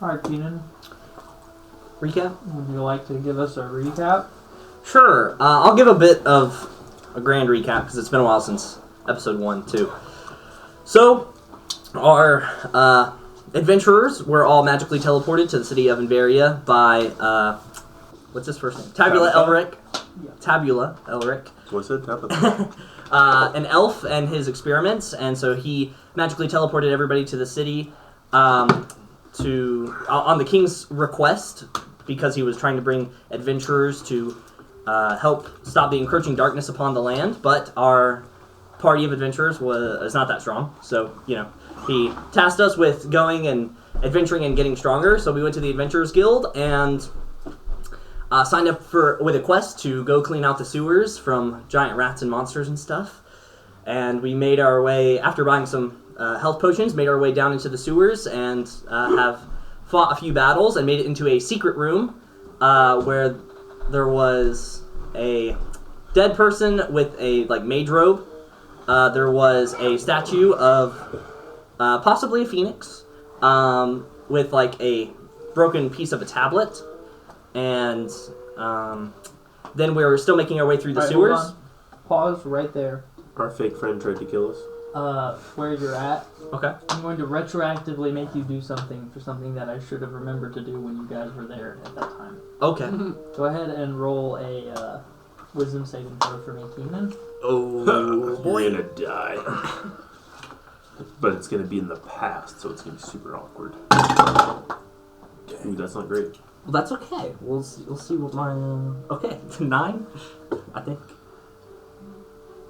Alright, Keenan. Recap? Would you like to give us a recap? Sure. I'll give a bit of a grand recap because it's been a while since episode 1, too. So, our adventurers were all magically teleported to the city of Inveria by, what's his first name? Tabula Elric. Yeah. Tabula Elric. What's it? Tabula. An elf and his experiments, and so he magically teleported everybody to the city on the king's request because he was trying to bring adventurers to help stop the encroaching darkness upon the land, but our party of adventurers is not that strong, so, he tasked us with going and adventuring and getting stronger, so we went to the Adventurers Guild and signed up with a quest to go clean out the sewers from giant rats and monsters and stuff, and we made our way, after buying some health potions, made our way down into the sewers and have fought a few battles and made it into a secret room where there was a dead person with a mage robe. There was a statue of possibly a phoenix with a broken piece of a tablet, and then we were still making our way through the sewers. Hold on. Pause right there. Our fake friend tried to kill us. Where you're at. Okay. I'm going to retroactively make you do something for something that I should have remembered to do when you guys were there at that time. Okay. Go ahead and roll a wisdom saving throw for me, Keenan. Oh, boy. You're gonna die. But it's gonna be in the past, so it's gonna be super awkward. Ooh, that's not great. Well, that's okay. We'll see what my... Okay, 9, I think.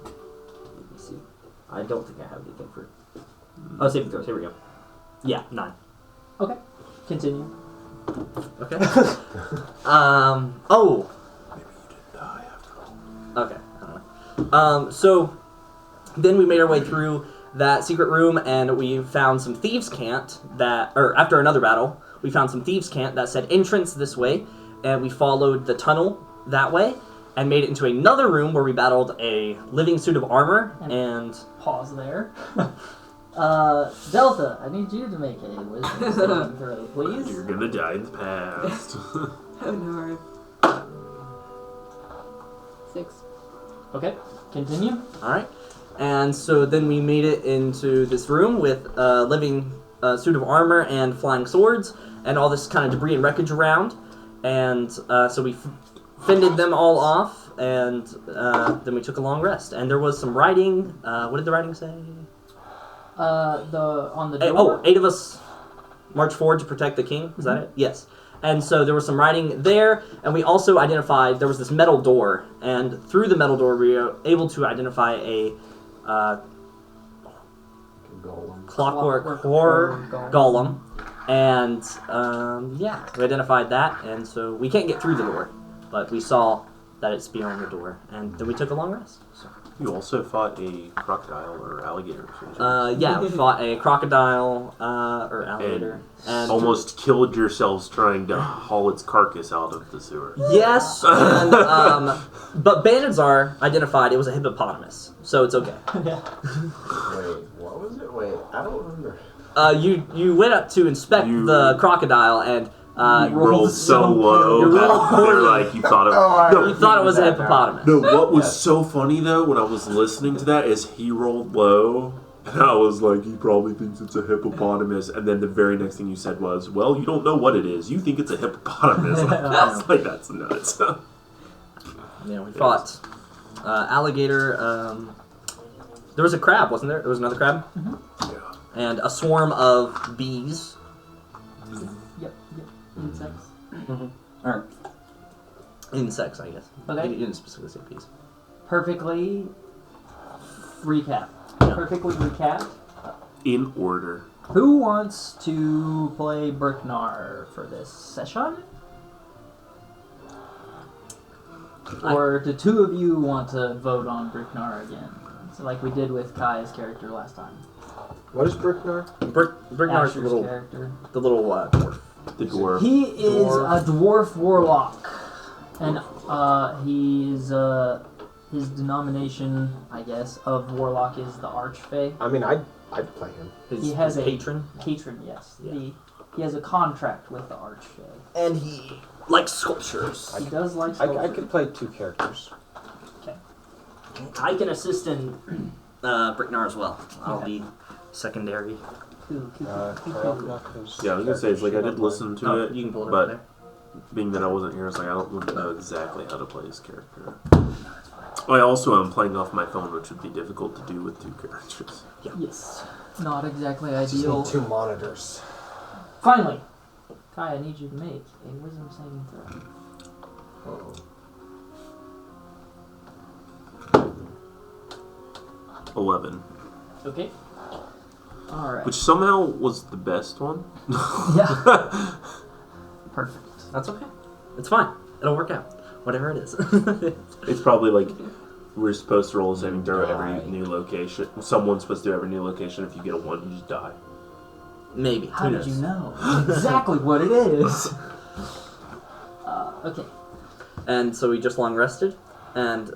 Let me see. I don't think I have anything for... Oh, saving throws. Here we go. Yeah, 9. Okay. Continue. Okay. Oh. Maybe you didn't die after all. Okay, I don't know. So, then we made our way through that secret room, and we found some thieves' cant after another battle, we found some thieves' cant that said entrance this way, and we followed the tunnel that way, and made it into another room where we battled a living suit of armor, and... Pause there. Delta, I need you to make a wisdom saving throw, please. You're gonna die in the past. Oh no. 6. Okay, continue. Alright. And so then we made it into this room with a living suit of armor and flying swords, and all this kind of debris and wreckage around. And so we fended them all off, and then we took a long rest. And there was some writing. What did the writing say? On the door? 8 of us marched forward to protect the king. Is that it? Yes. And so there was some writing there, and we also identified there was this metal door, and through the metal door we were able to identify a Clockworkhorror golem. And yeah, we identified that, and so we can't get through the door, but we saw that it's beyond the door, and then we took a long rest. So. You also fought a crocodile or alligator. Yeah, we fought a crocodile or alligator. And almost killed yourselves trying to haul its carcass out of the sewer. Yes, and, but Banadzar identified it was a hippopotamus, so it's okay. Yeah. Wait, what was it? Wait, I don't remember. You went up to inspect the crocodile, and you rolled so low that you thought it was a hippopotamus. No, what was so funny though when I was listening to that is he rolled low, and I was like, he probably thinks it's a hippopotamus, and then the very next thing you said was, well, you don't know what it is. You think it's a hippopotamus. I was like, that's nuts. Yeah, we fought alligator. There was a crab, wasn't there? There was another crab? Mm-hmm. Yeah. And a swarm of bees. Yep. Insects. Mm-hmm. Or insects, I guess. Okay. You didn't specifically say bees. Perfectly recap. Yeah. Perfectly recap. In order. Who wants to play Bricknar for this session? Or do two of you want to vote on Bricknar again? So like we did with Kai's character last time. What is Bricknar? Bricknar's Asher's the little dwarf. The dwarf. He is a dwarf warlock, and his denomination, I guess, of warlock is the Archfey. I mean, I'd play him. He has a patron. Patron, yes. Yeah. The He has a contract with the Archfey. And he likes sculptures. He does like I sculpture. could play 2 characters. I can assist in Bricknar as well. I'll Okay. be secondary. Cool. Yeah, I was gonna say, it's like I did listen to it, You can pull it but up there. being that I wasn't here, it's like I don't know exactly how to play his character. I also am playing off my phone, which would be difficult to do with 2 characters. Yes. Not exactly Just ideal. need 2 monitors. Finally, Kai, I need you to make a wisdom saving throw. Uh-oh. 11. Okay. Alright. Which somehow was the best one. Yeah. Perfect. That's okay. It's fine. It'll work out. Whatever it is. It's probably like we're supposed to roll a saving throw Die. every new location. Someone's supposed to do every new location. If you get a 1, you just die. Maybe. How Who did knows? you know? Exactly what it is. Okay. And so we just long rested. And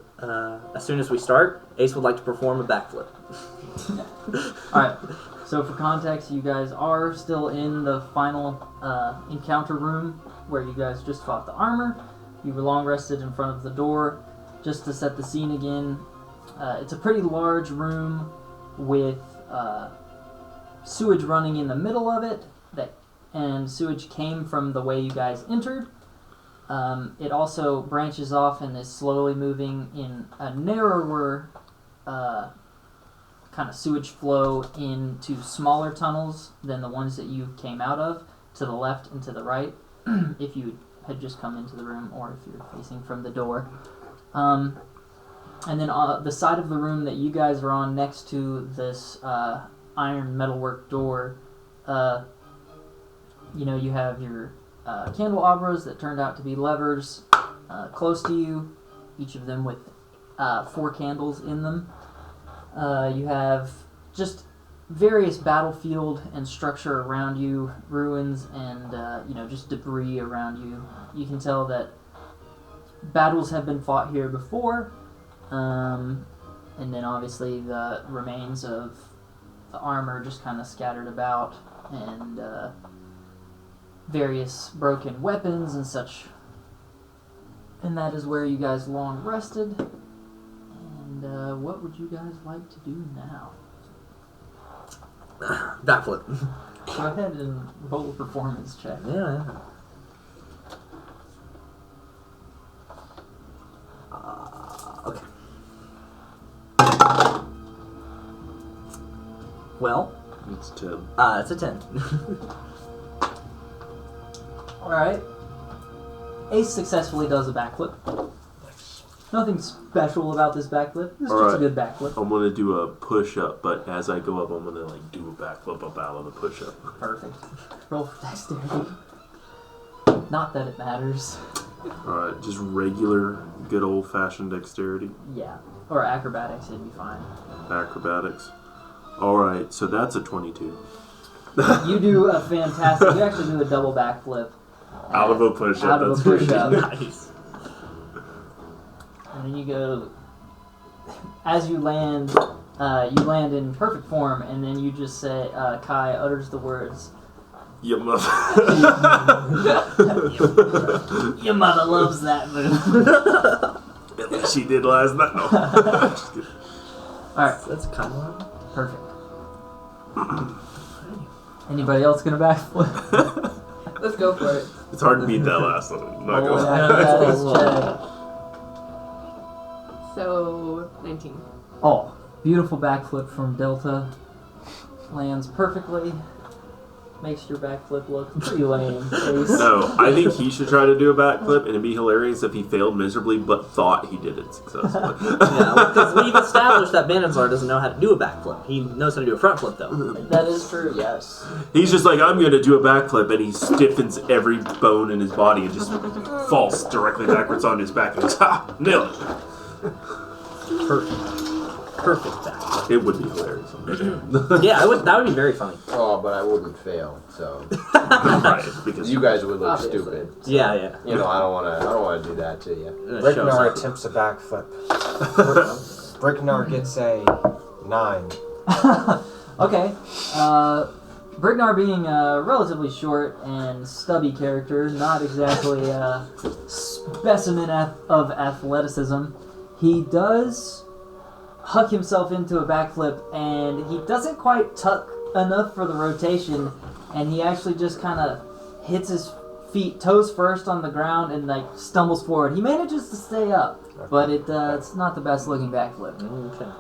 as soon as we start, Ace would like to perform a backflip. Alright. So for context, you guys are still in the final encounter room where you guys just fought the armor. You were long rested in front of the door. Just to set the scene again, it's a pretty large room with sewage running in the middle of it, and sewage came from the way you guys entered. It also branches off and is slowly moving in a narrower kind of sewage flow into smaller tunnels than the ones that you came out of, to the left and to the right, if you had just come into the room or if you're facing from the door. And then on the side of the room that you guys are on next to this iron metalwork door, you have your candelabras that turned out to be levers close to you, each of them with 4 candles in them. You have just various battlefield and structure around you, ruins and just debris around you. You can tell that battles have been fought here before, and then obviously the remains of the armor just kind of scattered about, and various broken weapons and such. And that is where you guys long rested. And what would you guys like to do now? Backflip. Go ahead and roll a performance check. Yeah. Okay. Well, It's 10. it's a 10. Alright. Ace successfully does a backflip. Nothing special about this backflip. It's just a Alright. good backflip. I'm gonna do a push-up, but as I go up, I'm gonna do a backflip up out of the push-up. Perfect. Roll for dexterity. Not that it matters. Alright, just regular, good old-fashioned dexterity. Yeah. Or acrobatics, it'd be fine. Acrobatics. Alright, so that's a 22. You do a fantastic... You actually do a double backflip. Out of a push-up, Out of a that's pretty push-up. good. Nice. And then you go... As you land in perfect form, and then you just say... Kai utters the words... Your mother. Your mother loves that move. At least she did last night. No. Just kidding. Alright, That's kind of perfect. Anybody else gonna backflip? Let's go for it. It's hard to beat that last one. I'm not Oh, gonna lie. athletics check. So, 19. Oh, beautiful backflip from Delta. Lands perfectly. Makes your backflip look pretty lame. Ace. No, I think he should try to do a backflip, and it'd be hilarious if he failed miserably but thought he did it successfully. Yeah, because we've established that Banadzar doesn't know how to do a backflip. He knows how to do a front flip, though. That is true. Yes. He's just like, I'm gonna do a backflip, and he stiffens every bone in his body and just falls directly backwards on his back and goes, ha! Nail it! Perfect. Perfect backflip. It would be hilarious. Yeah, that would be very funny. Oh, but I wouldn't fail, so Right, because you guys would look Obviously. stupid. Yeah, yeah. You know, I don't want to do that to you. Shows Bricknar up. attempts a backflip. Bricknar gets a 9. Okay. Bricknar being a relatively short and stubby character, not exactly a specimen of athleticism, he does huck himself into a backflip, and he doesn't quite tuck enough for the rotation, and he actually just kind of hits his feet toes first on the ground and like stumbles forward. He manages to stay up, but it's not the best looking backflip. Okay.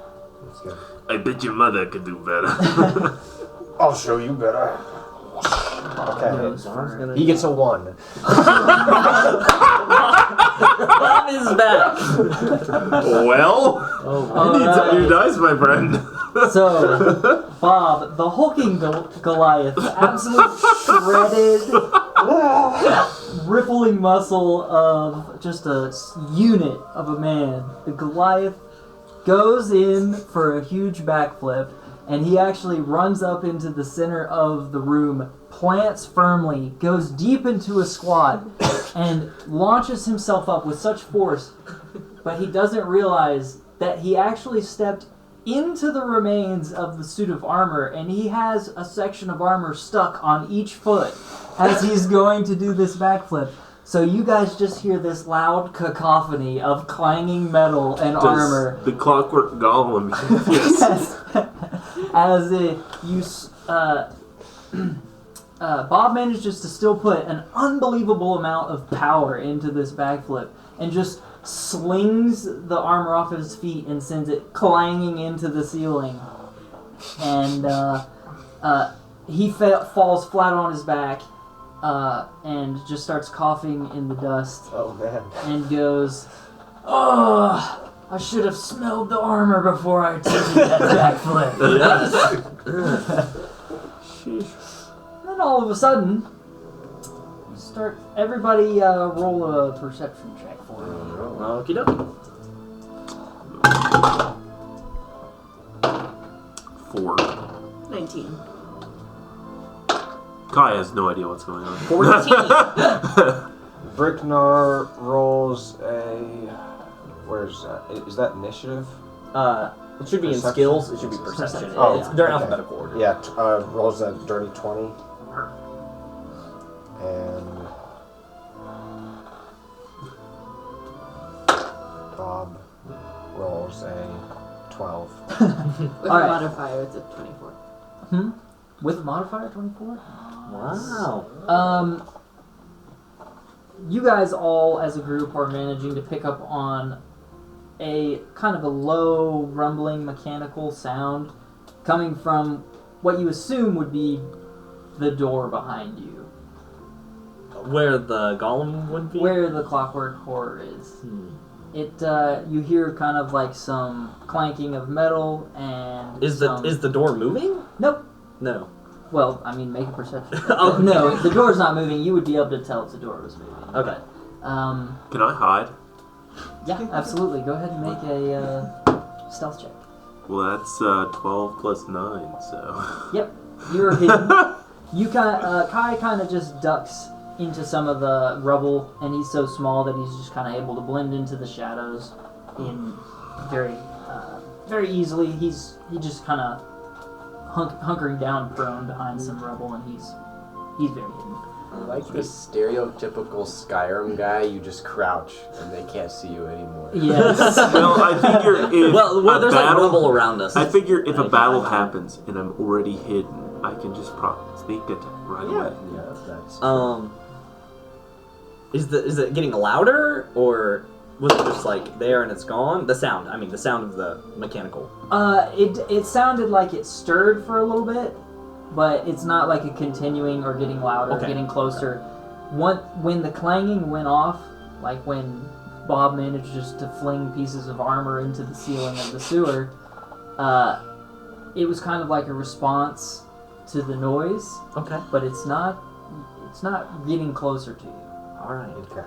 That's good. I bet your mother could do better. I'll show you better. Okay. He gets a 1. Bob is back. Well, you need some new dice, my friend. So, Bob, the hulking Goliath, absolute shredded, rippling muscle of just a unit of a man. The Goliath goes in for a huge backflip, and he actually runs up into the center of the room, plants firmly, goes deep into a squat, and launches himself up with such force, but he doesn't realize that he actually stepped into the remains of the suit of armor, and he has a section of armor stuck on each foot as he's going to do this backflip. So you guys just hear this loud cacophony of clanging metal and armor. The clockwork golem. Yes. As Bob manages to still put an unbelievable amount of power into this backflip and just slings the armor off his feet and sends it clanging into the ceiling. And he falls flat on his back and just starts coughing in the dust. Oh, man. And goes, "Oh, I should have smelled the armor before I took that backflip." Sheesh. Then all of a sudden, everybody roll a perception check for me. Okie dokie. 4. 19. Kai has no idea what's going on. 14. Bricknar rolls a... Where's that? Is that initiative? It should be in Perception? skills. It should be perception. Oh, They're in okay. alphabetical order. Yeah, rolls a dirty 20. And... Bob rolls a 12. With All a right. modifier, it's a 24. With modifier 24? Wow. You guys all, as a group, are managing to pick up on a kind of a low, rumbling, mechanical sound coming from what you assume would be the door behind you, Where the golem would be? where the Clockworkhorror is. You hear kind of like some clanking of metal and Is the door moving? Nope. No. Well, I mean, make a perception check. Oh, No, if the door's not moving, you would be able to tell if the door was moving. Okay. Can I hide? Yeah, absolutely. Go ahead and make a stealth check. Well, that's 12 plus 9, so... Yep, you're hidden. Kai kind of just ducks into some of the rubble, and he's so small that he's just kind of able to blend into the shadows in very easily. He just kind of hunkering down prone behind some rubble, and he's very hidden. Like the stereotypical Skyrim guy, you just crouch and they can't see you anymore. Yes. Well, I figure if there's like rubble around us. I figure if a battle happens and I'm already hidden, I can just sneak attack right away. Yeah, that's Is it getting louder, or was it just like there and it's gone? The sound of the mechanical. It sounded like it stirred for a little bit, but it's not like a continuing or getting louder, or getting closer. When the clanging went off, like when Bob managed just to fling pieces of armor into the ceiling of the sewer, it was kind of like a response to the noise. Okay. But it's not getting closer to you. All right. Okay.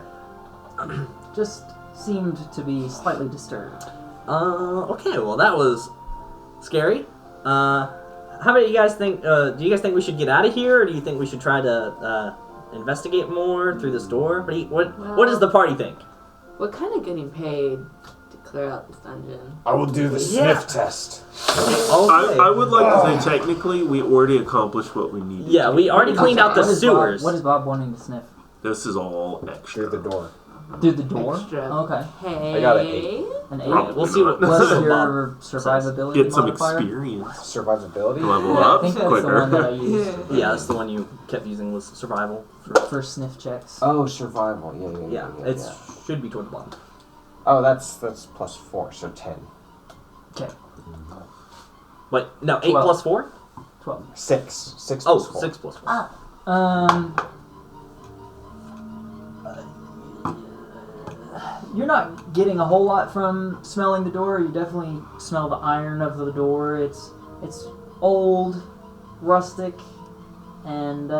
Just seemed to be slightly disturbed. Okay. Well, that was scary. How about you guys think? Do you guys think we should get out of here, or do you think we should try to investigate more through this door? What does the party think? We're kind of getting paid to clear out this dungeon. I will do the sniff test. I would like to say, technically, we already accomplished what we needed. Yeah, we already cleaned out the sewers. What is Bob wanting to sniff? This is all extra. Through the door. Through the door? Extra. Okay. Hey. I got an 8. An 8. Probably We'll see what What is Bob your says. survivability Get some modifier? experience. Survivability? Level Yeah, I up think that's quicker. the one that I used Yeah, that's the one you kept using was survival. for sniff checks. Oh, survival. Yeah. Yeah, it should be toward the bottom. Oh, that's plus 4, so 10. Okay. Wait, no, 8 12. plus 4? 12. 6. 6 Oh, plus 4. 6 plus 4. You're not getting a whole lot from smelling the door. You definitely smell the iron of the door. It's old, rustic, and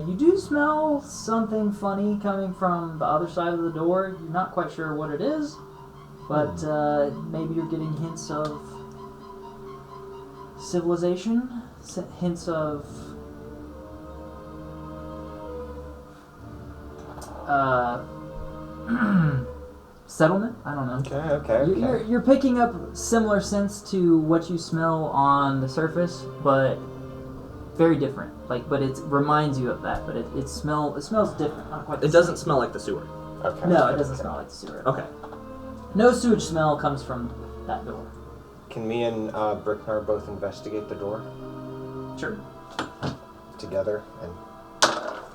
you do smell something funny coming from the other side of the door. You're not quite sure what it is, but maybe you're getting hints of civilization, hints of settlement. I don't know. Okay. You're picking up similar scents to what you smell on the surface, but very different. But it reminds you of that. But it smells different. Not quite. It doesn't smell like the sewer. Okay. No, it doesn't smell like the sewer. Okay. No sewage smell comes from that door. Can me and Bricknar both investigate the door Sure. together? And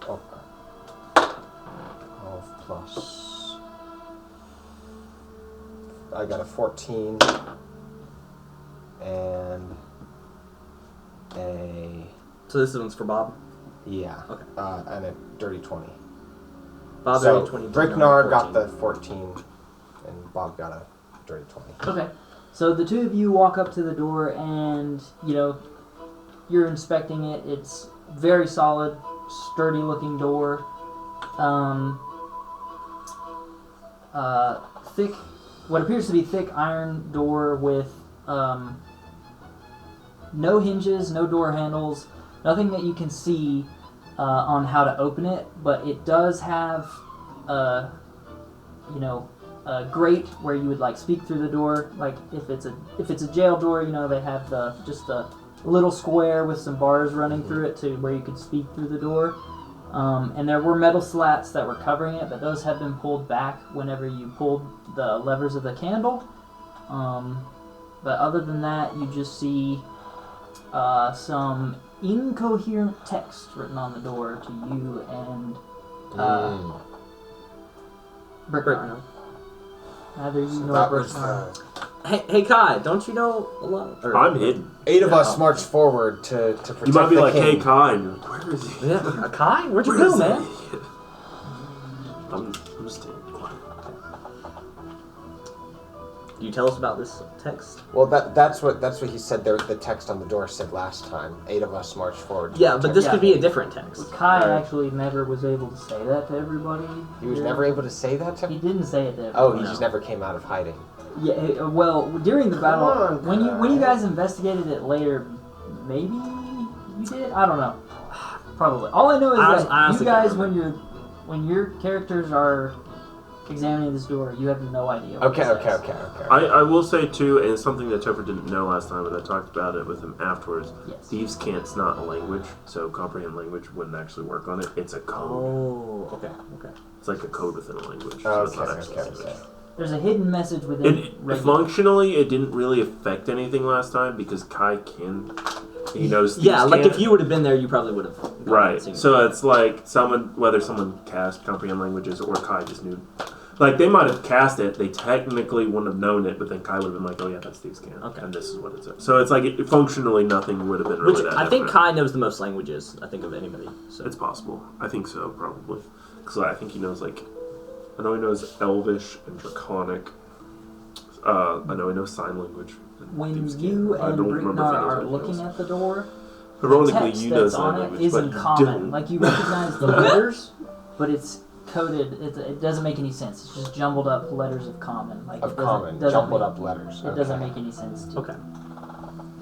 12 plus. I got a 14 and a So this one's for Bob? yeah, Okay. and a dirty 20. Bob So dirty 20. Bricknar got the 14, and Bob got a dirty 20. Okay. So the two of you walk up to the door, and you're inspecting it. It's very solid, sturdy-looking door. Thick, what appears to be thick iron door with no hinges, no door handles, nothing that you can see on how to open it. But it does have, a grate where you would speak through the door. Like if it's a jail door, they have just a little square with some bars running through it to where you could speak through the door. And there were metal slats that were covering it, but those have been pulled back whenever you pulled the levers of the candle. But other than that, you just see some incoherent text written on the door to you and Bricknar. Neither you nor That was Bricknar. Hey Kai, don't you know a lot? I'm hidden. 8 of us marched forward to protect You might be the like, king. hey, Kai, and you're like, where is he? Yeah, Kai? Where'd you Where go, is man? that? I'm just staying quiet. Do you tell us about this text? Well, that's what he said. There, the text on the door said last time. 8 of us marched forward. to Yeah, but protect this Yeah. could be a different text. Kai actually never was able to say that to everybody. He was here. never able to say that to He me. didn't say it to Oh, everybody. he just never came out of hiding. Yeah, well, during the battle, on, when you guys investigated it later, maybe you did. I don't know. Probably. All I know is I that honestly you guys, can't when your characters are examining this door, you have no idea. What Okay. it says. I will say, too, and it's something that Topher didn't know last time, but I talked about it with him afterwards. Yes. Thieves' Cant's not a language, so comprehend language wouldn't actually work on it. It's a code. Oh, okay. It's like a code within a language. So Okay, it's not actually a language. There's a hidden message within. Functionally, it didn't really affect anything last time because Kai can. He knows. Yeah, Thieves' like Cant. if you would have been there, you probably would have. Right. So it's like whether someone cast comprehend languages or Kai just knew. Like they might have cast it, they technically wouldn't have known it, but then Kai would have been like, "Oh yeah, that's Thieves' Cant," Okay. and this is what it says. So it's like functionally nothing would have been really Which that. I think different. Kai knows the most languages. I think of anybody. So It's possible. I think so, probably, because I think he knows I know he knows Elvish and Draconic. I know he knows sign language. and When Thieves' you Cant. I and don't remember if he Bricknar knows are anything looking else. at the door, the Ironically, text you know that's sign on it language, is but in you common. don't. Like you recognize the letters, but it's coded. It doesn't make any sense. It's just jumbled up letters of common. Like Of common, jumbled up letters. It doesn't make any sense. To okay.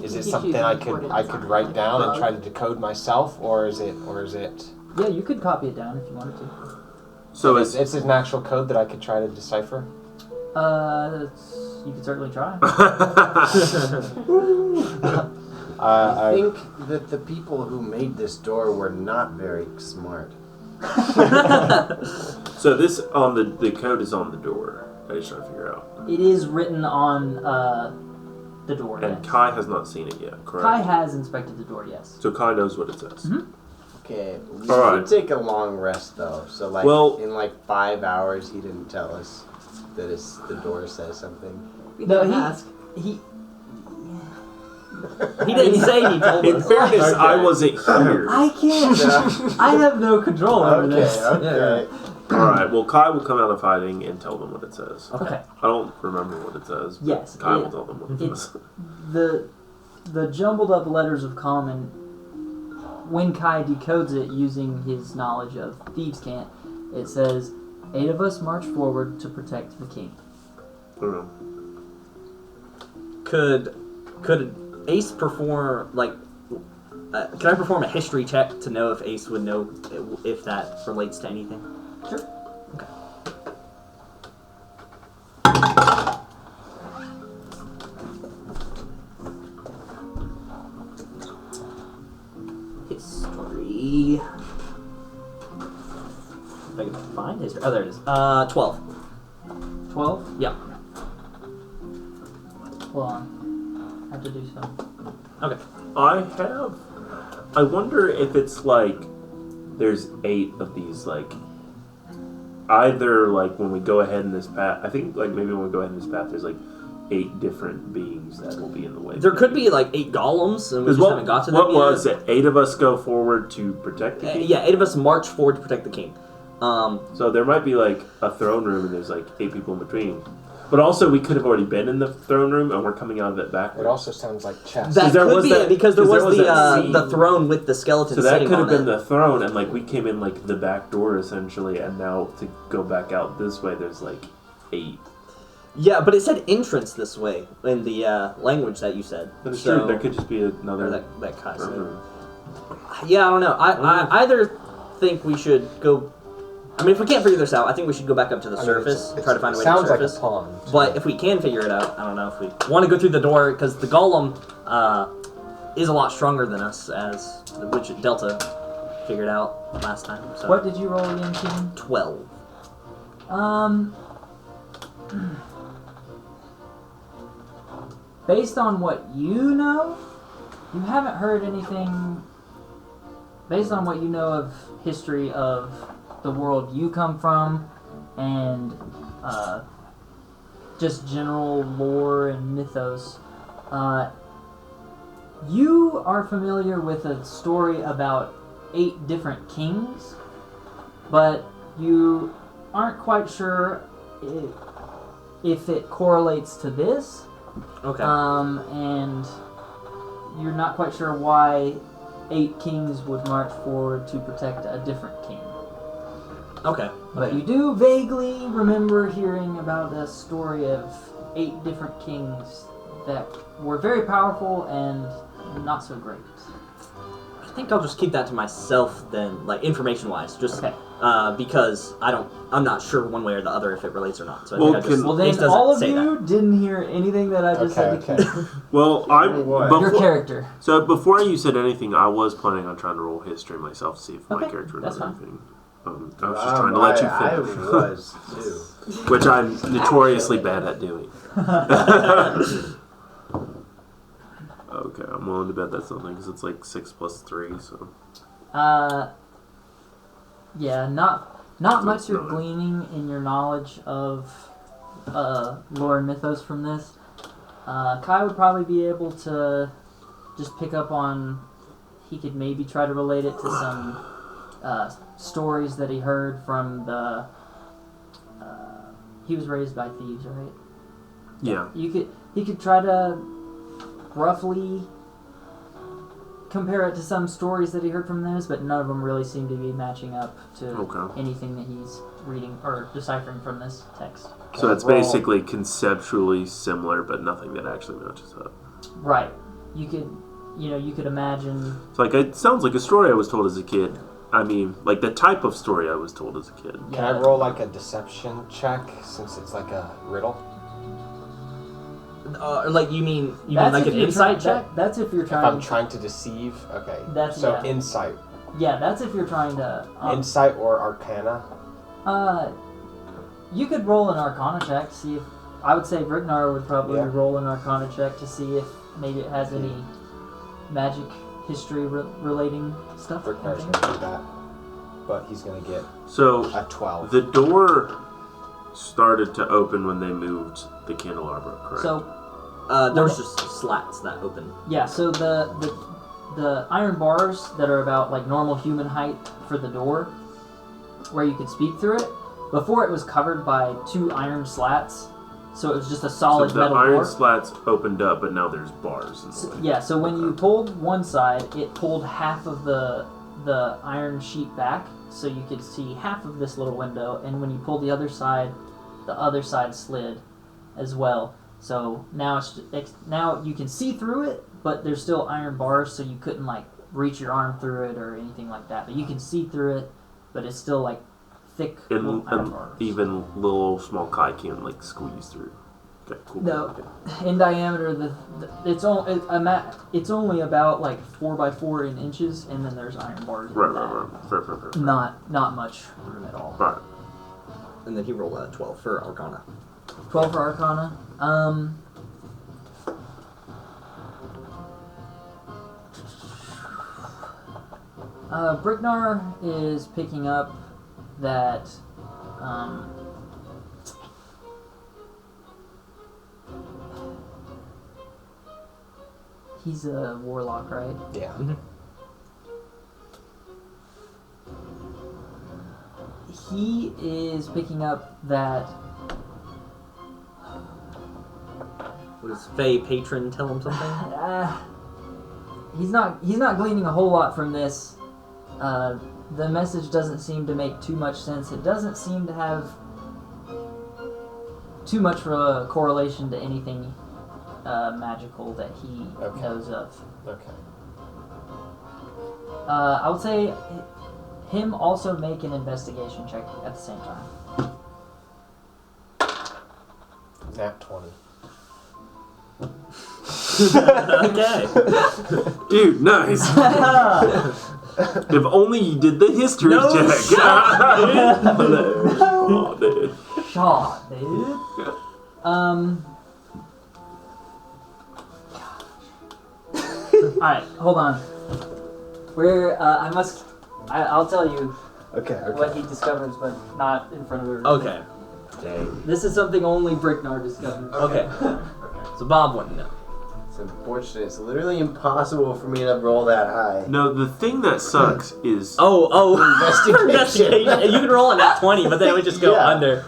Is it If you something choose I important could write down and try to decode myself, or is it? Yeah, you could copy it down if you wanted to. So it's an actual code that I could try to decipher. You could certainly try. I think that the people who made this door were not very smart. So this on the code is on the door. I just trying to figure out. It is written on the door. And yes. Kai has not seen it yet, correct? Kai has inspected the door. Yes. So Kai knows what it says. Mm-hmm. Okay, we All right. should take a long rest though. So like in like 5 hours, he didn't tell us that the door says something. We No, didn't he ask. He didn't say he told In us. fairness, Okay. I wasn't here. I can't. I have no control over this. Okay. All right. Well, Kai will come out of hiding and tell them what it says. Okay. I don't remember what it says. But Yes, Kai will tell them what it it's- says. The jumbled up letters of common, when Kai decodes it using his knowledge of thieves' cant, it says, 8 of us march forward to protect the king. I don't know. Could Ace perform can I perform a history check to know if Ace would know if that relates to anything? Sure. Okay. History. If I can find history. Oh, there it is. 12. 12? Yeah. Hold on. I have to do so. Okay. I wonder if it's like there's 8 of these either when we go ahead in this path. I think maybe when we go ahead in this path, there's 8 different beings that will be in the way. There could be 8 golems, and we just haven't got to them What yet. was it? 8 of us go forward to protect the king? Yeah, 8 of us march forward to protect the king. So there might be a throne room and there's 8 people in between. But also we could have already been in the throne room and we're coming out of it backwards. It also sounds like chess. That there could was be that- it, because there 'cause was, there was that scene. the throne with the skeleton So that sitting could have on been it. the throne, and we came in the back door essentially, and now to go back out this way, there's 8. Yeah, but it said entrance this way in the language that you said. But it's So- true. There could just be another or that Kai throne said. room. Yeah, I don't know. I either think we should go. I mean, if we can't figure this out, I think we should go back up to the surface, try to find a way to the sounds like a surface. pond. But if we can figure it out, I don't know if we want to go through the door, because the golem is a lot stronger than us, which Delta figured out last time. So. What did you roll again, Keaton? 12. Based on what you know, you haven't heard anything. Based on what you know of history of the world you come from, and just general lore and mythos, you are familiar with a story about 8 different kings, but you aren't quite sure if it correlates to this. Okay. And you're not quite sure why 8 kings would march forward to protect a different king. Okay. But you do vaguely remember hearing about a story of 8 different kings that were very powerful and not so great. I think I'll just keep that to myself then, information-wise, just Okay. because I'm not sure one way or the other if it relates or not. So I Well, think I just, Well, Ace then doesn't all of say you that. didn't hear anything that I just said to Okay. Keaton. Well, Your character. So before you said anything, I was planning on trying to roll history myself to see if my Okay, character knows that's fine. anything. I was just trying to let you I finish, was too. which I'm notoriously bad at doing. Okay, I'm willing to bet that's something because it's 6 plus 3, so. Yeah, not much you're No. gleaning in your knowledge of lore and mythos from this. Kai would probably be able to just pick up on. He could maybe try to relate it to some stories that he heard from the. He was raised by thieves, right? Yeah. He could try to roughly compare it to some stories that he heard from those, but none of them really seem to be matching up to Okay. anything that he's reading or deciphering from this text. So it's basically conceptually similar, but nothing that actually matches up. Right. You could imagine. It's it sounds like a story I was told as a kid. I mean, like the type of story I was told as a kid. Can I roll like a deception check since it's like a riddle? Like you mean like an insight check? That's if you're If trying. I'm trying to deceive, okay. That's- so yeah. insight. Yeah, that's if you're trying to. Insight or arcana? You could roll an Arcana check to see if. I would say Bricknar would probably roll an Arcana check to see if maybe it has any magic history relating stuff. Bricknar's gonna do that, but he's gonna get So a 12. the door started to open when they moved the candelabra, correct? So there was just slats that opened. yeah, so the iron bars that are about like normal human height for the door, where you could speak through it. Before it was covered by 2 iron slats, so it was just a solid so the metal iron door. slats opened up, but now there's bars in the way. Yeah, so when you pulled one side, it pulled half of the iron sheet back, so you could see half of this little window, and when you pulled the other side slid as well. So now now you can see through it, but there's still iron bars, so you couldn't like reach your arm through it or anything like that. But you can see through it, but it's still like thick little iron bars. Even little small Kai can like squeeze through. Okay, cool. No, Okay. in diameter, it's only about like 4 by 4 in inches, and then there's iron bars. in that. Right. Fair. Not much room at all. Right. And then he rolled a 12 for Arcana. 12 for Arcana. Bricknar is picking up that he's a warlock, right? Yeah. Mm-hmm. He is picking up that What does Faye Patron tell him something? he's not gleaning a whole lot from this. The message doesn't seem to make too much sense. It doesn't seem to have too much of a correlation to anything magical that he knows of. Okay. I would say him also make an investigation check at the same time. Nat 20. Okay. Dude, nice. If only you did the history check. Oh, dude. Shot, dude. Alright, hold on. I'll tell you Okay. what he discovers, but not in front of everyone. Okay. Dang. This is something only Bricknar discovers. Okay. So Bob wouldn't know. It's unfortunate. It's literally impossible for me to roll that high. No, the thing that sucks is... Investigation. You could roll a nat 20, but then it would just go Yeah. under.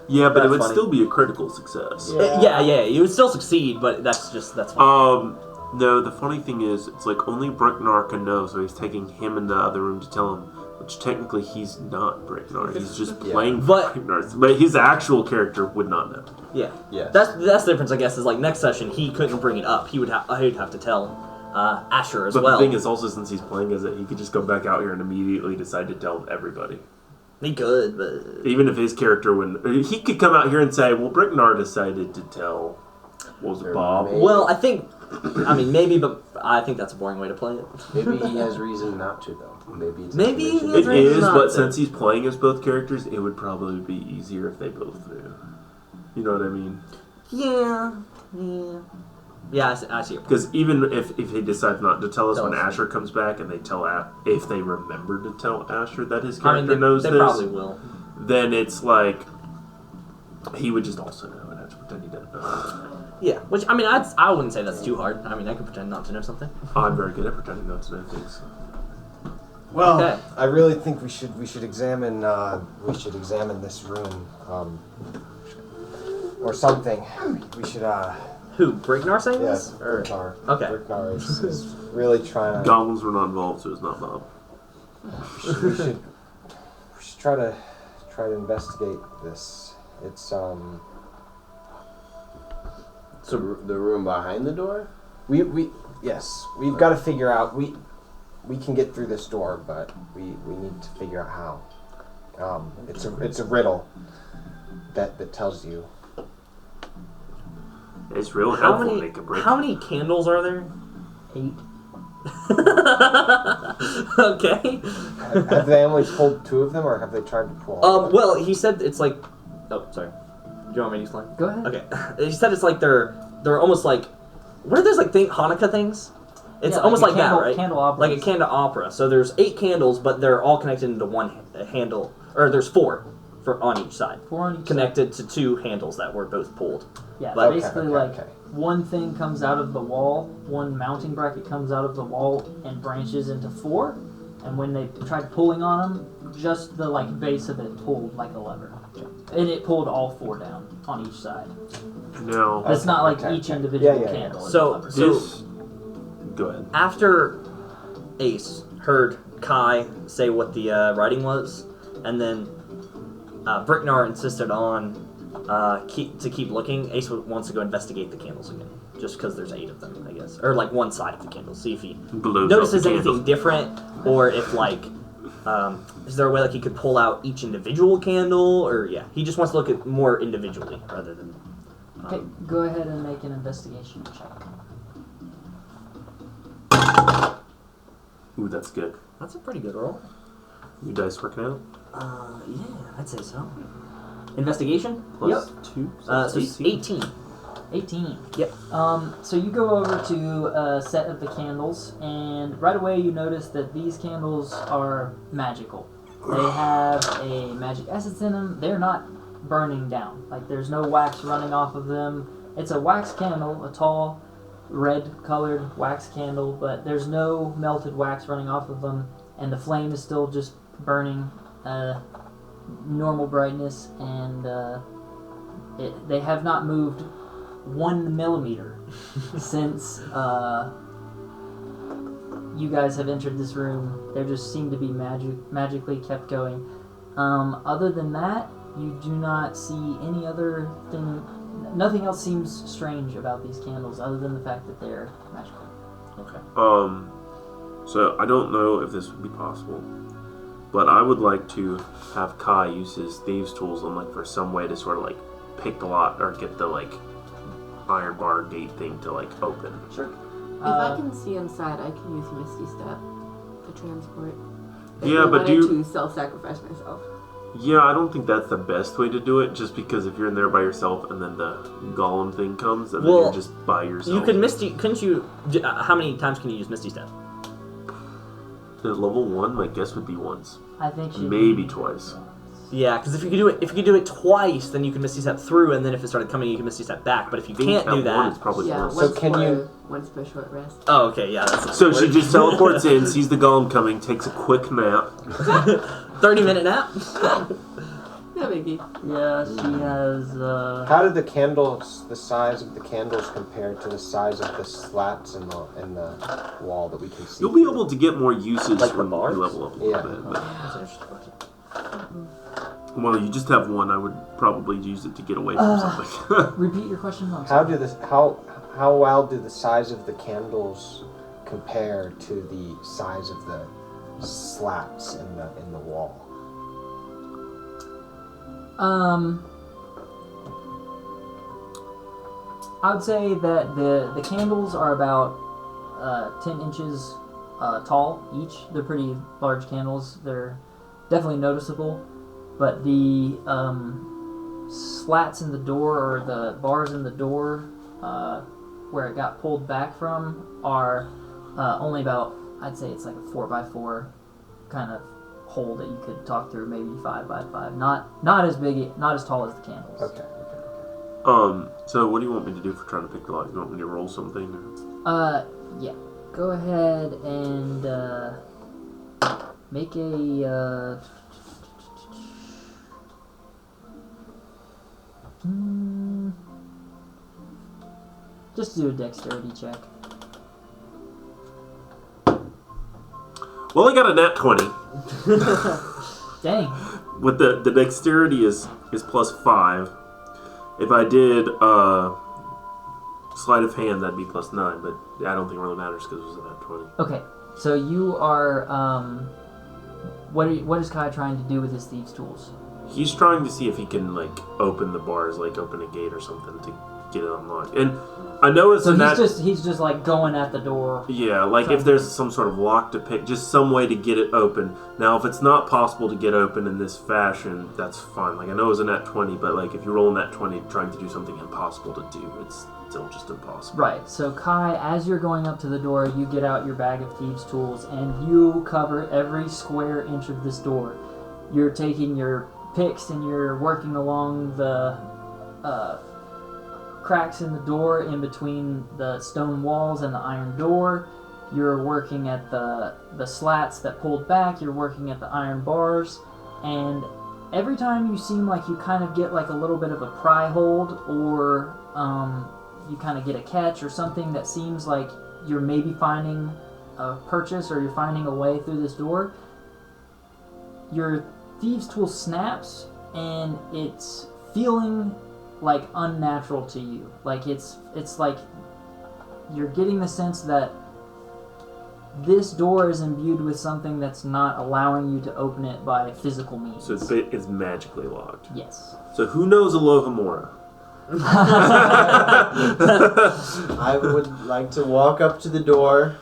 Yeah, but it That's would funny. still be a critical success. Yeah. Yeah, you would still succeed, but that's fine. No, the funny thing is, it's like only Bricknar can know, so he's taking him in the other room to tell him, which technically he's not Bricknar. He's just playing But- Bricknar. But his actual character would not know. Yeah. Yes. That's the difference, I guess, is like next session he couldn't bring it up. He'd have to tell Asher as But well. the thing is also, since he's playing as it, he could just come back out here and immediately decide to tell everybody. He could, but Even if his character wouldn't... He could come out here and say, well, Bricknar decided to tell... What was it, Bob? Maybe. well, I think, maybe, but I think that's a boring way to play it. Maybe he has reason not to, though. Maybe it's Maybe he information. has It reason is, not but to. since he's playing as both characters, it would probably be easier if they both knew. You know what I mean? Yeah, I see your point. Because even if he decides not to tell us Tell when us. Asher comes back and they tell if they remember to tell Asher that his I character mean, knows they this, probably will. then it's like he would just also know and have to pretend he doesn't know. Yeah, which I wouldn't say that's too hard. I mean, I could pretend not to know something. I'm very good at pretending not to know things. Well, Okay. I really think we should examine this room, or something. We should Who, Bricknar saying yes, this? Or- Bricknar. Okay. Bricknar is really trying to. Goblins were not involved, so it's not Bob. We should try to investigate this. It's So the room behind the door? We've got to figure out we can get through this door, but we need to figure out how. It's a riddle that tells you. It's real helpful to make a brick. How many candles are there? 8. Okay. Have they only pulled 2 of them, or have they tried to pull? Well, he said it's like. Oh, sorry. Do you want me to explain? Go ahead. Okay. He said it's like they're almost like. What are those like Hanukkah things? It's Yeah, almost like candle, that, right? Candle opera. Like a candle opera. So there's 8 candles, but they're all connected into one handle, or there's 4 on each side. 4 on each connected to 2 handles that were both pulled. Yeah, Like- basically one thing comes out of the wall, one mounting bracket comes out of the wall and branches into 4, and when they tried pulling on them, just the base of it pulled like a lever. And it pulled all 4 down on each side. No. It's not like each individual candle. is a So, lever. This... Go ahead. after Ace heard Kai say what the writing was, and then Bricknar insisted on to keep looking, Ace wants to go investigate the candles again, just because there's 8 of them, I guess, or like one side of the candle. See if he notices anything different, or if is there a way he could pull out each individual candle, or he just wants to look at more individually rather than. Okay, go ahead and make an investigation check. Ooh, that's good. That's a pretty good roll. You dice working out? Yeah, I'd say so. Investigation? Plus 2? So it's 18. 18. Yep. So you go over to a set of the candles, and right away you notice that these candles are magical. They have a magic essence in them. They're not burning down. There's no wax running off of them. It's a wax candle, a tall, red-colored wax candle, but there's no melted wax running off of them, and the flame is still just burning normal brightness, and they have not moved 1 millimeter since you guys have entered this room. They just seem to be magically kept going. Other than that, you do not see any other thing. Nothing else seems strange about these candles other than the fact that they're magical. Okay. So I don't know if this would be possible, but I would like to have Kai use his thieves' tools on for some way to sort of pick the lock or get the iron bar gate thing to open. Sure. If I can see inside, I can use Misty Step to transport. Yeah, but to self-sacrifice myself. Yeah, I don't think that's the best way to do it, just because if you're in there by yourself and then the golem thing comes, and then you're just by yourself. You could couldn't you, how many times can you use Misty Step? At level 1, my guess would be once. I think maybe twice. Yeah, because if you could do it twice, then you can Misty Step through, and then if it started coming, you can Misty Step back. But if you can't do that, it's probably once. So can you? Once for a short rest. Oh, okay, yeah. That's so she just teleports in, sees the golem coming, takes a quick nap. 30-minute nap. No biggie. Yeah, she has. How do the size of the candles compare to the size of the slats in the wall that we can see? You'll be able to get more uses Like the when you bars? level up a little bit. But, That's an interesting question. well, you just have one. I would probably use it to get away from something. Repeat your question. How well do the size of the candles compare to the size of the slats in the wall? I would say that the candles are about 10 inches tall each. They're pretty large candles. They're definitely noticeable, but the slats in the door, or the bars in the door where it got pulled back from, are only about, I'd say it's like a 4x4 kind of hole that you could talk through, maybe 5x5. Not as big, not as tall as the candles. Okay. So what do you want me to do for trying to pick the lock? You want me to roll something? Or? Yeah. Go ahead and make a just do a dexterity check. Well, I got a nat 20. Dang. With the dexterity is plus 5. If I did sleight of hand, that'd be plus 9, but I don't think it really matters because it was a nat 20. Okay. So you are. What is Kai trying to do with his thieves' tools? He's trying to see if he can like open the bars, like open a gate or something to get it unlocked. And I know it's so he's just like going at the door. Yeah, like if there's some sort of lock to pick, just some way to get it open. Now, if it's not possible to get open in this fashion, that's fine. Like I know it was a nat 20, but like if you're rolling that 20, trying to do something impossible to do, it's still just impossible. Right. So Kai, as you're going up to the door, you get out your bag of thieves' tools and you cover every square inch of this door. You're taking your picks and you're working along the cracks in the door in between the stone walls and the iron door. You're working at the slats that pulled back. You're working at the iron bars. And every time you seem like you kind of get like a little bit of a pry hold or you kind of get a catch or something that seems like you're maybe finding a purchase or you're finding a way through this door, your thieves' tool snaps and it's feeling like unnatural to you. Like it's like you're getting the sense that this door is imbued with something that's not allowing you to open it by physical means. So it's magically locked. Yes. So who knows Alohomora? I would like to walk up to the door.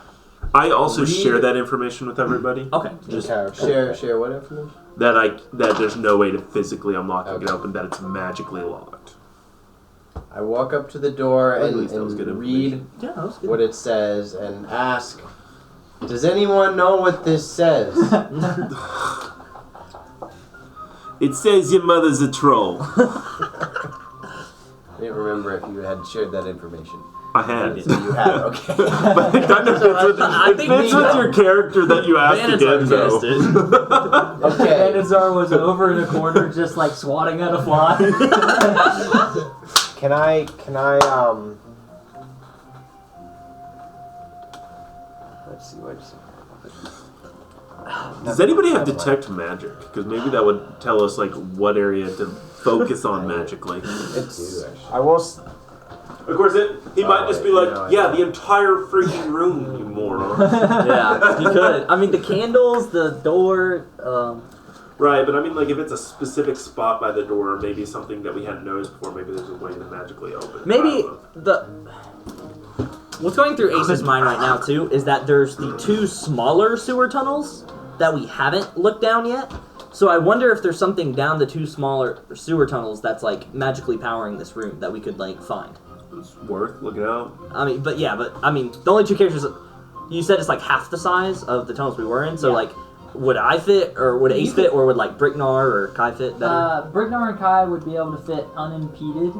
I also share that information with everybody. Okay. Just Share what information? that there's no way to physically unlock and get open, that it's magically locked. I walk up to the door At and least that was good read Yeah, that was good. what it says and ask, does anyone know what this says? It says your mother's a troll. I didn't remember if you had shared that information. I had. You had, okay. But it kind of fits with your character that you asked Banadzar again, though. guessed it. Okay. Banadzar was over in a corner just like swatting at a fly. Can I let's see, Does anybody have detect magic? Because maybe that would tell us like what area to focus on magically. I will. Of course, he might just be like, no, I yeah, know. the entire freaking room, you moron. Yeah, you could. I mean, the candles, the door. Right, but I mean, like, if it's a specific spot by the door, maybe something that we hadn't noticed before, maybe there's a way to magically open it. Maybe what's going through Ace's mind right now too is that there's the two smaller sewer tunnels that we haven't looked down yet. So I wonder if there's something down the two smaller sewer tunnels that's like magically powering this room that we could like find. It's worth looking out. I mean, the only two characters you said it's like half the size of the tunnels we were in. So like, would I fit, or would Ace fit, or would like Bricknar or Kai fit better? Bricknar and Kai would be able to fit unimpeded.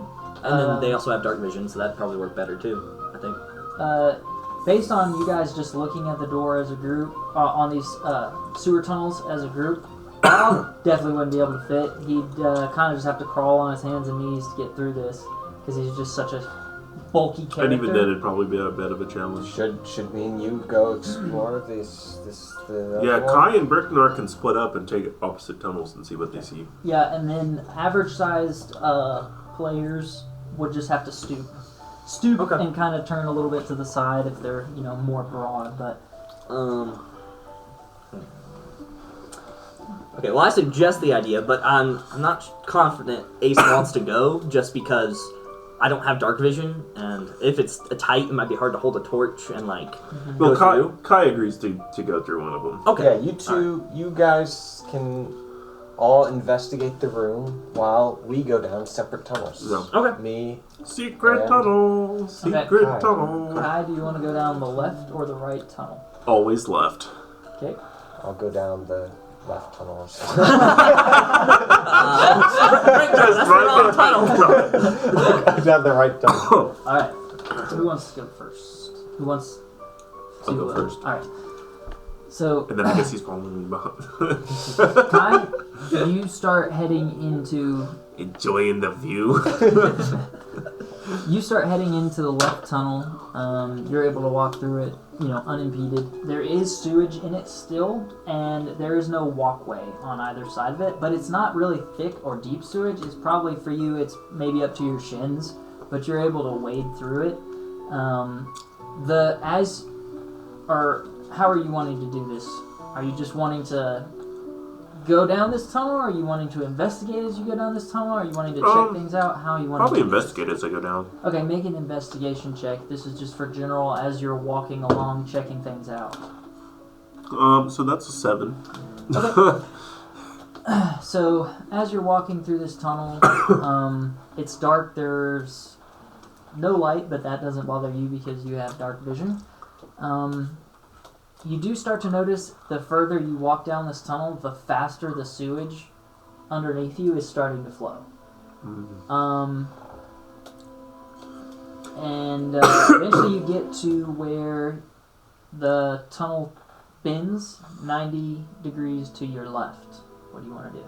And then they also have dark vision, so that'd probably work better too, I think. Based on you guys just looking at the door as a group, on these sewer tunnels as a group, Al definitely wouldn't be able to fit. He'd kind of just have to crawl on his hands and knees to get through this, because he's just such a bulky character. And even then, it'd probably be a bit of a challenge. Should me and you go explore the Yeah, one? Kai and Bricknar can split up and take opposite tunnels and see what they see. Yeah, and then average-sized players would just have to stoop and kind of turn a little bit to the side if they're more broad. But okay, well I suggest the idea, but I'm not confident Ace wants to go just because I don't have dark vision, and if it's tight, it might be hard to hold a torch and like Well, go through. Kai agrees to go through one of them. Okay. Yeah, you two, you guys can all investigate the room while we go down separate tunnels. No. Okay. Me. Secret tunnel. Secret Okay. tunnel. Kai, do you want to go down the left or the right tunnel? Always left. Okay. I'll go down the left tunnels. That's the wrong tunnel. Down the right tunnel. All right. Who wants to go first? Who wants to I'll go first. All right. So, And then I guess he's following me behind. Kai, you start heading into. Enjoying the view. You start heading into the left tunnel. You're able to walk through it, unimpeded. There is sewage in it still, and there is no walkway on either side of it. But it's not really thick or deep sewage. It's probably for you. It's maybe up to your shins, but you're able to wade through it. how are you wanting to do this? Are you just wanting to go down this tunnel? Are you wanting to investigate as you go down this tunnel? Are you wanting to check things out? How are you wanting probably to investigate as I go down. Okay, make an investigation check. This is just for general as you're walking along, checking things out. So that's a 7. Okay. So, as you're walking through this tunnel, it's dark. There's no light, but that doesn't bother you because you have dark vision. You do start to notice the further you walk down this tunnel, the faster the sewage underneath you is starting to flow. And eventually you get to where the tunnel bends 90 degrees to your left. What do you want to do?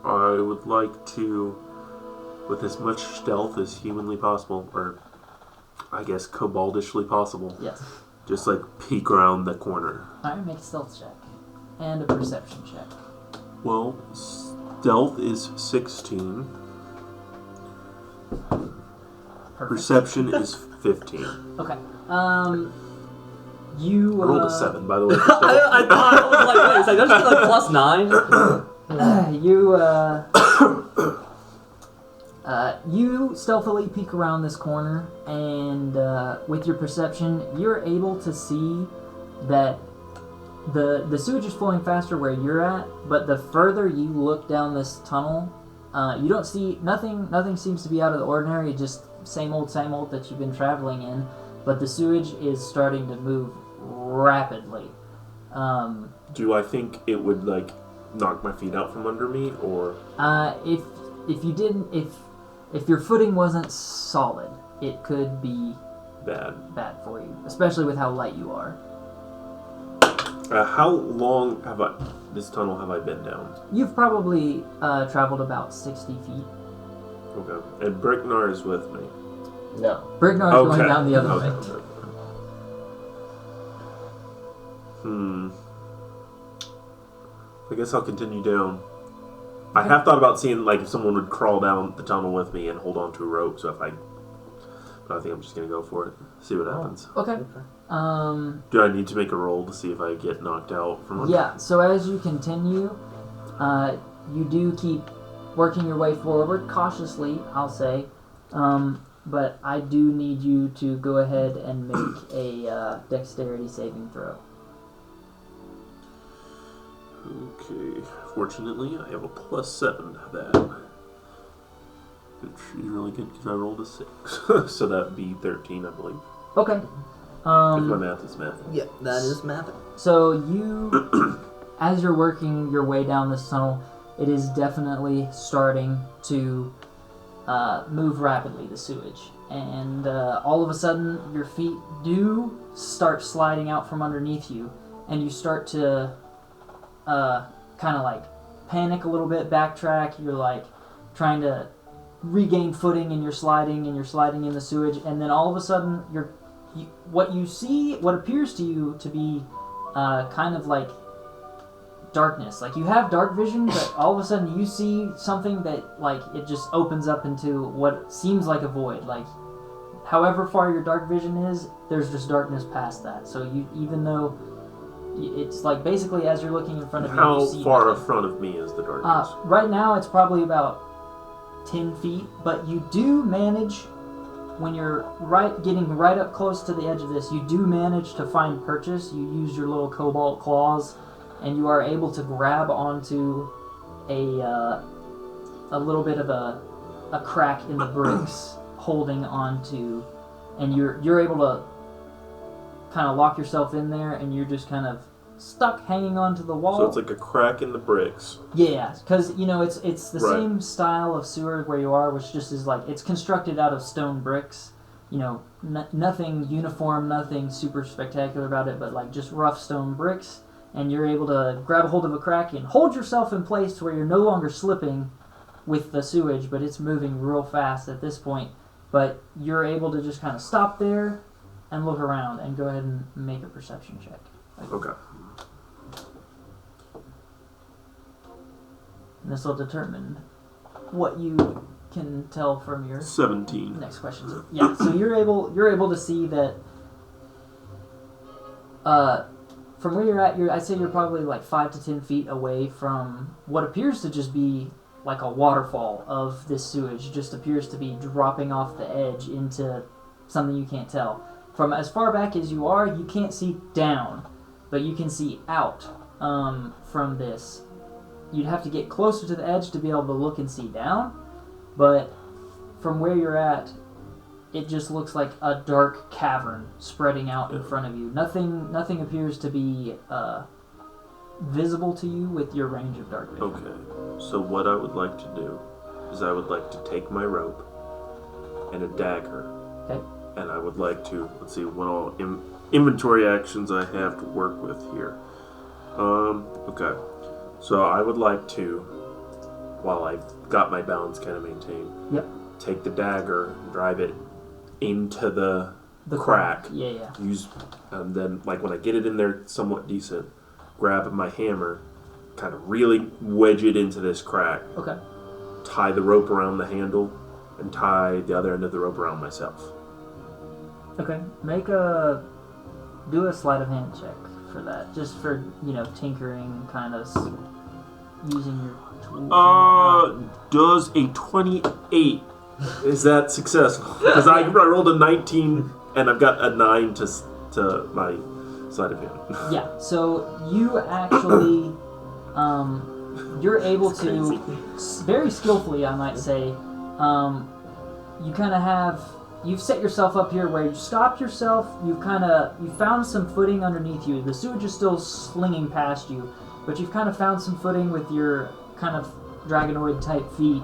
I would like to, with as much stealth as humanly possible, or I guess cobaldishly possible, Yes. just like peek around the corner. Alright, make a stealth check. And a perception check. Well, stealth is 16. Perfect. Perception is 15. Okay. You I rolled a 7, by the way. I thought, I was like, wait a second, don't you get like +9? You stealthily peek around this corner, and with your perception, you're able to see that the sewage is flowing faster where you're at, but the further you look down this tunnel, you don't see nothing. Nothing seems to be out of the ordinary. Just same old that you've been traveling in. But the sewage is starting to move rapidly. Do I think it would like knock my feet out from under me, or If you didn't, if your footing wasn't solid, it could be bad? for you, especially with how light you are. How long this tunnel have I been down? You've probably traveled about 60 feet. Okay, and Bricknar is with me. No. Bricknar is going down the other way. Okay. I guess I'll continue down. I have thought about seeing like if someone would crawl down the tunnel with me and hold on to a rope. So but I think I'm just gonna go for it. See what happens. Okay. Do I need to make a roll to see if I get knocked out from? Yeah. So as you continue, you do keep working your way forward cautiously, I'll say. But I do need you to go ahead and make a dexterity saving throw. Okay. Fortunately, I have a +7 to that. Which is really good because I rolled a 6. So that'd be 13, I believe. Okay. If my math is math. Yeah, that is mapping. So you, as you're working your way down this tunnel, it is definitely starting to move rapidly, the sewage. And all of a sudden, your feet do start sliding out from underneath you, and you start to kind of like panic a little bit, backtrack. You're like trying to regain footing, and you're sliding in the sewage, and then all of a sudden, what appears to you to be kind of like darkness. Like you have dark vision, but all of a sudden you see something that like it just opens up into what seems like a void. Like however far your dark vision is, there's just darkness past that. So you, even though it's like basically as you're looking in front of you, you see how far nothing. in front of me is the darkness? Right now it's probably about 10 feet, but you do manage, when you're getting right up close to the edge of this, you do manage to find purchase. You use your little cobalt claws, and you are able to grab onto a little bit of a crack in the bricks, holding onto, and you're able to kind of lock yourself in there, and you're just kind of stuck hanging onto the wall. So it's like a crack in the bricks. Yeah, because it's the Right. same style of sewer where you are, which just is like it's constructed out of stone bricks. Nothing uniform, nothing super spectacular about it, but like just rough stone bricks. And you're able to grab a hold of a crack and hold yourself in place to where you're no longer slipping with the sewage, but it's moving real fast at this point. But you're able to just kind of stop there and look around and go ahead and make a perception check. Okay. And this will determine what you can tell from your 17. next questions. Yeah, so you're able to see that from where you're at, I'd say you're probably like 5 to 10 feet away from what appears to just be like a waterfall of this sewage. It just appears to be dropping off the edge into something you can't tell. From as far back as you are, you can't see down, but you can see out from this. You'd have to get closer to the edge to be able to look and see down, but from where you're at, it just looks like a dark cavern spreading out in front of you. Nothing appears to be visible to you with your range of dark vision. Okay, so what I would like to do is I would like to take my rope and a dagger. Okay. And I would like to, let's see, what all inventory actions I have to work with here. Okay. So I would like to, while I've got my balance kind of maintained, take the dagger and drive it into the crack. Yeah. And then, like, when I get it in there somewhat decent, grab my hammer, kind of really wedge it into this crack. Okay. Tie the rope around the handle, and tie the other end of the rope around myself. Okay. Do a sleight of hand check for that, just for, tinkering, kind of using your tools. Does a 28, is that successful? Because I rolled a 19, and I've got a 9 to my sleight of hand. Yeah, so you actually, you're able to, very skillfully, I might say, you kind of you've set yourself up here where you stopped yourself, you found some footing underneath you. The sewage is still slinging past you, but you've kind of found some footing with your kind of dragonoid type feet,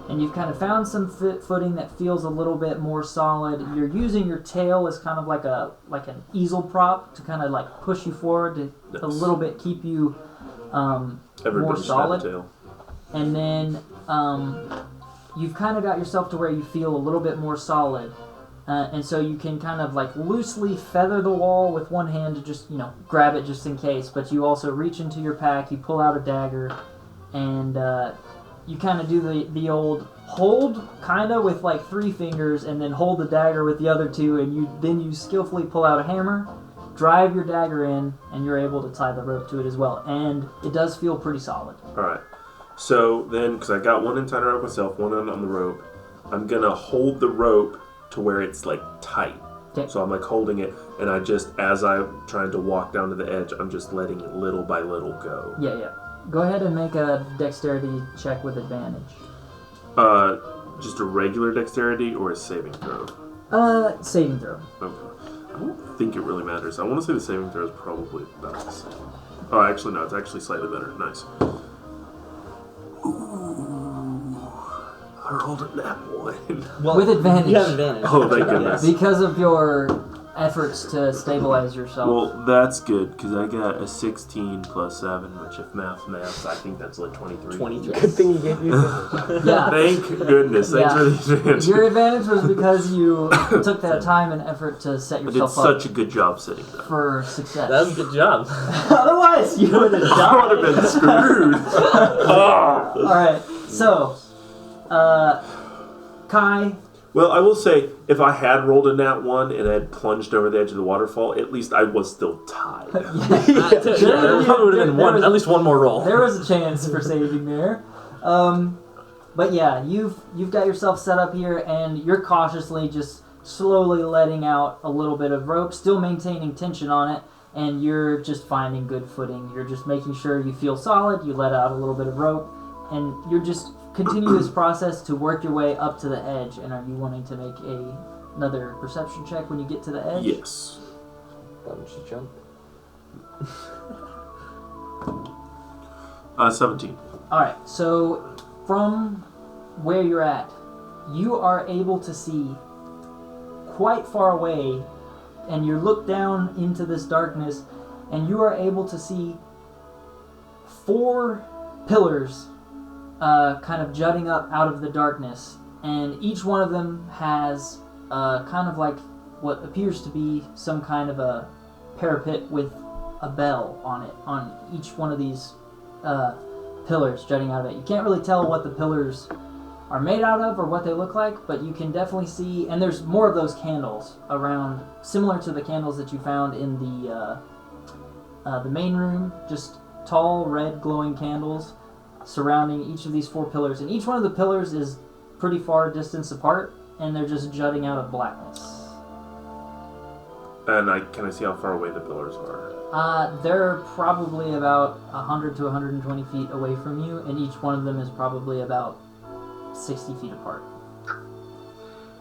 and you've kind of found some footing that feels a little bit more solid. You're using your tail as kind of like an easel prop to kind of like push you forward to a little bit keep you more solid. Tail. And then you've kind of got yourself to where you feel a little bit more solid. And so you can kind of like loosely feather the wall with one hand to just, grab it just in case. But you also reach into your pack, you pull out a dagger, and you kind of do the old hold kind of with like 3 fingers and then hold the dagger with the other 2. And then you skillfully pull out a hammer, drive your dagger in, and you're able to tie the rope to it as well. And it does feel pretty solid. All right. So then, because I got one end tied around myself, one end on the rope, I'm going to hold the rope to where it's like tight. Okay. So I'm like holding it, and I just, as I'm trying to walk down to the edge, I'm just letting it little by little go. Yeah. Go ahead and make a dexterity check with advantage. Just a regular dexterity or a saving throw? Saving throw. Okay. I don't think it really matters. I want to say the saving throw is probably about the same. Oh, actually, no, it's actually slightly better. Nice. Ooh, I rolled a nat 1. Well, with advantage. You have advantage. Oh, thank goodness. Because of your efforts to stabilize yourself. Well, that's good, because I got a 16 plus 7, which if maths, I think that's like 23. 23. Good thing you gave me Yeah. Thank goodness. Thanks for the advantage. Your advantage was because you took that time and effort to set I did yourself up such a good job sitting there. for success. That was a good job. Otherwise, you would have died. I would have been screwed. Alright, so, Kai... Well, I will say, if I had rolled a nat 1 and I had plunged over the edge of the waterfall, at least I was still tied. There probably would have been at least one more roll. There was a chance for saving there. But yeah, you've got yourself set up here, and you're cautiously just slowly letting out a little bit of rope, still maintaining tension on it, and you're just finding good footing. You're just making sure you feel solid, you let out a little bit of rope, and you're just continue this process to work your way up to the edge. And are you wanting to make another perception check when you get to the edge? Yes. Bungee jump. 17. Alright, so from where you're at, you are able to see quite far away, and you look down into this darkness, and you are able to see 4 pillars kind of jutting up out of the darkness, and each one of them has kind of like what appears to be some kind of a parapet with a bell on it, on each one of these pillars jutting out of it. You can't really tell what the pillars are made out of or what they look like, but you can definitely see, and there's more of those candles around, similar to the candles that you found in the main room, just tall, red, glowing candles surrounding each of these 4 pillars. And each one of the pillars is pretty far distance apart, and they're just jutting out of blackness. And can I see how far away the pillars are? They're probably about 100 to 120 feet away from you, and each one of them is probably about 60 feet apart.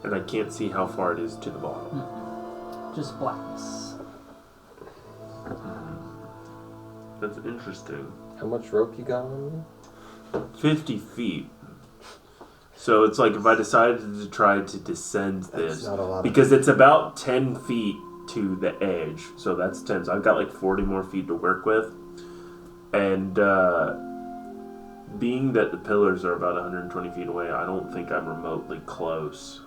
And I can't see how far it is to the bottom. Just blackness. That's interesting. How much rope you got on you? 50 feet. So it's like if I decided to try to descend this, That's not a lot because it's about 10 feet to the edge, so that's 10. So I've got like 40 more feet to work with. And being that the pillars are about 120 feet away, I don't think I'm remotely close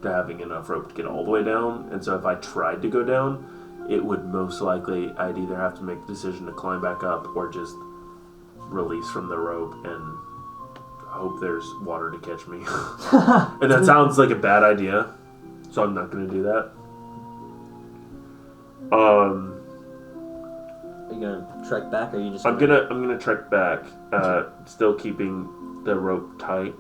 to having enough rope to get all the way down. And so if I tried to go down, it would most likely, I'd either have to make the decision to climb back up or just release from the rope and hope there's water to catch me. And that sounds like a bad idea, so I'm not going to do that. Are you gonna trek back, or are you just? I'm gonna trek back, still keeping the rope tight.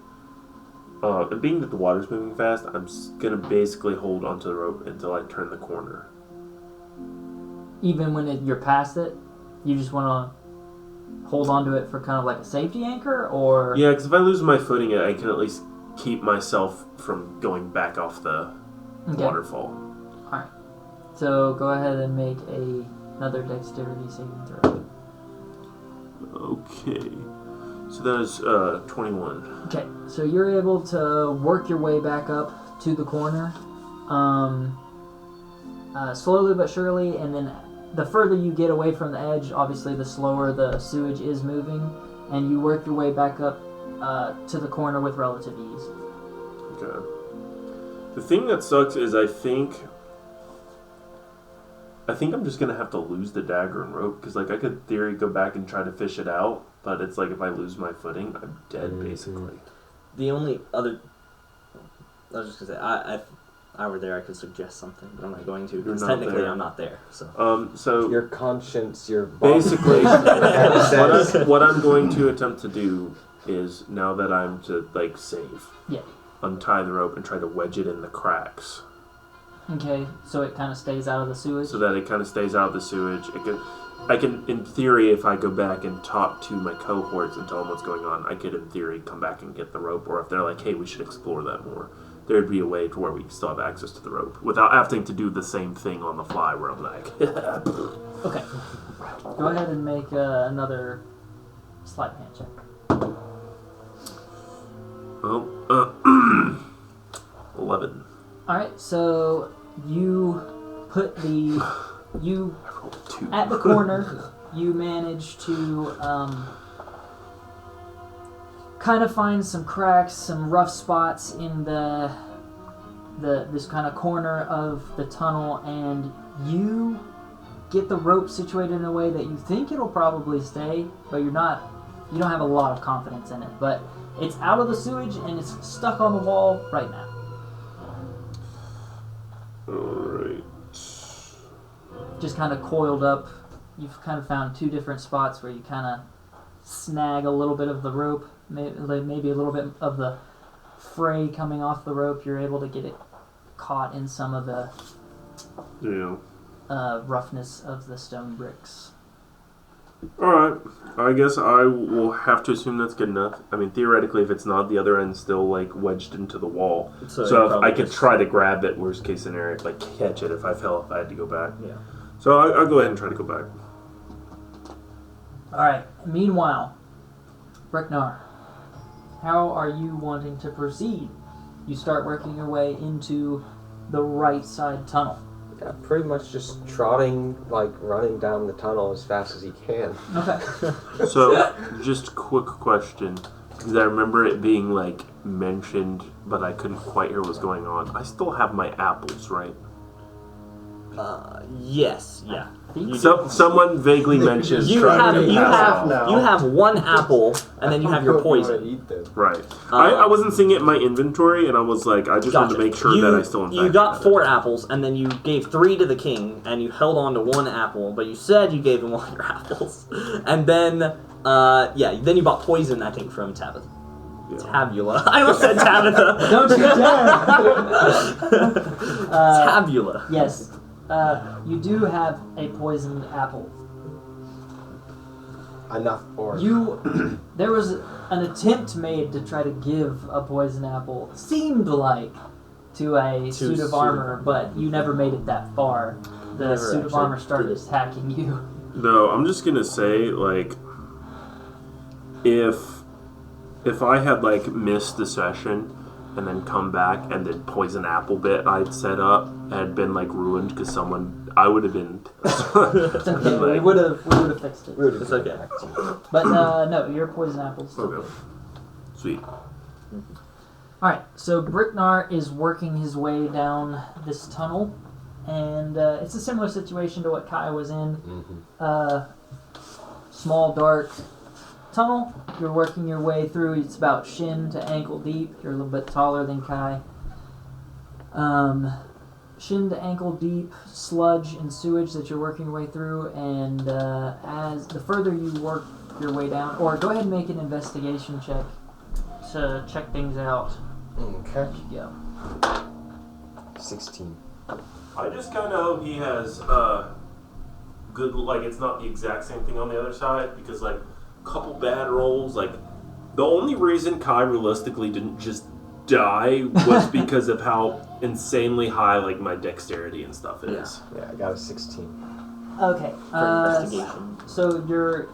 And being that the water's moving fast, I'm gonna basically hold onto the rope until I turn the corner. Even when you're past it, you just want to hold onto it for kind of like a safety anchor, or? Yeah, because if I lose my footing, I can at least keep myself from going back off the waterfall. All right. So go ahead and make another dexterity saving throw. Okay. So that is 21. Okay, so you're able to work your way back up to the corner, slowly but surely, and then the further you get away from the edge, obviously the slower the sewage is moving, and you work your way back up to the corner with relative ease. Okay. The thing that sucks is I think I'm just gonna have to lose the dagger and rope, because like I could in theory go back and try to fish it out, but it's like if I lose my footing, I'm dead basically. The only other, I was just gonna say, if I were there, I could suggest something, but I'm not going to, because technically I'm not there. So so your conscience, your basically what I'm going to attempt to do is, now that I'm to like save, untie the rope and try to wedge it in the cracks. Okay, so it kind of stays out of the sewage? So that it kind of stays out of the sewage. I can, in theory, if I go back and talk to my cohorts and tell them what's going on, I could, in theory, come back and get the rope. Or if they're like, hey, we should explore that more, there'd be a way to where we still have access to the rope without having to do the same thing on the fly where I'm like... Okay. Go ahead and make another sleight of hand check. Well, 11. Alright, so you put the... You, I rolled 2. at the corner, you manage to kind of find some cracks, some rough spots in this kind of corner of the tunnel, and you get the rope situated in a way that you think it'll probably stay, but you don't have a lot of confidence in it. But it's out of the sewage and it's stuck on the wall right now. Alright. Just kind of coiled up. You've kind of found 2 different spots where you kind of snag a little bit of the rope, maybe a little bit of the fray coming off the rope. You're able to get it caught in some of the roughness of the stone bricks. Alright, I guess I will have to assume that's good enough. I mean, theoretically, if it's not, the other end's still, like, wedged into the wall. So if I could try to grab it, worst case scenario, like, catch it if I fell, if I had to go back. Yeah. So I'll go ahead and try to go back. Alright, meanwhile, Bricknar, how are you wanting to proceed? You start working your way into the right side tunnel. Yeah, pretty much just trotting, like running down the tunnel as fast as he can. Okay. So, just quick question, because I remember it being, like, mentioned, but I couldn't quite hear what was going on. I still have my apples, right? Yes, yeah. Someone vaguely mentions You trying to have one apple, and then you have your poison. Eat them. Right. I wasn't seeing it in my inventory, and I was like, I just wanted to make sure that I still in fact You got had 4 it. apples, and then you gave 3 to the king, and you held on to 1 apple, but you said you gave him all your apples. And then, then you bought poison, I think, from Tabitha. Yeah. Tabula. I almost said Tabitha. Don't you dare! Tabula. Yes. You do have a poisoned apple. Enough or There was an attempt made to try to give a poison apple, seemed like, to a suit of armor, but you never made it that far. The Never suit of actually armor started did it. attacking you. No, I'm just gonna say, like, if I had, like, missed the session and then come back and the poison apple bit I'd set up had been, like, ruined because I would have been... It's okay, we would have fixed it. It's okay. But no, your poison apple's still Okay. good. Sweet. Alright, so Bricknar is working his way down this tunnel, and it's a similar situation to what Kai was in. Small, dark tunnel. You're working your way through. It's about shin to ankle deep. You're a little bit taller than Kai. Shin to ankle deep sludge and sewage that you're working your way through, and as the further you work your way down, or go ahead and make an investigation check to check things out. Okay. Go. 16. I just kind of hope he has good, like, it's not the exact same thing on the other side, because, like, a couple bad rolls, like, the only reason Kai realistically didn't just die was because of how insanely high, like, my dexterity and stuff is. Yeah, I got a 16. Okay. For investigation. So you're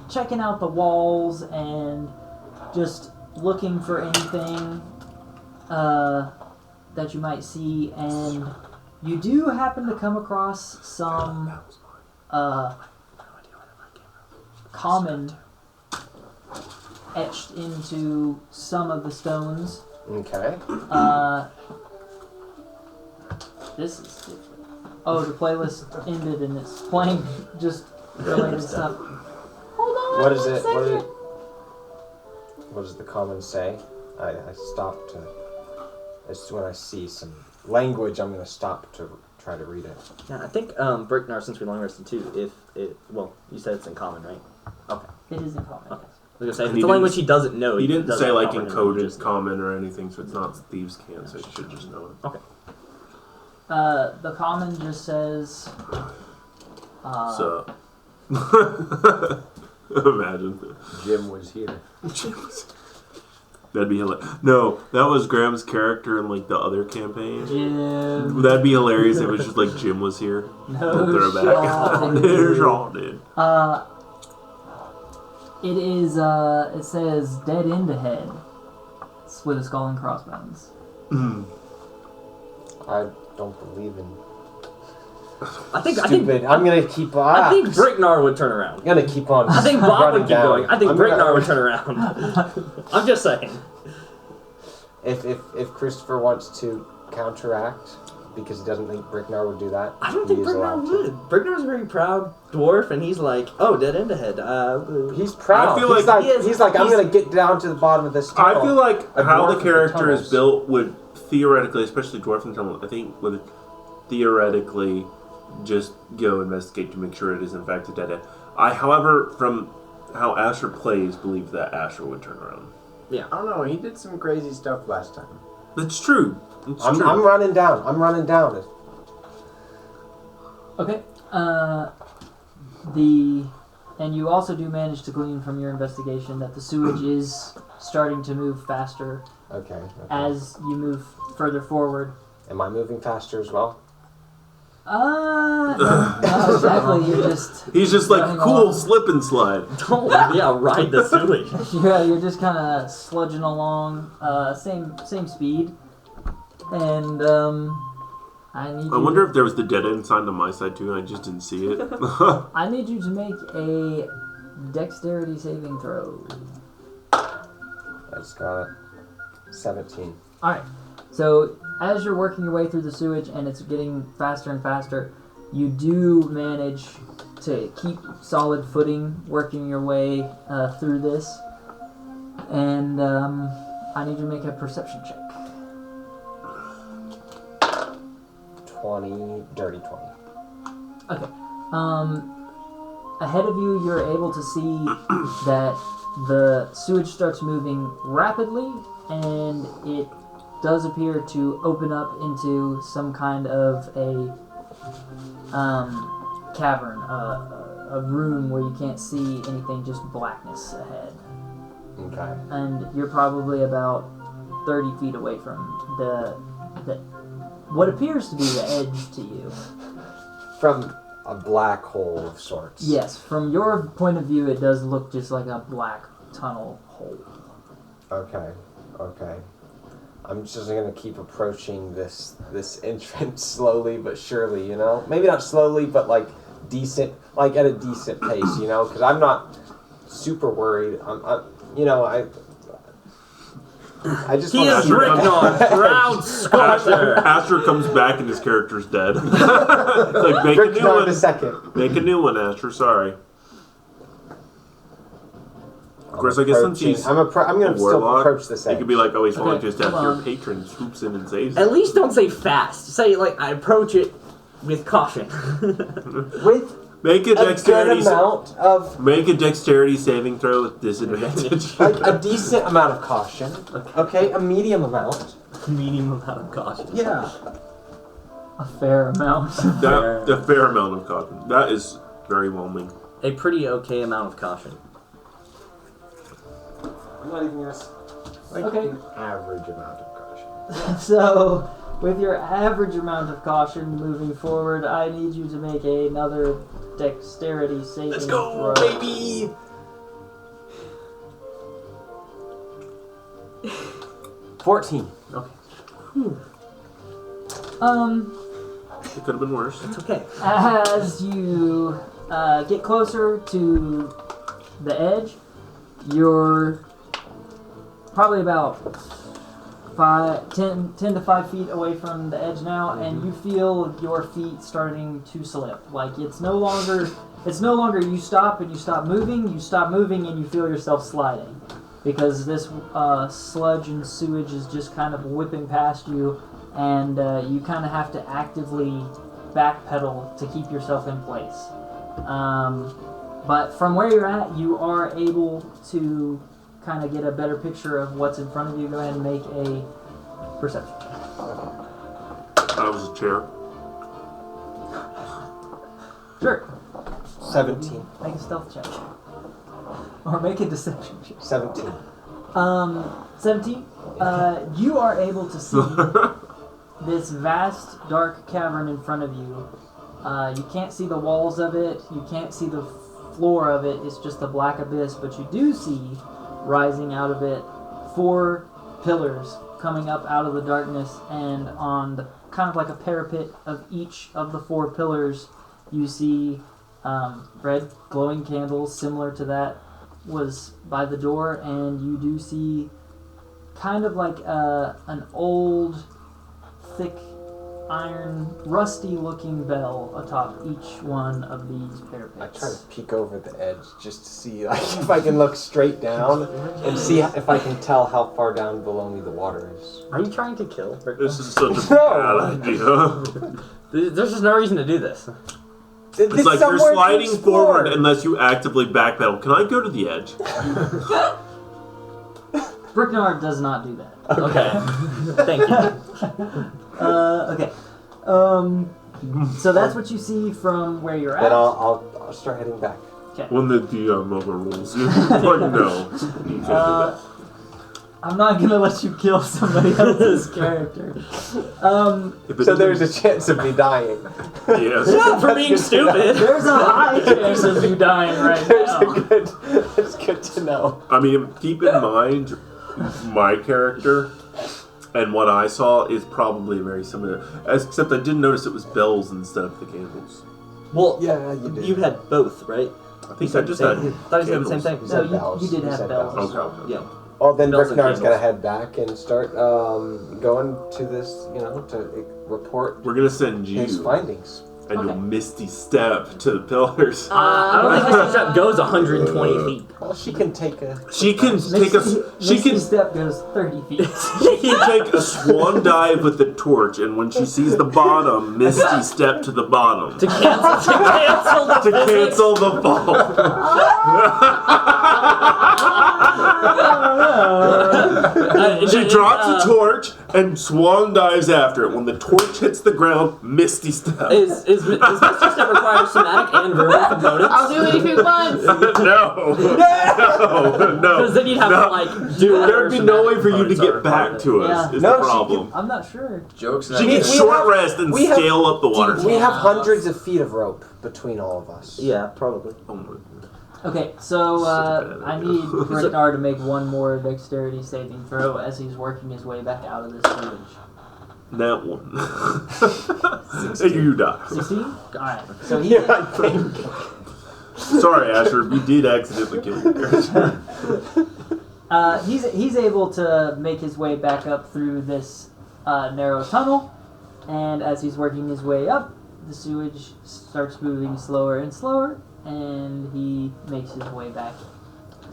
checking out the walls and just looking for anything that you might see, and you do happen to come across some common etched into some of the stones. Okay. This is different. Oh, the playlist ended and it's playing just related stuff. Hold on. What is it? What does the common say? I stopped to. It's when I see some language, I'm going to stop to try to read it. Yeah, I think Bricknar, since we long rested too, you said it's in common, right? Okay. It is in common. Okay. I was gonna say, if And it's a language he doesn't know. He didn't say, like, comprehend encoded common or anything, so it's not thieves' can't, so you should just know it. Okay. The common just says. So. Imagine. Jim was here. That'd be hilarious. No, that was Graham's character in, like, the other campaign. Jim. That'd be hilarious if it was just like Jim was here. No Throwback. There's all, dude. It is. It says dead end ahead. It's with a skull and crossbones. I don't believe in I think stupid. I'm going to keep on. I think Bricknar would turn around. I'm going to keep on. I think Bob would running keep down. going. I think I'm Bricknar gonna- would turn around. I'm just saying. If Christopher wants to counteract because he doesn't think Bricknar would do that, I don't he think is Bricknar allowed to. would. Bricknar's a very proud dwarf, and he's like, oh, dead end ahead. He's proud. I feel he's like like, I'm going to get down to the bottom of this tunnel. I feel like A how dwarf the with character is tunnels. built would theoretically, especially Dwarf and Tunnel, I think would theoretically just go investigate to make sure it is in fact a dead end. I, however, from how Asher plays, believe that Asher would turn around. Yeah. I don't know. He did some crazy stuff last time. That's true. It's I'm true. running down. I'm running down. Okay. And you also do manage to glean from your investigation that the sewage is starting to move faster Okay. as you move further forward. Am I moving faster as well? No, not exactly. You're just. He's just like, running cool, along. slip and slide. Don't ride the sewage. Yeah, you're just kind of sludging along, same speed, and I need. I wonder if there was the dead end sign on my side too, and I just didn't see it. I need you to make a dexterity saving throw. I just got a 17. All right. So as you're working your way through the sewage and it's getting faster and faster, you do manage to keep solid footing working your way through this. And I need you to make a perception check. 20, dirty 20. Okay. Ahead of you, you're able to see that the sewage starts moving rapidly, and it does appear to open up into some kind of a cavern, a room where you can't see anything, just blackness ahead. Okay. And you're probably about 30 feet away from the what appears to be the edge to you. From a black hole of sorts. Yes, from your point of view, it does look just like a black tunnel hole. Okay. I'm just gonna keep approaching this entrance slowly but surely, you know? Maybe not slowly, but like decent, like at a decent pace, you know? Because I'm not super worried. I just He want is Bricknar, proud squatter. Asher comes back and his character's dead. Like, make a new Bricknar one. the second. Make a new one, Asher. Sorry. Of course, I guess since he's I'm gonna still approach this edge. it could be like, oh, he's falling to his death. hold Your on. patron swoops in and saves At him. least don't say fast. Say, like, I approach it with caution. With Make a a good dexterity. amount of, Make a dexterity saving throw with disadvantage. like a decent amount of caution. Okay, a medium amount. Medium amount of caution. Yeah. A fair amount. A fair amount of caution. That is very whelming. A pretty okay amount of caution. I'm not even gonna. Like Okay. an average amount of caution. So, with your average amount of caution moving forward, I need you to make another dexterity saving Let's go, throw. baby! 14. Okay. It could have been worse. It's okay. As you get closer to the edge, you're probably about 10 to 5 feet away from the edge now, and you feel your feet starting to slip. Like it's no longer you stop and you stop moving and you feel yourself sliding. Because this sludge and sewage is just kind of whipping past you, and you kind of have to actively backpedal to keep yourself in place. But from where you're at, you are able to kind of get a better picture of what's in front of you. Go ahead and make a perception check. That was a chair. Sure. 17. Make a stealth check. Or make a deception check. 17. 17. You are able to see this vast, dark cavern in front of you. You can't see the walls of it. You can't see the floor of it. It's just a black abyss. But you do see, rising out of it, 4 pillars coming up out of the darkness. And on the kind of like a parapet of each of the 4 pillars, you see red glowing candles similar to that was by the door, and you do see kind of like an old, thick, iron, rusty-looking bell atop each one of these parapets. I try to peek over the edge just to see like if I can look straight down and see if I can tell how far down below me the water is. Are you trying to kill? This is such a No. bad idea. There's just no reason to do this. It's like you're sliding forward unless you actively backpedal. Can I go to the edge? Bricknar does not do that. Okay. Thank you. Okay. So that's what you see from where you're Then at. I'll start heading back. Okay. When the DM overrules you. Like, no. You can't do that. I'm not gonna let you kill somebody else's character. If it So doesn't- there's a chance of me dying. Yes. Not for being stupid. There's a high chance of you dying right now. It's good to know. I mean, keep in mind, my character and what I saw is probably very similar. Except I didn't notice it was bells instead of the candles. Well, Yeah, you did. you had both, right? I think I just had thought you said the same thing. You No, said bells. you did You have said bells. Okay. Yeah. Oh, then bells and Bricknar's gonna candles. head back and start going to this, to report We're gonna send you his findings. and Okay. you'll misty step to the pillars. I don't think Misty Step goes 120 feet. Well, she can take a. She can take a. She Misty can. Step goes 30 feet. She can take a swan dive with the torch, and when she sees the bottom, misty step to the bottom To cancel the to cancel the fall. She drops a torch and swan dives after it. When the torch hits the ground, misty step. Is Misty Step require somatic and verbal components? I'll do anything once. No, no. Because then you'd have to like do. There'd be no way for you to get back to us. Yeah. Is No, the she problem. I'm not sure. Jokes She can We short have- rest and we have- scale up the water. We have hundreds of feet of rope between all of us. Yeah, probably. Oh my. Okay, so Such a bad I idea. need Bricknar to make one more dexterity saving throw as he's working his way back out of this sewage. That one. And you die. 16? Alright, so he... Yeah, I think. Sorry, Asher. We did accidentally kill your character. He's able to make his way back up through this narrow tunnel, and as he's working his way up, the sewage starts moving slower and slower, and he makes his way back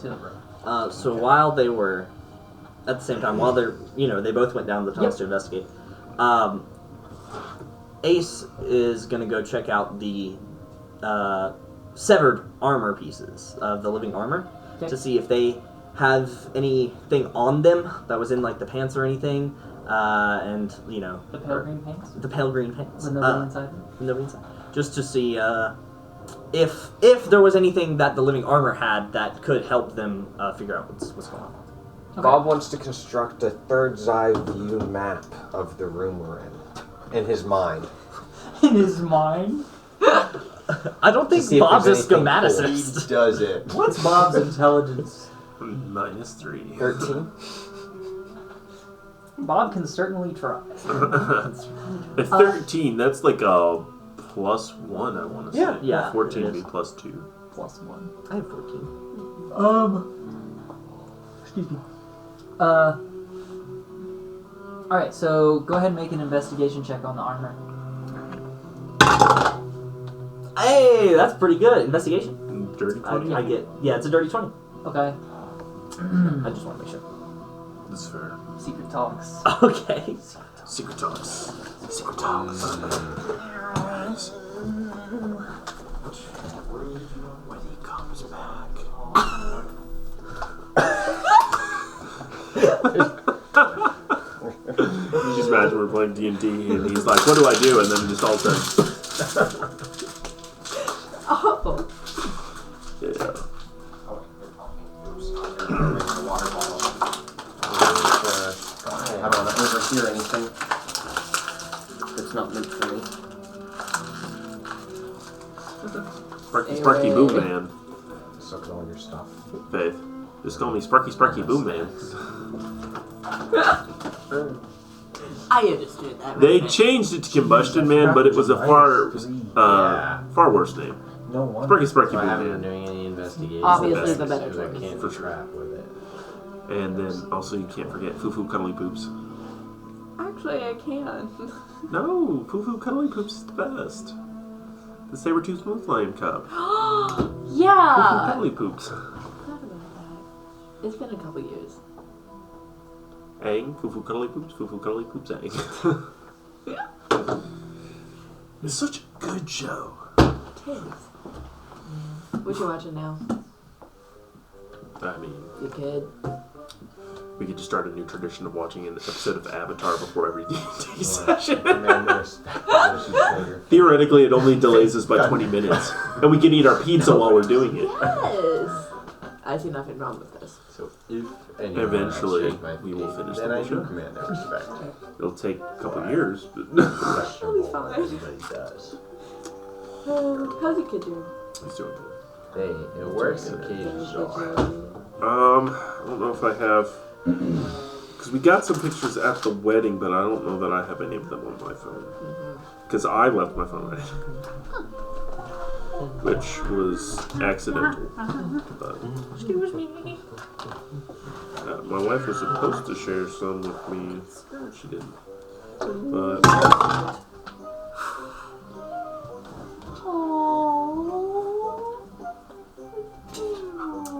to the road. So while they were, at the same time, while they're, they both went down the tunnels to investigate, Ace is going to go check out the severed armor pieces of the living armor to see if they have anything on them that was in, like, the pants or anything, and, The pale green pants? the pale green pants. With nobody inside them? With nobody inside. Just to see, if there was anything that the living armor had that could help them figure out what's going on. Okay. Bob wants to construct a third's eye view map of the room we're in his mind. In his mind? I don't think see if Bob's a there's anything schematicist. He does it. What's Bob's intelligence? -3. 13. Bob can certainly try. At 13, that's like a +1, I want to say. Yeah, 14 it would be is. +2. +1. I have 14. Excuse me. Alright, so go ahead and make an investigation check on the armor. Hey, that's pretty good. Investigation. Dirty 20? I get, it's a dirty 20. Okay. I just want to make sure. That's fair. Secret talks. Okay. Secret talks. Secret talks. When he comes back. You just imagine we're playing D&D and he's like, what do I do? And then just all of a sudden, Oh. yeah. I don't want to overhear anything that's not meant for me. Sparky Boom Man. Suck all your stuff. Faith. Just call me Sparky Boom Man. I understood that. They right? changed it to Combustion Man, but it was a far worse name. No wonder. Sparky So I Boom haven't been Man. doing any investigations. Obviously the better because I choice. can't For for sure. trap with it. And then also you can't forget Foo Cuddly Poops. Actually, I can. No, Foo Cuddly Poops is the best. The Saber-tooth Smoothflame Cup. Foo Yeah. Cuddly Poops. Forgot about that. It's been a couple years. Aang, Foo Cuddly Poops, Foo Cuddly Poops Aang. It's such a good show. It is. What you watching now? I mean, You kid. we could just start a new tradition of watching an episode of Avatar before every D&D session. Theoretically, it only delays us by 20 minutes. And we can eat our pizza while we're doing it. Yes. I see nothing wrong with this. So if anyone Eventually, else shares my we will faith, finish then the I whole do show. command their respect. It'll take a couple years, but Questionable fine. what everybody does. How's your kid doing? he's doing good. Hey, it works occasionally. I don't know if I have, because we got some pictures at the wedding, but I don't know that I have any of them on my phone. Because I left my phone at which was accidental. But, Excuse me. my wife was supposed to share some with me. She didn't. But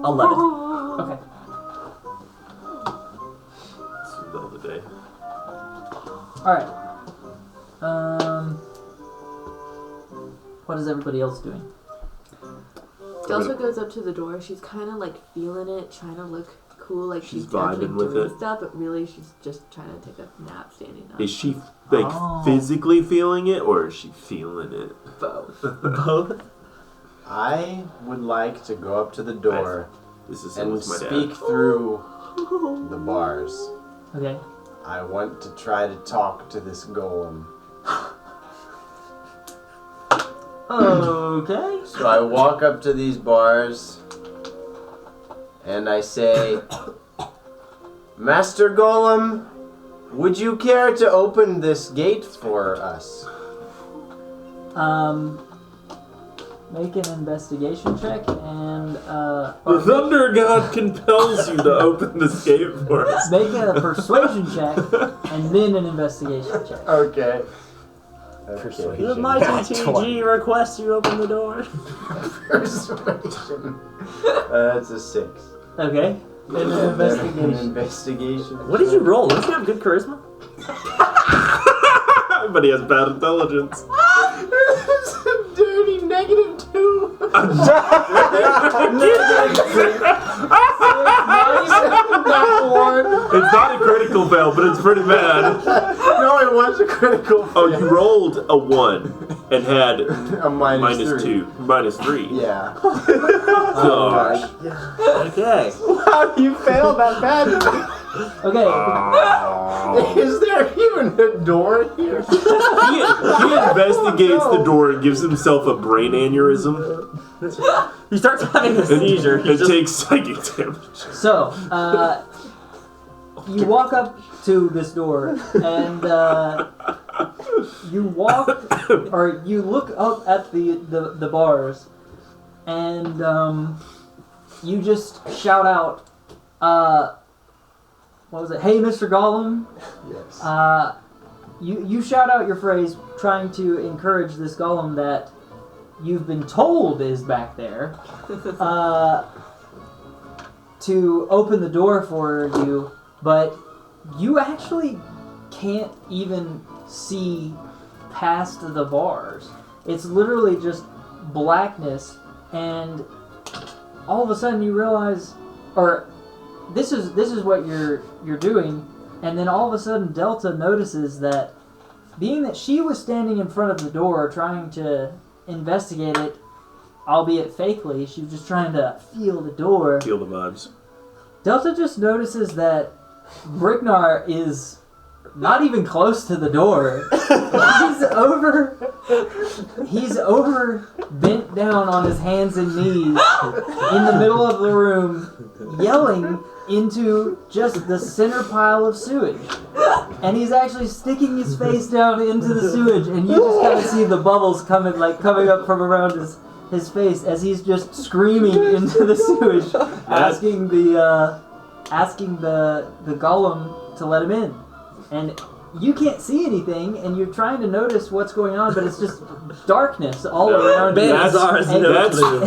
11. Okay. it's the other day. Alright. What is everybody else doing? Delta goes up to the door. She's kind of like feeling it, trying to look cool, like She's she's actually vibing with doing it. stuff, but really she's just trying to take a nap standing up. Is she physically feeling it, or is she feeling it? Both. Both? I would like to go up to the door This is and with my speak dad. through the bars. Okay. I want to try to talk to this golem. Okay. So I walk up to these bars and I say, Master Golem, would you care to open this gate for us? Make an investigation check and The Thunder God compels you to open this gate for us. make a persuasion check and then an investigation check. Okay. The mighty TG requests you open the door. Persuasion. That's a 6. Okay. And an An investigation. investigation. What did you roll? Does he have good charisma? But he has bad intelligence. It's a dirty -2. It's not a critical fail, but it's pretty bad. No, it was a critical fail. Oh, you rolled a 1 and had a -3. -3. Yeah. Gosh. Okay. How do you fail that bad? Okay. Is there even a door here? He investigates the door and gives himself a brain aneurysm He starts having a seizure. and takes psychic damage. So, you walk up to this door and you look up at the bars and you just shout out, what was it? Hey, Mr. Golem. Yes. You shout out your phrase, trying to encourage this golem that you've been told is back there, to open the door for you, but you actually can't even see past the bars. It's literally just blackness, and all of a sudden you realize, or this is what you're doing, and then all of a sudden Delta notices that, being that she was standing in front of the door trying to investigate it, albeit fakely, she was just trying to feel the door. Feel the vibes. Delta just notices that Bricknar is not even close to the door. He's over, bent down on his hands and knees in the middle of the room, yelling into just the center pile of sewage. And he's actually sticking his face down into the sewage, and you just kind of see the bubbles coming up from around his face as he's just screaming into the sewage, asking the golem to let him in. And you can't see anything, and you're trying to notice what's going on, but it's just darkness all around you.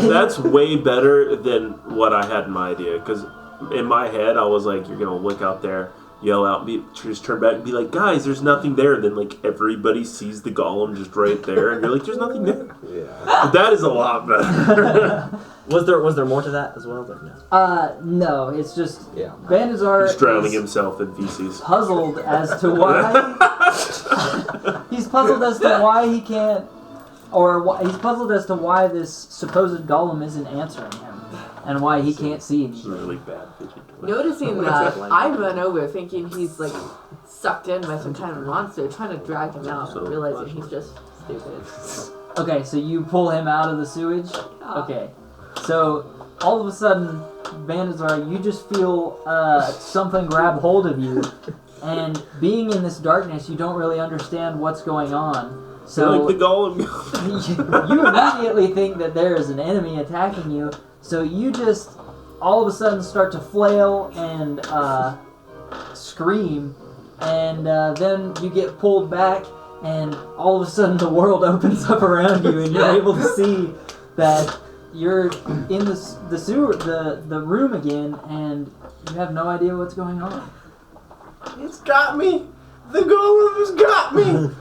That's way better than what I had in my idea, because in my head I was like, you're gonna look out there, yell out, just turn back and be like, guys, there's nothing there. Then like everybody sees the golem just right there, and you're like, there's nothing there. Yeah. But that is a lot better. Was there more to that as well? Like, no. No, it's just Banadzar He's drowning is himself in feces. puzzled as to why he's puzzled as to why he can't, he's puzzled as to why this supposed golem isn't answering him, and why he can't see It's anything. really bad vision. Noticing that, I run over thinking he's like sucked in by some kind of monster, trying to drag him out, realizing he's just stupid. Okay, so you pull him out of the sewage? Okay. So, all of a sudden, Banadzar, you just feel something grab hold of you, and being in this darkness, you don't really understand what's going on, So like the golem. you immediately think that there is an enemy attacking you. So you just all of a sudden start to flail and scream, and then you get pulled back, and all of a sudden the world opens up around you, and you're able to see that you're in the sewer, the room again, and you have no idea what's going on. It's got me. The golem has got me.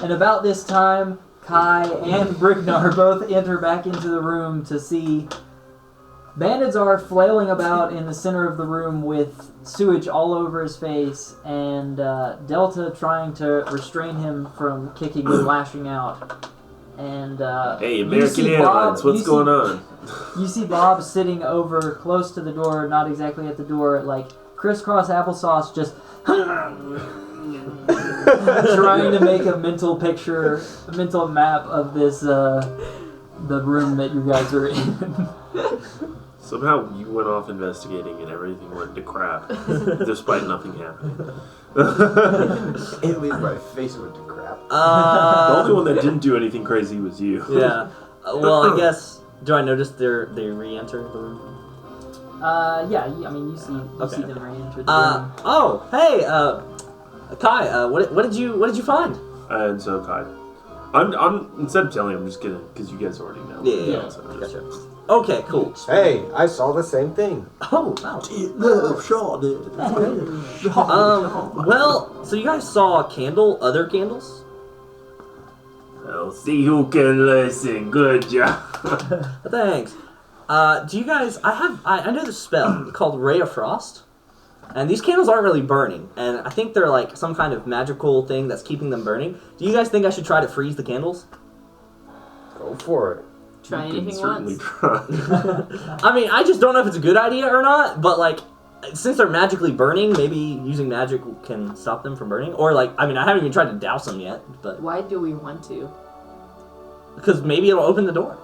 And about this time, Kai and Bricknar both enter back into the room to see Banadzar flailing about in the center of the room with sewage all over his face, and Delta trying to restrain him from kicking and lashing out. And hey, American Airlines, what's going on? You see Bob sitting over close to the door, not exactly at the door, like crisscross applesauce, just trying to make a mental picture, a mental map of this, the room that you guys are in. Somehow you went off investigating and everything went to crap, despite nothing happening. At least my face went to crap. The only one that didn't do anything crazy was you. Yeah. Well, I guess. Do I notice they re-enter the room? Yeah. I mean, you see them re-enter the room. Oh, hey, Kai. What did you find? And so Kai, I'm instead of telling you, I'm just gonna because you guys already know. Yeah. So Gotcha. Okay, cool. Hey, I saw the same thing. Oh, wow. No, sure, Well, so you guys saw other candles? I'll see who can listen. Good job. Thanks. Do you guys? I know the spell called Ray of Frost, and these candles aren't really burning, and I think they're like some kind of magical thing that's keeping them burning. Do you guys think I should try to freeze the candles? Go for it. Try You can anything certainly once. try. I mean, I just don't know if it's a good idea or not, but like, since they're magically burning, maybe using magic can stop them from burning. Or like, I mean, I haven't even tried to douse them yet, but Why do we want to? because maybe it'll open the door,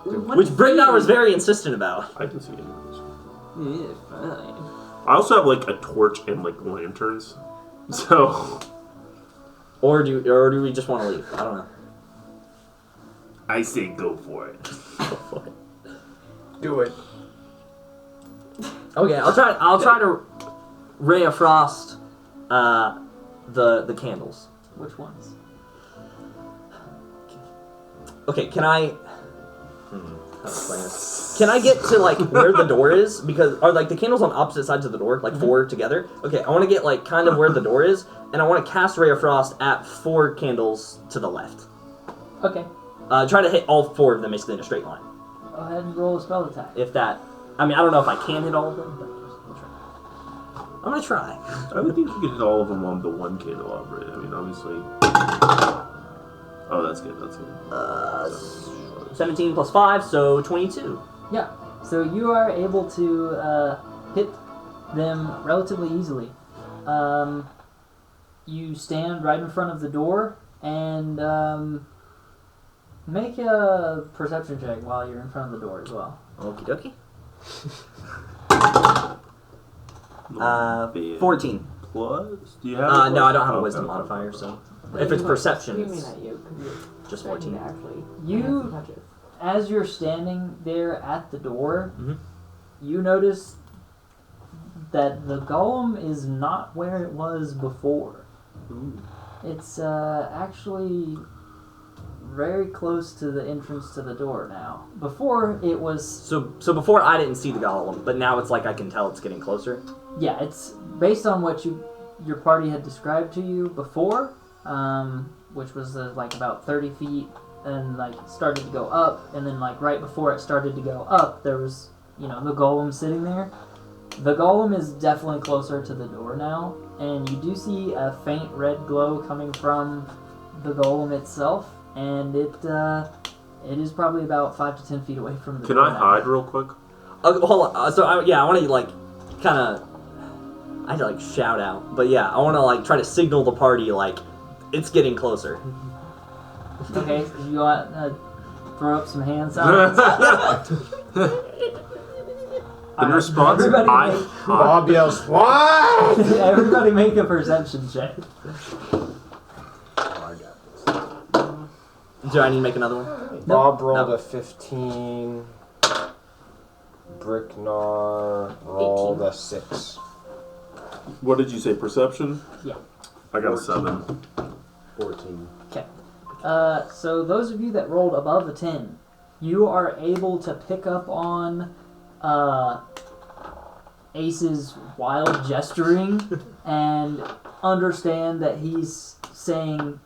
We want which to Bricknar was see. very insistent about. I can see it. Yeah, fine. I also have like a torch and like lanterns, so Or do we just want to leave? I don't know. I say go for it. Do it. Okay, I'll try to Ray of Frost the candles. Which ones? Okay, can I how to explain this? Can I get to like where the door is? Because are like the candles on opposite sides of the door, like 4 together? Okay, I want to get like kind of where the door is, and I want to cast Ray of Frost at 4 candles to the left. Okay. Try to hit all 4 of them basically in a straight line. Go ahead and roll a spell attack. If that, I mean, I don't know if I can hit all of them, but I'll try. I'm gonna try. I would think you could hit all of them on the one candelabra. I mean, obviously. Oh, that's good. That's good. 17 plus 5, so 22. Yeah. So you are able to hit them relatively easily. You stand right in front of the door and make a perception check while you're in front of the door as well. Okie dokie. Uh, 14. Plus? Do you have? No, I don't have a wisdom modifier, so if it's perception, Screaming it's at you 'cause you're just trying 14. to actually You- touch it. As you're standing there at the door, Mhm. you notice that the golem is not where it was before. Ooh. It's actually very close to the entrance to the door now. Before it was, So before I didn't see the golem, but now it's like I can tell it's getting closer. yeah, it's based on what your party had described to you before, which was like about 30 feet, and like started to go up, and then like right before it started to go up, there was the golem sitting there. The golem is definitely closer to the door now, and you do see a faint red glow coming from the golem itself, and it is probably about 5 to 10 feet away from the Can door I now. hide real quick? Hold on. So I want to like kind of, I had to like shout out, but yeah, I want to like try to signal the party like it's getting closer. Okay, so you want to throw up some hand signs? In response, everybody I make- hide. Bob yells, "What?" Everybody make a perception check. Do I need to make another one? Bob rolled No. a 15. Bricknar rolled 18. a 6. What did you say? Perception? Yeah. I got a 7. 14. Okay. So those of you that rolled above a 10, you are able to pick up on Ace's wild gesturing and understand that he's saying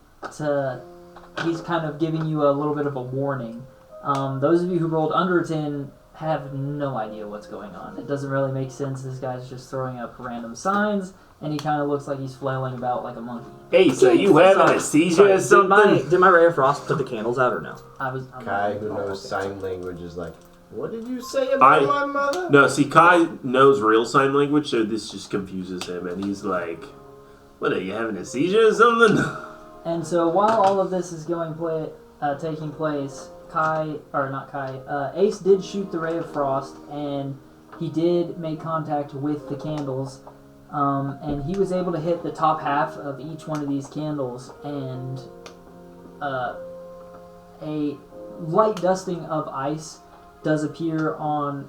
he's kind of giving you a little bit of a warning. Those of you who rolled under a 10 have no idea what's going on. It doesn't really make sense. This guy's just throwing up random signs, and he kind of looks like he's flailing about like a monkey. Ace, are you having a seizure or something? Did my ray of frost put the candles out or no? I'm Kai, who knows sign language, is like, what did you say about my mother? No, see, Kai knows real sign language, so this just confuses him, and he's like, what, are you having a seizure or something? And so while all of this is taking place, Ace did shoot the ray of frost, and he did make contact with the candles, and he was able to hit the top half of each one of these candles, and a light dusting of ice does appear on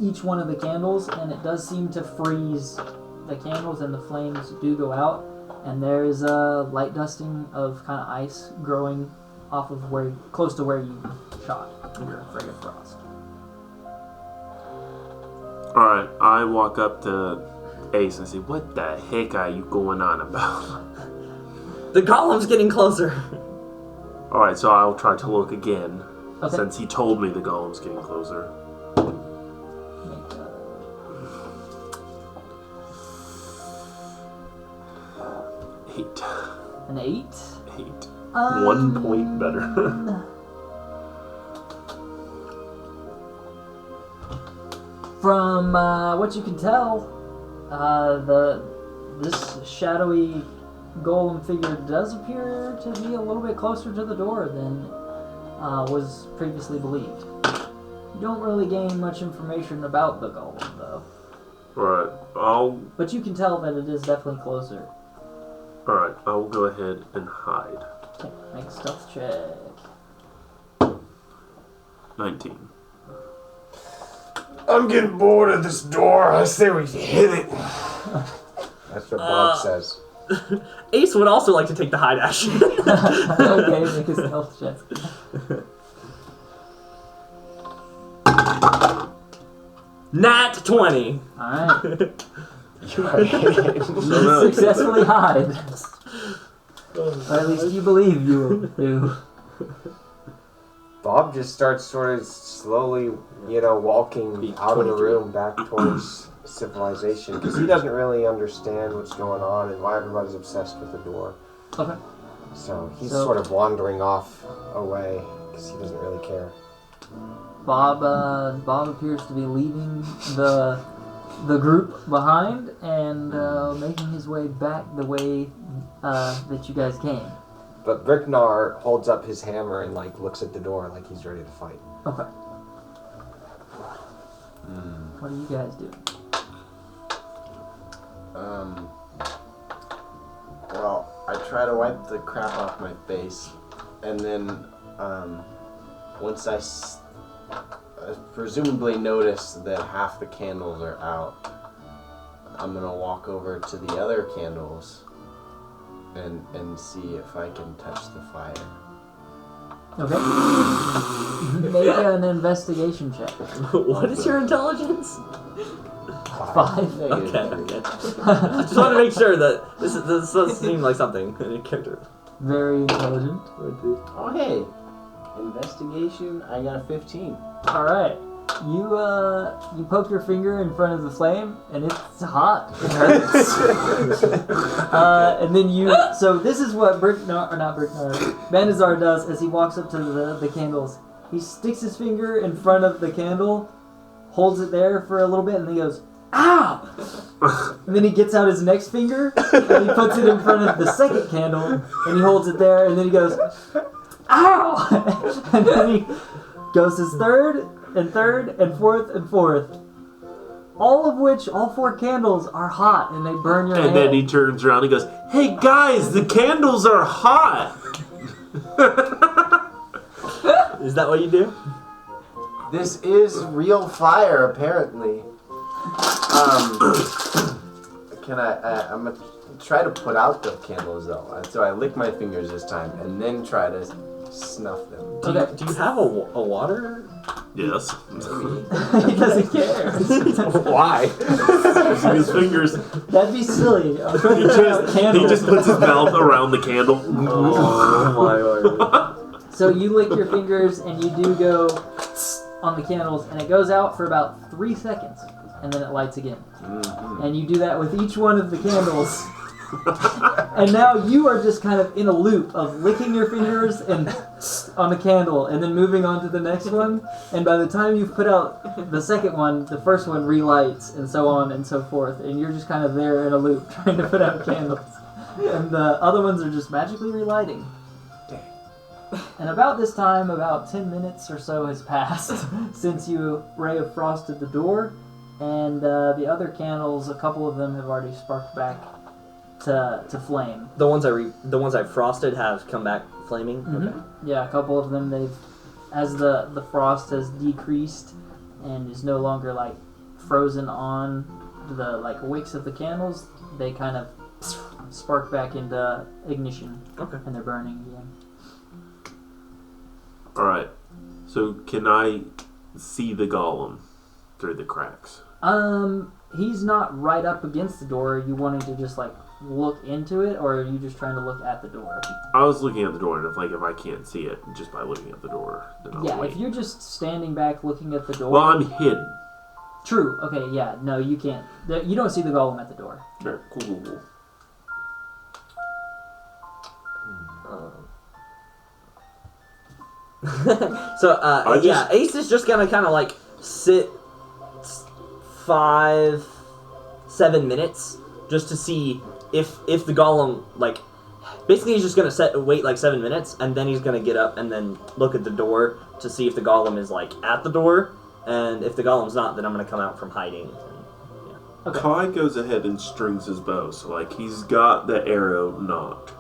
each one of the candles, and it does seem to freeze the candles, and the flames do go out, and there is a light dusting of kind of ice growing off of close to where you shot your ray of frost. Alright, I walk up to Ace and say, what the heck are you going on about? The golem's getting closer. Alright, so I'll try to look again, Okay. since he told me the golem's getting closer. Make an 8. 8. 1 point better. From what you can tell, this shadowy golem figure does appear to be a little bit closer to the door than was previously believed. You don't really gain much information about the golem, though. Alright, But you can tell that it is definitely closer. Alright, I'll go ahead and hide. Okay, make a stealth check. 19. I'm getting bored of this door. I say we hit it. That's what Bob says. Ace would also like to take the hide action. Okay, make a stealth check. Nat 20. Alright. You are hitting. You successfully hide. Or at least you believe you will do. Bob just starts sort of slowly, walking out of the room back towards civilization because he doesn't really understand what's going on and why everybody's obsessed with the door. Okay. So he's sort of wandering off away because he doesn't really care. Bob appears to be leaving the group behind and making his way back the way that you guys came. But Bricknar holds up his hammer and looks at the door like he's ready to fight. Okay. What do you guys do? Well, I try to wipe the crap off my face, and then once I presumably notice that half the candles are out, I'm gonna walk over to the other candles and see if I can touch the fire. Okay. Make an investigation check. What is your intelligence? 5. Okay. I just want to make sure that this does seem like something in your character. Very intelligent. Oh hey, investigation. I got a 15. All right. You poke your finger in front of the flame, and it's hot. It hurts. And then so this is what Banadzar does as he walks up to the candles. He sticks his finger in front of the candle, holds it there for a little bit, and then he goes, "Ow!" And then he gets out his next finger, and he puts it in front of the second candle, and he holds it there, and then he goes, "Ow!" And then he goes his third, and fourth. All 4 candles are hot, and they burn your hand. And then he turns around and goes, "Hey guys, the candles are hot!" Is that what you do? This is real fire, apparently. Can I'm gonna try to put out the candles though. So I lick my fingers this time and then try to snuff them. Do you have a water? Yes. Maybe. He doesn't care. Why? Using his fingers. That'd be silly. He just puts his mouth around the candle. Oh my word. So you lick your fingers and you do go on the candles, and it goes out for about 3 seconds, and then it lights again. Mm-hmm. And you do that with each one of the candles. And now you are just kind of in a loop of licking your fingers and on the candle, and then moving on to the next one. And by the time you've put out the second one, the first one relights, and so on and so forth. And you're just kind of there in a loop trying to put out candles. And the other ones are just magically relighting. And about this time, about 10 minutes or so has passed since you ray of frosted the door, and the other candles, a couple of them have already sparked back to flame. The ones I frosted have come back flaming. Mm-hmm. Okay. Yeah, a couple of them, as the frost has decreased and is no longer like frozen on the wicks of the candles, they kind of spark back into ignition. Okay. And they're burning again. Alright. So can I see the golem through the cracks? He's not right up against the door. Are you wanting to just look into it, or are you just trying to look at the door? I was looking at the door, and if I can't see it just by looking at the door, then I'll wait. If you're just standing back looking at the door. Well, I'm hidden. True. Okay. Yeah. No, you can't. You don't see the golem at the door. Sure. Cool. So Ace is just gonna kind of sit 5-7 minutes just to see if the golem basically he's just gonna wait 7 minutes, and then he's gonna get up and then look at the door to see if the golem is at the door, and if the golem's not, then I'm gonna come out from hiding. Okay. Kai goes ahead and strings his bow, so he's got the arrow knocked.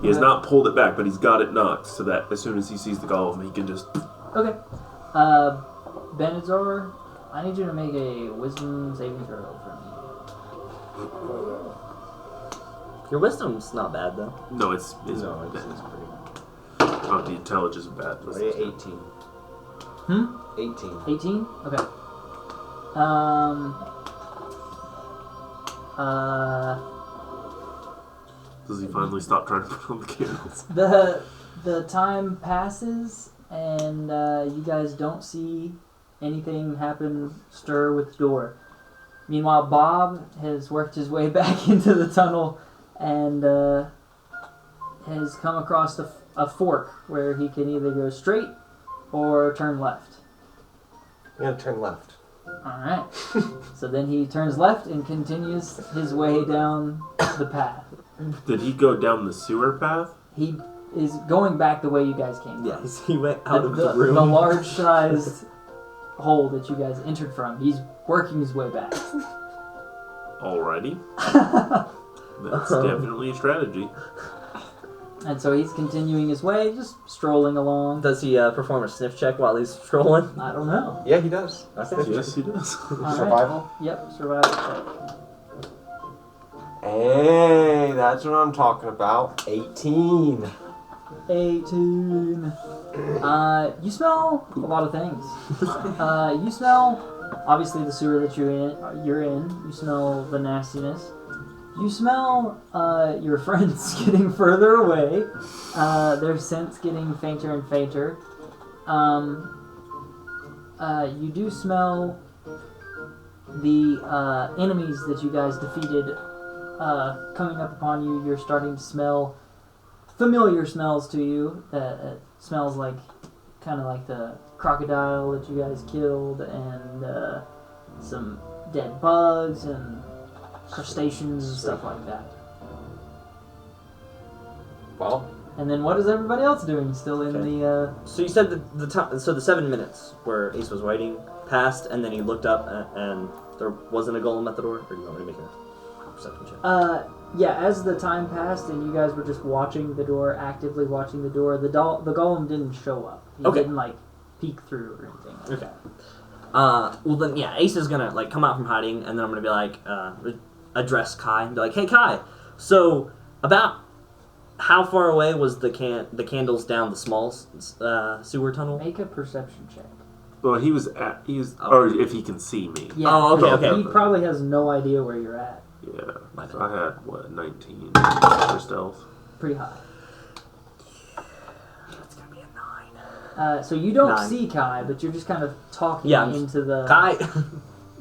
He has not pulled it back, but he's got it knocked, so that as soon as he sees the golem, he can just... Okay. Banadzar, I need you to make a wisdom saving throw for me. Your wisdom's not bad though. No, it's It's bad. pretty. Oh, the intelligence is bad. 18. 18. 18? Okay. Does he finally stop trying to put on the candles? The time passes, and you guys don't see anything stir with the door. Meanwhile, Bob has worked his way back into the tunnel and has come across a fork where he can either go straight or turn left. I'm gonna turn left. Alright. So then he turns left and continues his way down the path. Did he go down the sewer path? He is going back the way you guys came from. Yes, he went out of the The room. large-sized hole that you guys entered from. He's working his way back. Alrighty. That's definitely a strategy. And so he's continuing his way, just strolling along. Does he perform a sniff check while he's strolling? I don't know. Yeah, he does. Yes, he does. Alright. Survival? Yep, survival check. Hey, that's what I'm talking about. 18. 18. You smell a lot of things. You smell, obviously, the sewer that you're in. You smell the nastiness. You smell your friends getting further away. Their scents getting fainter and fainter. You do smell the enemies that you guys defeated coming up upon you. You're starting to smell familiar smells to you. It smells kind of like the crocodile that you guys killed, and some dead bugs and crustaceans and stuff like that. Well, And then what is everybody else doing? Still in the So you said the time. So the 7 minutes where Ace was waiting passed, and then he looked up and there wasn't a golem at the door. Or do you want me to make a perception check? yeah, as the time passed and you guys were just watching the door, actively watching the door, the golem didn't show up. He didn't like peek through or anything like that. Well then, yeah, Ace is gonna like come out from hiding, and then I'm gonna be like, address Kai and be like, "Hey Kai, so about how far away was the candles down the small sewer tunnel?" Make a perception check. Well, or if he can see me. Yeah. Oh, okay. He probably has no idea where you're at. Yeah. So I had 19 for stealth. Pretty high. That's gonna be a 9. So you don't 9. see Kai, but you're just kind of talking into the. Kai.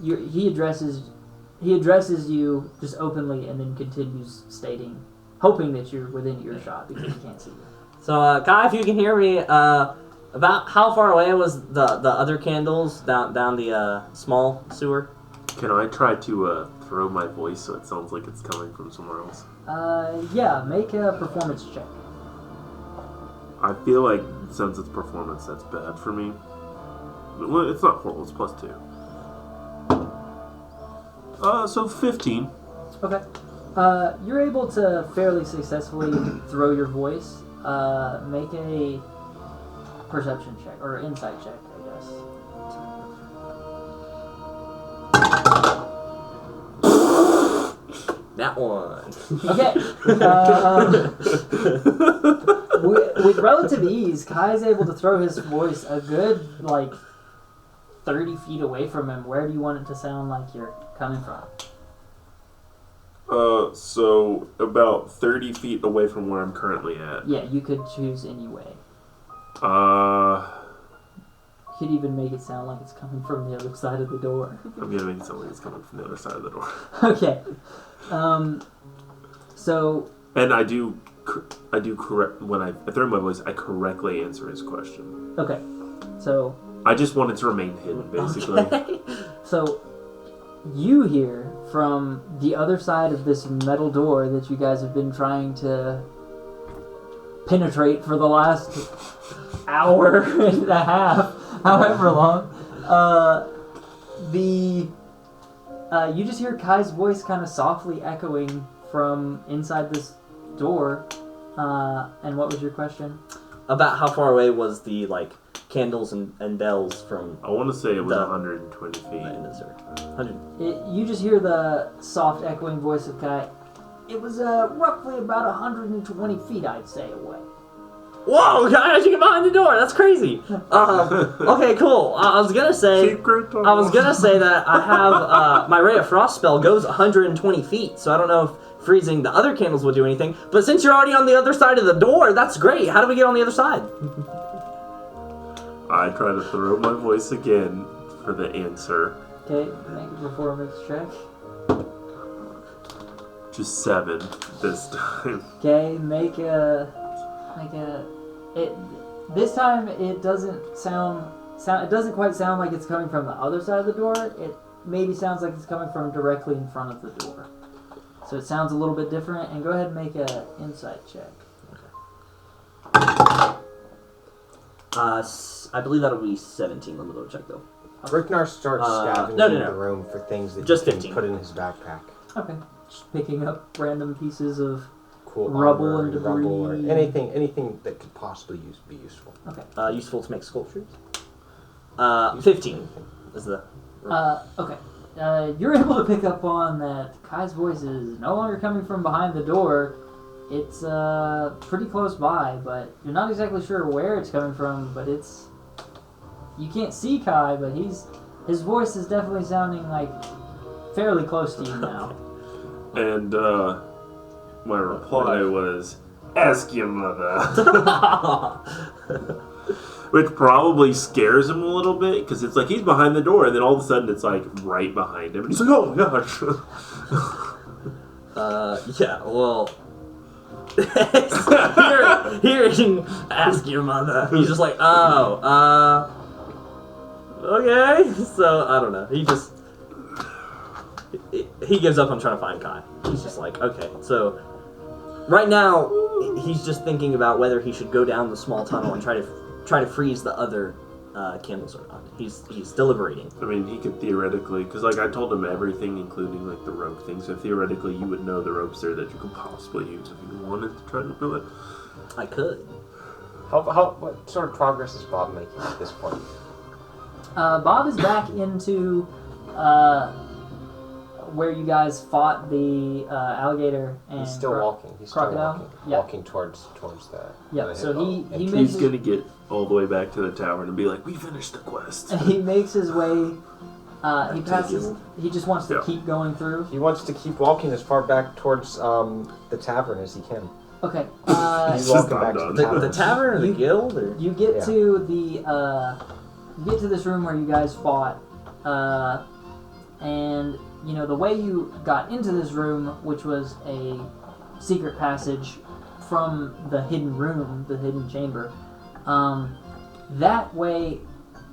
He addresses you just openly, and then continues stating, hoping that you're within earshot because he can't see you. So Kai, if you can hear me, about how far away was the other candles down the small sewer? Can I try to throw my voice so it sounds like it's coming from somewhere else? Yeah, make a performance check. I feel like since it's performance, that's bad for me. Well, it's not horrible, it's +2. So 15. Okay. You're able to fairly successfully throw your voice. Make a perception check, or insight check, I guess. That one. Okay. With relative ease, Kai's able to throw his voice a good, 30 feet away from him. Where do you want it to sound like you're coming from? So about 30 feet away from where I'm currently at. Yeah, you could choose any way. You could even make it sound like it's coming from the other side of the door. I'm gonna make it sound like it's coming from the other side of the door. Okay. So. And I do correct when I throw my voice. I correctly answer his question. Okay. So. I just wanted to remain hidden, basically. Okay. So, you hear from the other side of this metal door that you guys have been trying to penetrate for the last hour and a half, however long. You just hear Kai's voice kind of softly echoing from inside this door. And what was your question? About how far away was the candles and bells from? I want to say it was 120 feet. 100. You just hear the soft echoing voice of Kai. It was roughly about 120 feet, I'd say, away. Whoa! How'd you get behind the door? That's crazy. Okay, cool. I was gonna say that I have my Ray of Frost spell goes 120 feet, so I don't know if freezing the other candles would do anything. But since you're already on the other side of the door, that's great. How do we get on the other side? I try to throw my voice again for the answer. Okay, make a performance check. Just 7 this time. Okay, this time it doesn't it doesn't quite sound like it's coming from the other side of the door. It maybe sounds like it's coming from directly in front of the door. So it sounds a little bit different, and go ahead and make an insight check. I believe that'll be 17. Let me double check though. Bricknar starts scavenging the room for things that just he can 15. put in his backpack. Okay. Just picking up random pieces of Cool rubble armor, and debris. rubble, or anything that could possibly be useful. Okay. Useful to make sculptures. 15 is the. Okay. You're able to pick up on that Kai's voice is no longer coming from behind the door. It's pretty close by, but you're not exactly sure where it's coming from, but it's... You can't see Kai, but his voice is definitely sounding fairly close to you now. And my reply was, "Ask your mother." Which probably scares him a little bit, because it's he's behind the door, and then all of a sudden it's right behind him, and he's like, "Oh my gosh." Yeah, well... hearing "ask your mother," he's just like, okay. So I don't know. He gives up on trying to find Kai. He's just like, okay. So right now he's just thinking about whether he should go down the small tunnel and try to freeze the other candles are on. He's deliberating. I mean, he could theoretically, because like I told him everything, including like the rope thing. So theoretically, you would know the ropes there that you could possibly use if you wanted to try to do it. I could. What sort of progress is Bob making at this point? Bob is back into where you guys fought the alligator and He's still walking. He's crocodile? still walking. Yep. Walking towards the. Yep. the So hill. he makes He's gonna get all the way back to the tavern and be like, "We finished the quest." he makes his way. He passes. He just wants to keep going through. He wants to keep walking as far back towards the tavern as he can. Okay. He's walking back to the tavern. The tavern or the guild? Or? You get to the you get to this room where you guys fought, and you know the way you got into this room, which was a secret passage from the hidden room, the hidden chamber. That way,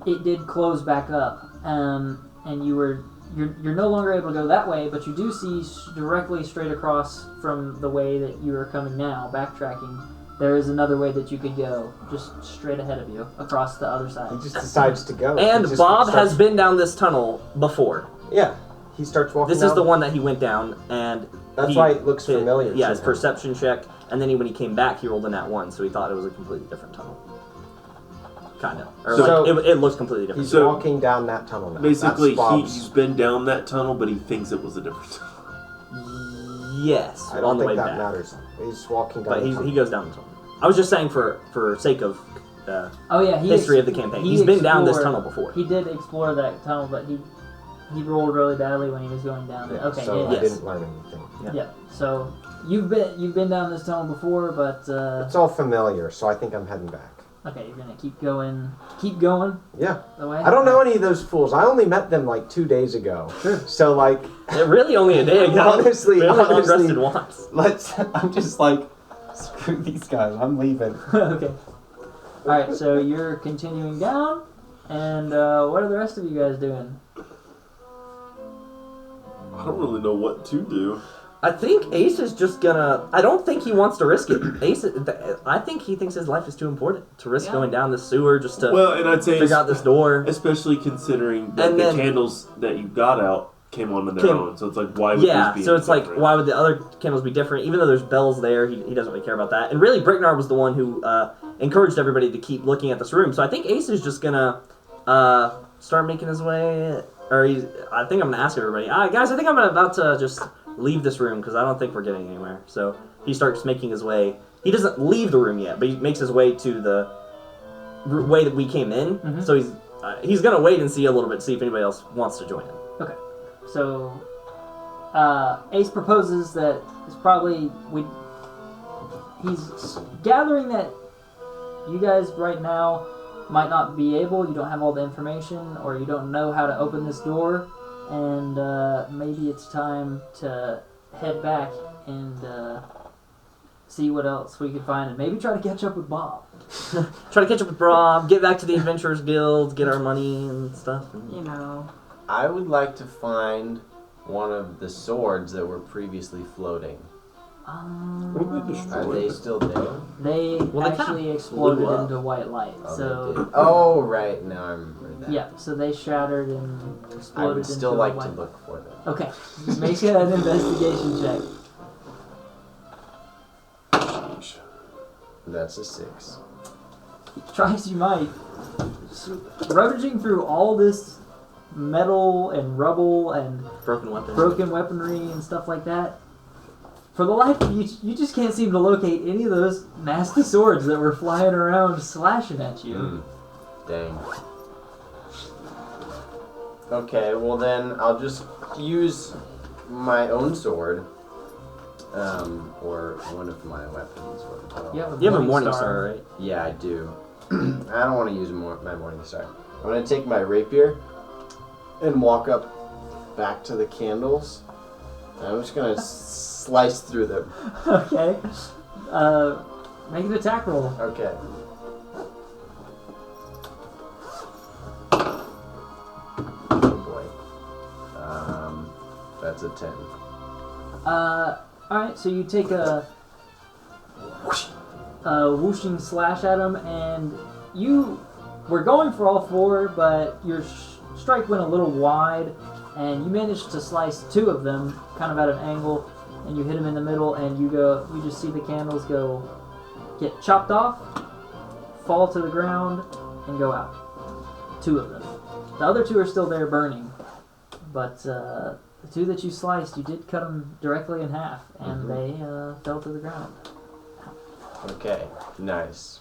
it did close back up, and you're no longer able to go that way, but you do see directly straight across from the way that you are coming now, backtracking. There is another way that you could go, just straight ahead of you, across the other side. He just decides to go. And Bob has been down this tunnel before. Yeah, he starts walking. This is the one that he went down, and that's why it looks familiar. Yeah, his perception check, and then when he came back, he rolled a nat 1, so he thought it was a completely different tunnel. Kind of. Or so it looks completely different. He's walking down that tunnel now. Basically, he's been down that tunnel, but he thinks it was a different tunnel. Yes, I don't on the think way that back. matters. He's walking down But the tunnel. he goes down the tunnel. I was just saying for sake of history of the campaign. He's been down this tunnel before. He did explore that tunnel, but he rolled really badly when he was going down. Yeah, okay, so yeah. I didn't learn anything. Yeah. So you've been down this tunnel before, but it's all familiar. So I think I'm heading back. Okay, you're gonna keep going. Keep going. Yeah. The way. I don't know any of those fools. I only met them like 2 days ago. Sure. So like. Really, only a day ago. Honestly, we only rested once. I'm just like, screw these guys. I'm leaving. Okay. All right. So you're continuing down, and what are the rest of you guys doing? I don't really know what to do. I think Ace is just gonna. I don't think he wants to risk it. I think he thinks his life is too important to risk going down the sewer just to and I'd say figure out this door. Especially considering that the candles that you got out came on their own. So it's like, why would these be so it's different? like, why would the other candles be different? Even though there's bells there, he doesn't really care about that. And really, Bricknar was the one who encouraged everybody to keep looking at this room. So I think Ace is just gonna start making his way. I think I'm gonna ask everybody, guys, I think I'm about to just leave this room because I don't think we're getting anywhere. So he starts making his way. He doesn't leave the room yet, but he makes his way to the way that we came in. Mm-hmm. So he's gonna wait and see a little bit, see if anybody else wants to join him. Okay. So Ace proposes that it's probably he's gathering that you guys right now might not be able. You don't have all the information, or you don't know how to open this door. And maybe it's time to head back and see what else we can find, and maybe try to catch up with Bob. Try to catch up with Bob, get back to the Adventurers Guild, get our money and stuff. You know. I would like to find one of the swords that were previously floating. Are they still there? They actually exploded into white light. Oh, right. Now I remember that. Yeah, so they shattered and exploded. I would still like white to look for them. Okay, make an investigation check. That's a 6. Try as you might, rummaging through all this metal and rubble and broken weaponry and stuff like that. For the life of you, you just can't seem to locate any of those nasty swords that were flying around slashing at you. Dang. Okay, well then I'll just use my own sword, or one of my weapons. You have a Morning Star, right? Yeah, I do. I don't want to use my Morning Star. I'm going to take my rapier and walk up back to the candles. I'm just going to slice through them. Okay. Make an attack roll. Okay. Oh boy. That's a 10. Alright, so you take a whooshing slash at him, and you were going for all 4, but your strike went a little wide, and you managed to slice 2 of them, kind of at an angle, and you hit them in the middle, and you just see the candles get chopped off, fall to the ground, and go out. 2 of them. The other 2 are still there burning, but the 2 that you sliced, you did cut them directly in half, and they fell to the ground. Okay, nice.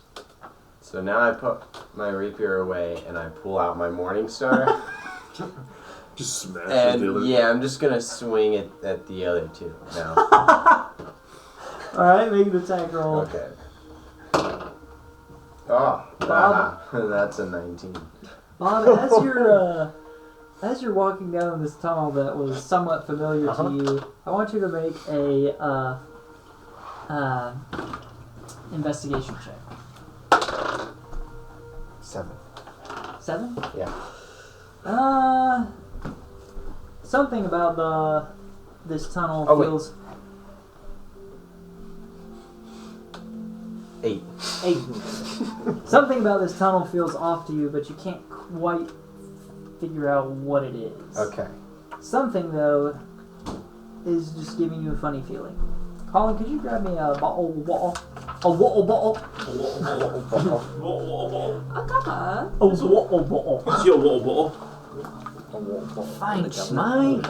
So now I put my rapier away and I pull out my Morning Star. Just smash And the other. yeah, I'm just gonna swing it at the other 2 now. Alright, make an attack roll. Okay. Oh, that's a 19. Bob, as you're walking down this tunnel that was somewhat familiar to you, I want you to make a investigation check. 7. 7? Yeah. Something about this tunnel Oh, wait. feels 8. 8. Something about this tunnel feels off to you, but you can't quite figure out what it is. Okay. Something, though, is just giving you a funny feeling. Colin, could you grab me a bottle? A water bottle? A cuppa. A water bottle. What's your water bottle? Thanks, mate.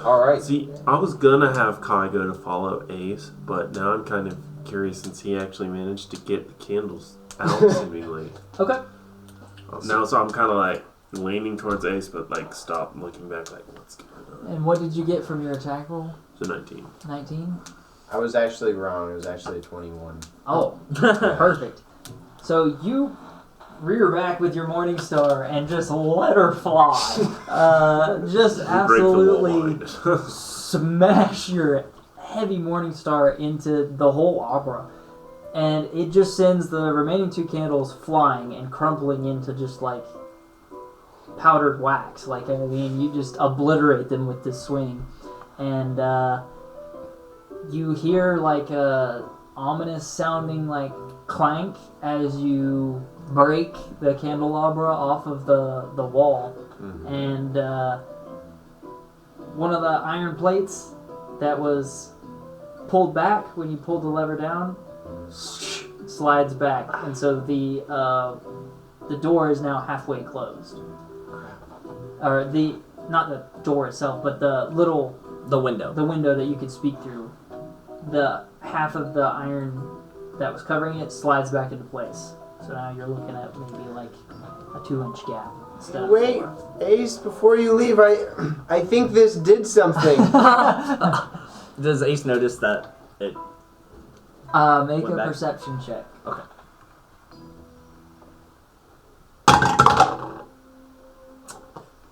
Alright. See, I was gonna have Kai go to follow Ace, but now I'm kind of curious since he actually managed to get the candles out seemingly. Okay. Now, so I'm kind of like leaning towards Ace, but like stop looking back, like what's going on? And what did you get from your attack roll? So 19. 19? I was actually wrong. It was actually a 21. Oh, perfect. So you rear back with your Morning Star and just let her fly. Just absolutely smash your heavy Morning Star into the whole opera. And it just sends the remaining 2 candles flying and crumpling into just like powdered wax. Like, I mean, you just obliterate them with this swing. And you hear like a ominous sounding like clank as you break the candelabra off of the wall. And one of the iron plates that was pulled back when you pulled the lever down slides back, and so the door is now halfway closed. Or not the door itself, but the window that you could speak through. The half of the iron that was covering it slides back into place. So now you're looking at maybe like a 2-inch gap instead of Wait, 4. Ace, before you leave, I think this did something. Does Ace notice that it... Make Went a back. perception check. Okay.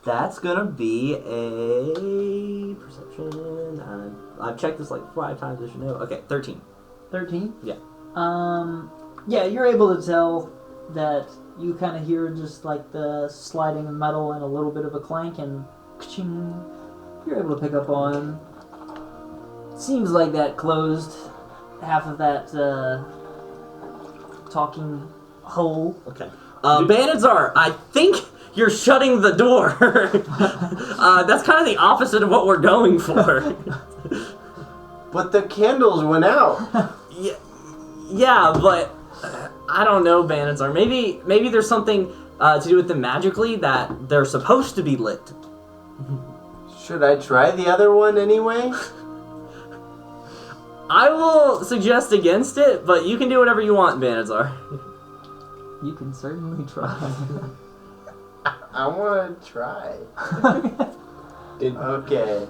That's gonna be a perception. I've checked this like 5 times, I should know. Okay, 13. 13? Yeah. Yeah, you're able to tell that you kind of hear just like the sliding of metal and a little bit of a clank, and ka-ching, you're able to pick up on. Seems like that closed half of that talking hole. Okay. Banadzar, I think you're shutting the door. That's kind of the opposite of what we're going for. But the candles went out. Yeah, but I don't know, Banadzar. Maybe there's something to do with them magically that they're supposed to be lit. Should I try the other one anyway? I will suggest against it, but you can do whatever you want, Banadzar. You can certainly try. I want to try. Did Okay.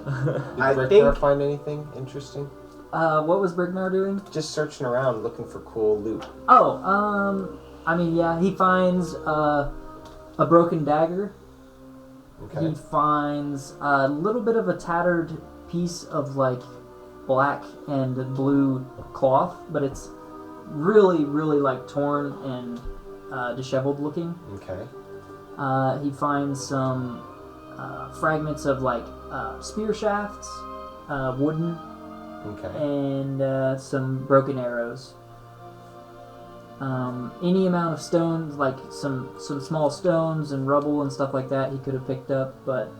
I Bricknar think find anything interesting? What was Bricknar doing? Just searching around looking for cool loot. Oh, I mean, yeah, he finds a broken dagger. Okay. He finds a little bit of a tattered piece of like black and blue cloth, but it's really, really like torn and disheveled looking. Okay. He finds some fragments of like spear shafts, wooden, Okay. and some broken arrows. Any amount of stones, like some small stones and rubble and stuff like that, he could have picked up, but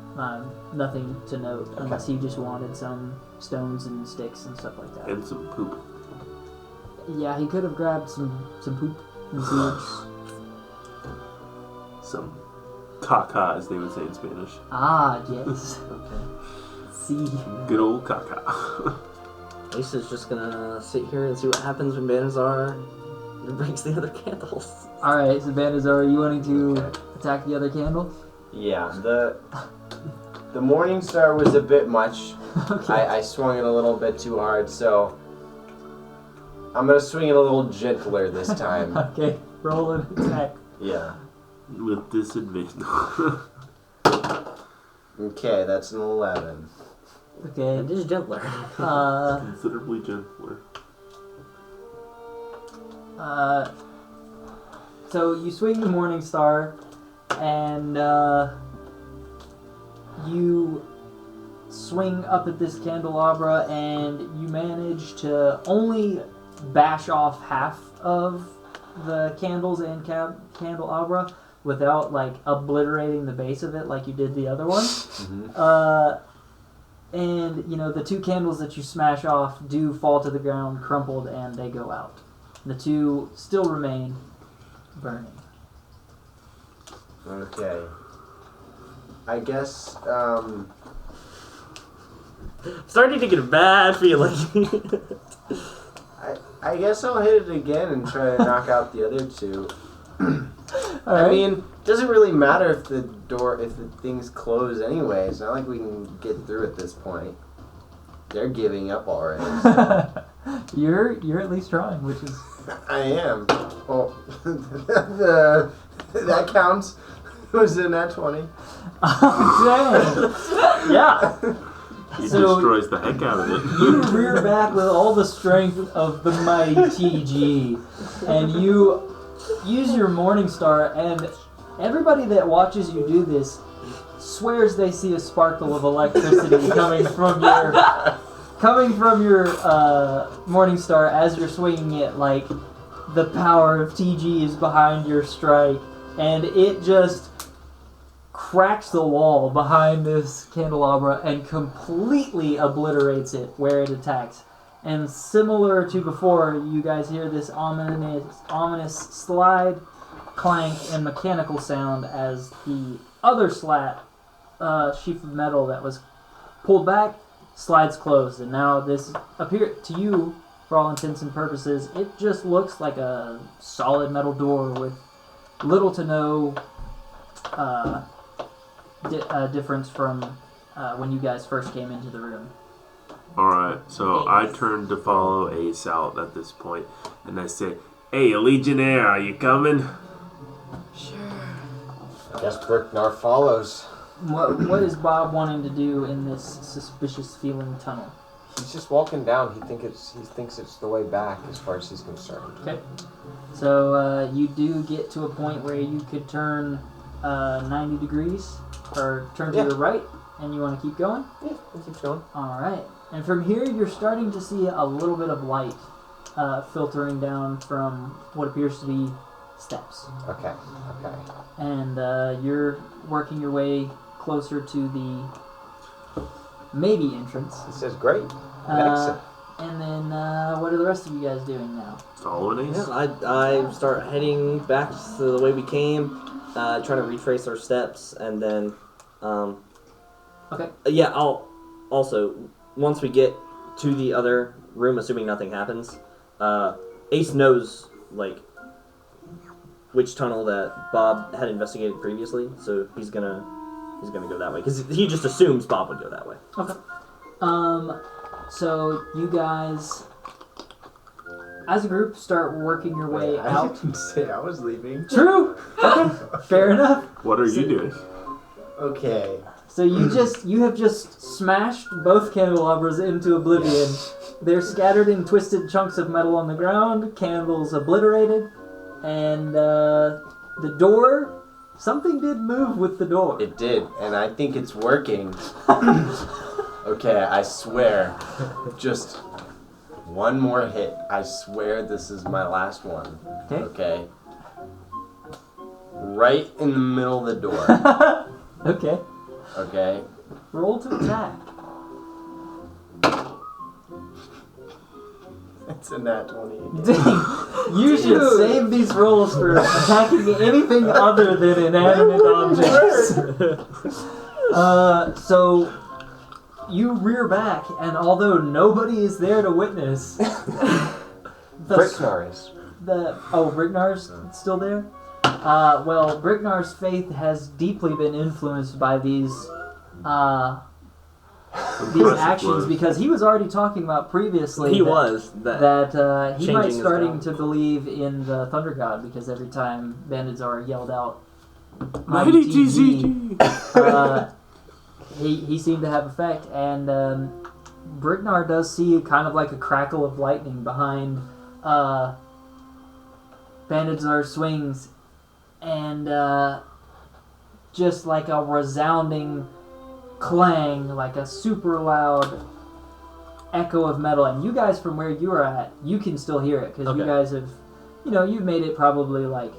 nothing to note unless he just wanted some stones and sticks and stuff like that. And some poop. Yeah, he could have grabbed some poop and sewage. Some caca, as they would say in Spanish. Ah, yes. Okay. See. Good old caca. Lisa's just gonna sit here and see what happens when Banadzar breaks the other candles. Alright, so Banadzar, are you wanting to Okay. attack the other candle? Yeah, the Morning Star was a bit much. Okay. I swung it a little bit too hard, so I'm gonna swing it a little gentler this time. Okay, roll an attack. Yeah. With disadvantage. Okay, that's an 11. Okay. It is gentler. Considerably gentler. So you swing the Morning Star, and you swing up at this candelabra, and you manage to only bash off half of the candles and candelabra without, like, obliterating the base of it like you did the other one. And, you know, the two candles that you smash off do fall to the ground, crumpled, and they go out. The two still remain burning. Okay. I guess, Starting to get a bad feeling. I guess I'll hit it again and try to knock out the other two. Alright. I mean, it doesn't really matter if the thing's closed anyway. It's not like we can get through at this point. They're giving up already. You're at least trying, which is... I am. Well, that counts. It was in that 20. Dang. Yeah. He So- destroys the heck out of it. You rear back with all the strength of the mighty TG, and you use your Morning Star, and everybody that watches you do this swears they see a sparkle of electricity coming from your Morning Star as you're swinging it, like the power of TG is behind your strike, and it just cracks the wall behind this candelabra and completely obliterates it where it attacks. And similar to before, you guys hear this ominous slide, clank, and mechanical sound as the other sheaf of metal that was pulled back slides closed. And now this appears to you, for all intents and purposes, it just looks like a solid metal door with little to no difference from when you guys first came into the room. Alright, so I turn to follow Ace out at this point, and I say, "Hey, a Legionnaire, are you coming?" I guess Bricknar follows. What is Bob wanting to do in this suspicious feeling tunnel? He's just walking down. He thinks it's the way back as far as he's concerned. Okay. So you do get to a point where you could turn 90 degrees, or turn to your right, and you want to keep going? Yeah, he keeps going. Alright. And from here, you're starting to see a little bit of light filtering down from what appears to be steps. Okay. And you're working your way closer to the maybe entrance. He says, "Great, exit." And then what are the rest of you guys doing now? Following Ace? Yeah, I start heading back to the way we came, trying to retrace our steps, and then, Okay. yeah, I'll also, once we get to the other room, assuming nothing happens, Ace knows, like, which tunnel that Bob had investigated previously, so he's gonna go that way, because he just assumes Bob would go that way. Okay. So you guys, as a group, start working your way I out. didn't say I was leaving. True. Okay. Fair enough. What are you doing? Okay. So you have just smashed both candelabras into oblivion. They're scattered in twisted chunks of metal on the ground, candles obliterated, and the door. Something did move with the door. It did, and I think it's working. Okay, I swear. Just One more hit. I swear this is my last one. Okay. Right in the middle of the door. Okay. Okay. Roll to attack. It's a nat 20. Dang, you should save these rolls for attacking anything other than inanimate objects. So you rear back, and although nobody is there to witness, Bricknar is. Bricknar's still there? Well, Bricknar's faith has deeply been influenced by these actions because he was already talking about previously he might starting to believe in the Thunder God because every time Banadzar yelled out Mighty TCG, he seemed to have effect, and Bricknar does see kind of like a crackle of lightning behind Banadzar's swings, and just like a resounding clang, like a super loud echo of metal. And you guys from where you are at, you can still hear it because you guys have, you've made it probably like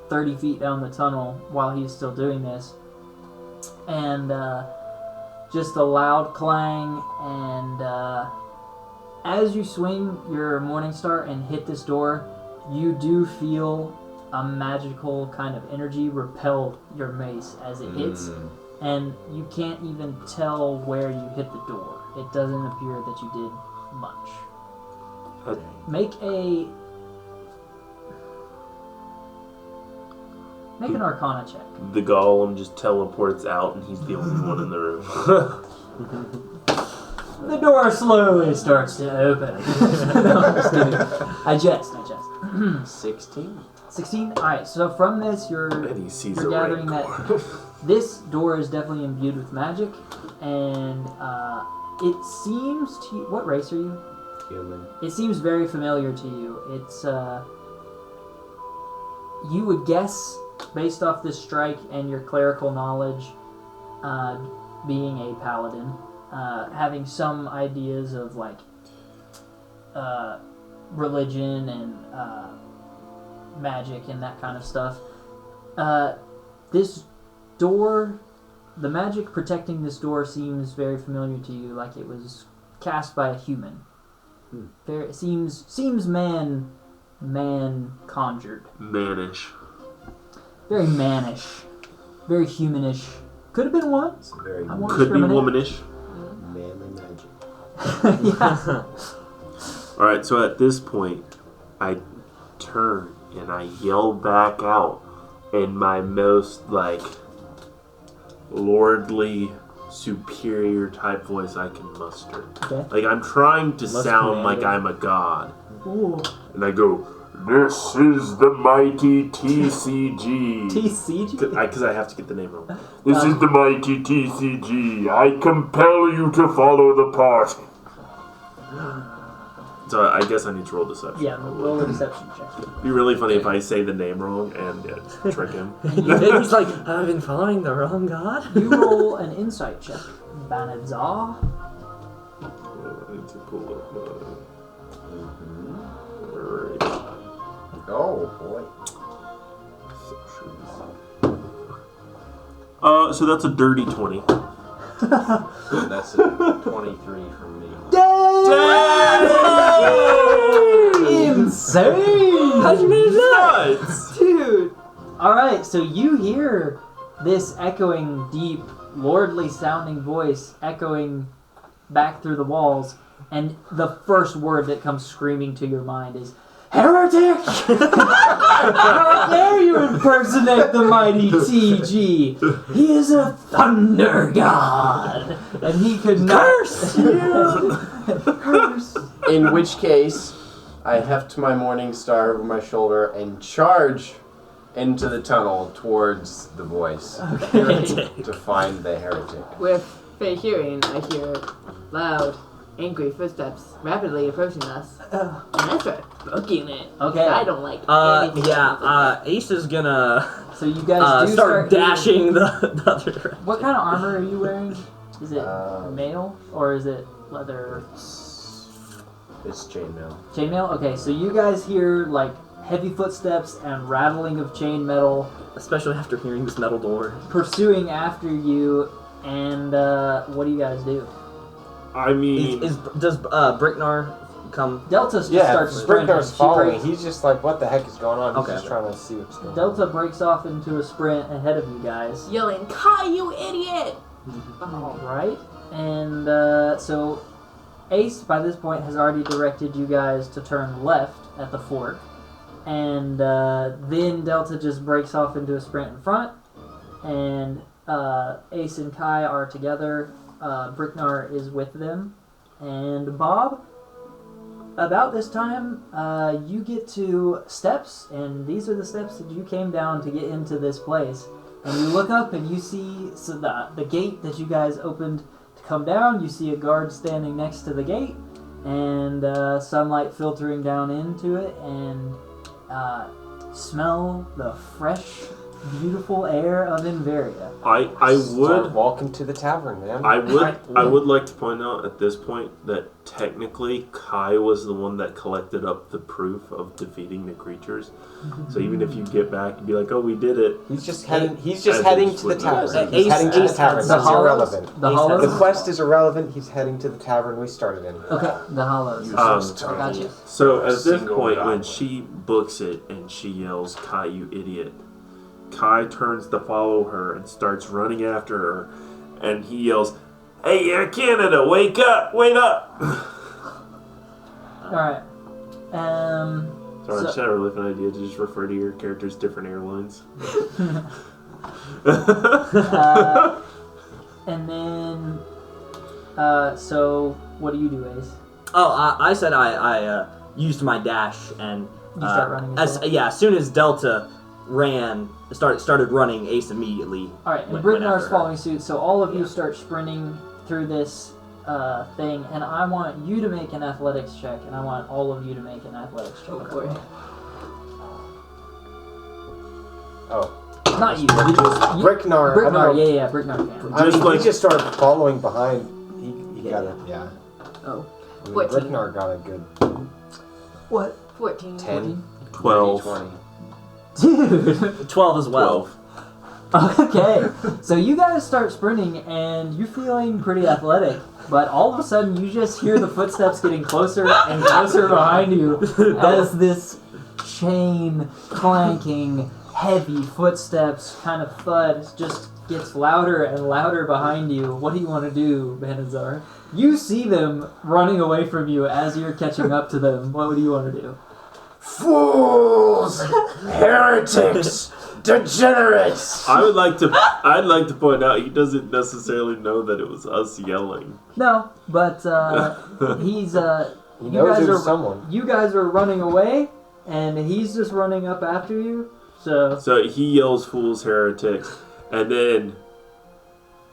30 feet down the tunnel while he's still doing this. And just a loud clang, and as you swing your Morningstar and hit this door, you do feel a magical kind of energy repel your mace as it hits, and you can't even tell where you hit the door. It doesn't appear that you did much. Make an Arcana check. The golem just teleports out and he's the only one in the room. The door slowly starts to open. No, I'm just kidding. I jest. 16? 16? Alright, so from this you're gathering that this door is definitely imbued with magic, and it seems to you... What race are you? Human. It seems very familiar to you. It's, you would guess, based off this strike and your clerical knowledge, being a paladin, having some ideas of, like, religion and magic and that kind of stuff. This door, the magic protecting this door seems very familiar to you, like it was cast by a human. It seems man conjured. Mannish. Very mannish. Very humanish. Could have been one. Could be womanish. Manly magic. Yeah. Alright, so at this point, I turn and I yell back out in my most, like, lordly, superior type voice I can muster. Okay. Like, I'm trying to sound like I'm a god. Ooh. And I go, "This is the mighty TCG." TCG? Because I have to get the name wrong. This is the mighty TCG. I compel you to follow the party. So I guess I need to roll deception. Yeah, roll a deception check. It'd be really funny if I say the name wrong and trick him. He's like, I've been following the wrong god. You roll an insight check. Banadzar. I need to pull up Oh, boy. So that's a dirty 20. That's a 23 from me. Insane! How'd you make that? Dude! Alright, so you hear this echoing, deep, lordly sounding voice echoing back through the walls, and the first word that comes screaming to your mind is, "Heretic! How dare you impersonate the mighty TG? He is a thunder god, and he could not curse you." Curse. In which case, I heft my Morningstar over my shoulder and charge into the tunnel towards the voice to find the heretic. With fair hearing, I hear loud, angry footsteps rapidly approaching us. And I start booking it. Okay. I don't like anything. Ace is gonna So you guys do start dashing the other direction. What kind of armor are you wearing? Is it Uh, mail or is it leather? It's chainmail. Chainmail? Okay, so you guys hear, like, heavy footsteps and rattling of chain metal Especially after hearing this metal door. pursuing after you, and what do you guys do? I mean, Does Bricknar come? Delta just Yeah, starts sprinting. Bricknar's She following. breaks- He's just like, what the heck is going on? He's Okay. just trying to see what's going on. Delta breaks off into a sprint ahead of you guys. Yelling, Kai, you idiot! Behind me. Right? And so Ace, by this point, has already directed you guys to turn left at the fork. And then Delta just breaks off into a sprint in front. And Ace and Kai are together. Bricknar is with them. And Bob, about this time, you get to steps. And these are the steps that you came down to get into this place. And you look up and you see the gate that you guys opened to come down. You see a guard standing next to the gate, and sunlight filtering down into it, and smell the fresh, beautiful air of Inveria. I Start would walking to the tavern, man. I would like to point out at this point that technically Kai was the one that collected up the proof of defeating the creatures. So even if you get back and be like, "Oh, we did it," He's just heading. He's I just heading just to the would- tavern. Ace- He's heading to Ace the tavern. has That's the hollows? irrelevant. The Ace hollows? The quest is irrelevant. He's heading to the tavern we started in. Okay, the hollows. Gotcha. So at this Single point, when goblin. she books it and she yells, "Kai, you idiot!" Kai turns to follow her and starts running after her, and he yells, "Hey, Air Canada, wake up! Wait up!" All right. Sorry, I just had a really fun idea to just refer to your characters different airlines. And then, so what do you do, Ace? Oh, I said I used my dash and You start running as well? as soon as Delta ran, started running, Ace immediately. All right, and went Bricknar's after her. following suit. So all of you start sprinting through this thing, and I want you to make an athletics check, and I want all of you to make an athletics check. Oh boy. Oh, Not you. Bricknar. I don't know. Bricknar, yeah, Bricknar can. I mean, Just like- he just started following behind. He got it. Yeah. Oh. I mean, 14. Bricknar got a good What? 14. 10. 12. 20. Dude! 12 as well. 12. Okay, so you guys start sprinting, and you're feeling pretty athletic, but all of a sudden you just hear the footsteps getting closer and closer behind you as this chain clanking, heavy footsteps kind of thud just gets louder and louder behind you. What do you want to do, Banadzar? You see them running away from you as you're catching up to them. What do you want to do? Fools! Heretics! Degenerates! I'd like to point out he doesn't necessarily know that it was us yelling. No, but he's He you knows guys it was are someone. you guys are running away, and he's just running up after you. So he yells, "Fools, heretics," and then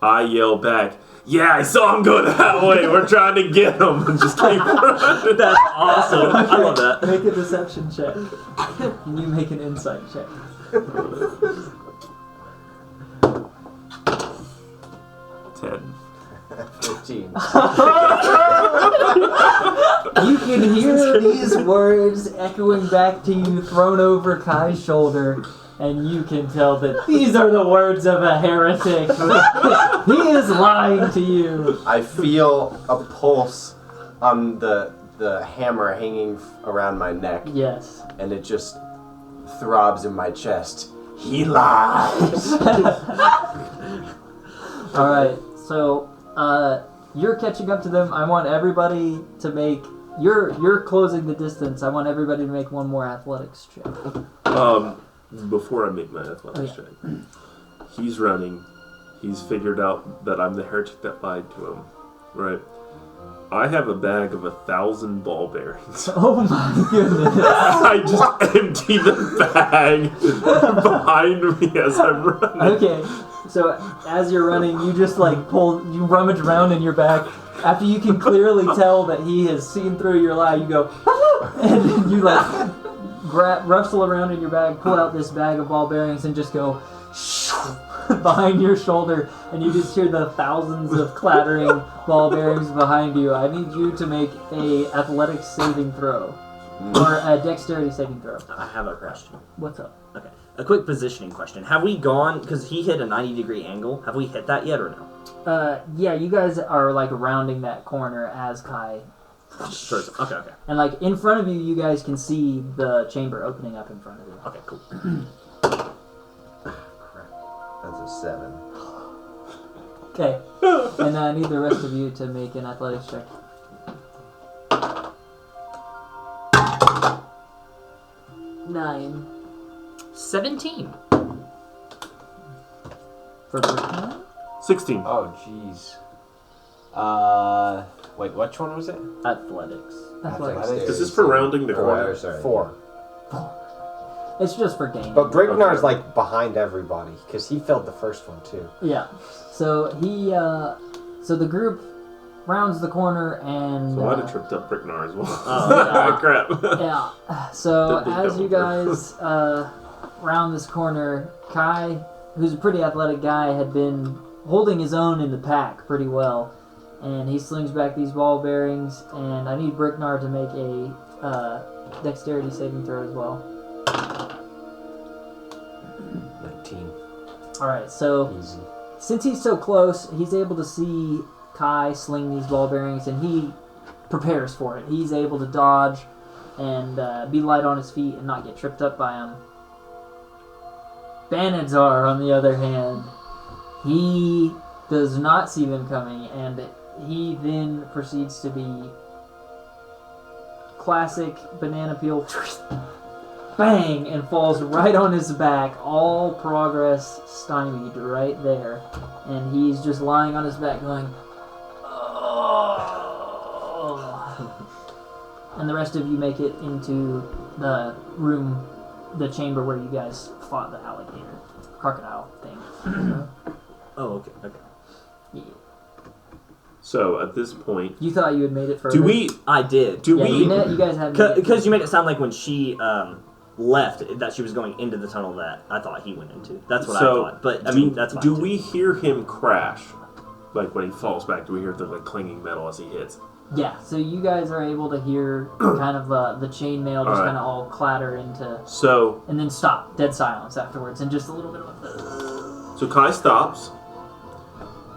I yell back, "Yeah, I saw him go that way. We're trying to get him," and just keep running. That's awesome. I love that. make a deception check. And you make an insight check. 10. 15. You can hear these words echoing back to you, thrown over Kai's shoulder, and you can tell that these are the words of a heretic. He is lying to you. I feel a pulse on the hammer hanging around my neck, Yes. and it just throbs in my chest. He lies! All right. So you're catching up to them. I want everybody to make. You're closing the distance. I want everybody to make one more athletics check. Before I make my athletics check, he's running. He's figured out that I'm the heretic that lied to him. Right. I have a bag of 1,000 ball bearings. Oh my goodness. I just empty the bag behind me as I'm running. Okay, so as you're running, you just like you rummage around in your bag. After you can clearly tell that he has seen through your lie, you go, and then you like rustle around in your bag, pull out this bag of ball bearings, and just go, behind your shoulder, and you just hear the thousands of clattering ball bearings behind you. I need you to make a athletics saving throw. Or a dexterity saving throw. I have a question. What's up? Okay. A quick positioning question. Have we gone, because he hit a 90-degree angle, have we hit that yet or no? Yeah, you guys are like rounding that corner as Kai. Okay. And like in front of you, you guys can see the chamber opening up in front of you. Okay, cool. Crap. That's a 7. Okay. And I need the rest of you to make an athletics check. 9. 17. For Bricknar? 16. Oh, jeez. Wait, which one was it? Athletics. Athletics. Is this for rounding the corner? Sorry. 4. It's just for gaming. But Bricknar's like behind everybody because he failed the first one too. Yeah. So so the group rounds the corner and. So I'd have tripped up Bricknar as well. Oh, crap. Yeah. So Didn't as go you for it. guys round this corner, Kai, who's a pretty athletic guy, had been holding his own in the pack pretty well, and he slings back these ball bearings. And I need Bricknar to make a dexterity saving throw as well. 19. All right. So Easy. since he's so close, he's able to see Kai sling these ball bearings, and he prepares for it. He's able to dodge and be light on his feet and not get tripped up by him. Banadzar, on the other hand, he does not see them coming, and he then proceeds to be classic banana peel, bang, and falls right on his back, all progress stymied right there. And he's just lying on his back going, and the rest of you make it into the room, the chamber where you guys fought the alligator, crocodile thing. Oh, okay. Yeah. So at this point, You thought you had made it further. I did. Yeah, you guys had made it. Because you made it sound like when she left, that she was going into the tunnel that I thought he went into. That's what I thought. But, I mean, that's fine. Do we hear him crash? Like when he falls back, do we hear the like clinging metal as he hits? Yeah, so you guys are able to hear kind of the chainmail just Alright. kind of all clatter into, So and then stop, dead silence afterwards, and just a little bit of So Kai stops,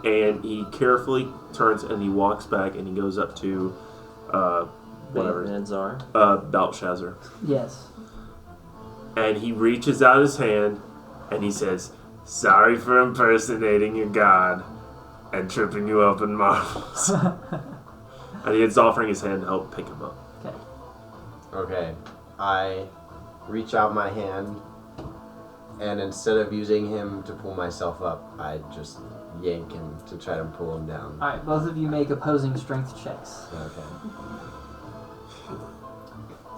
and he carefully turns and he walks back and he goes up to, whatever, Banadzar. Belshazzar. yes. And he reaches out his hand and he says, "Sorry for impersonating your god and tripping you up in marbles." And he is offering his hand to help pick him up. Okay. Okay, I reach out my hand, and instead of using him to pull myself up, I just yank him to try to pull him down. Alright, both of you make opposing strength checks. Okay.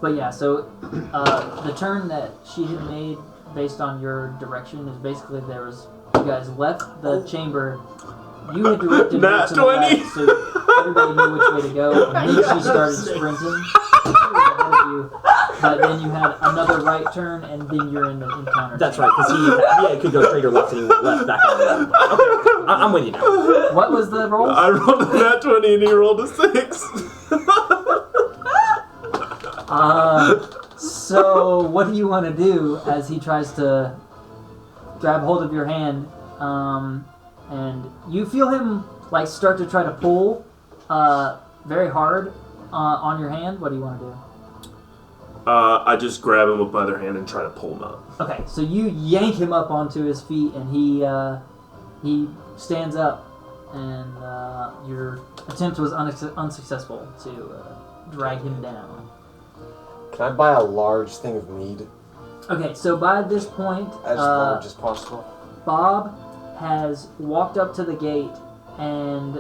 But yeah, so the turn that she had made based on your direction is basically you guys left the chamber. You had directed her Nat to the 20. left, so everybody knew which way to go, and then she started sprinting. She was ahead of you, but then you had another right turn, and then you're in the encounter. That's right, because he could go straight or left, and he went left back on the road. Okay, I'm with you now. What was the roll? I rolled a nat 20 and he rolled a 6. So what do you want to do as he tries to grab hold of your hand? And you feel him like start to try to pull very hard on your hand. What do you want to do? I just grab him with my other hand and try to pull him up. Okay, so you yank him up onto his feet, and he stands up, and your attempt was unsuccessful to drag him down. Can I buy a large thing of mead? Okay, so by this point, As large as possible. Bob has walked up to the gate, and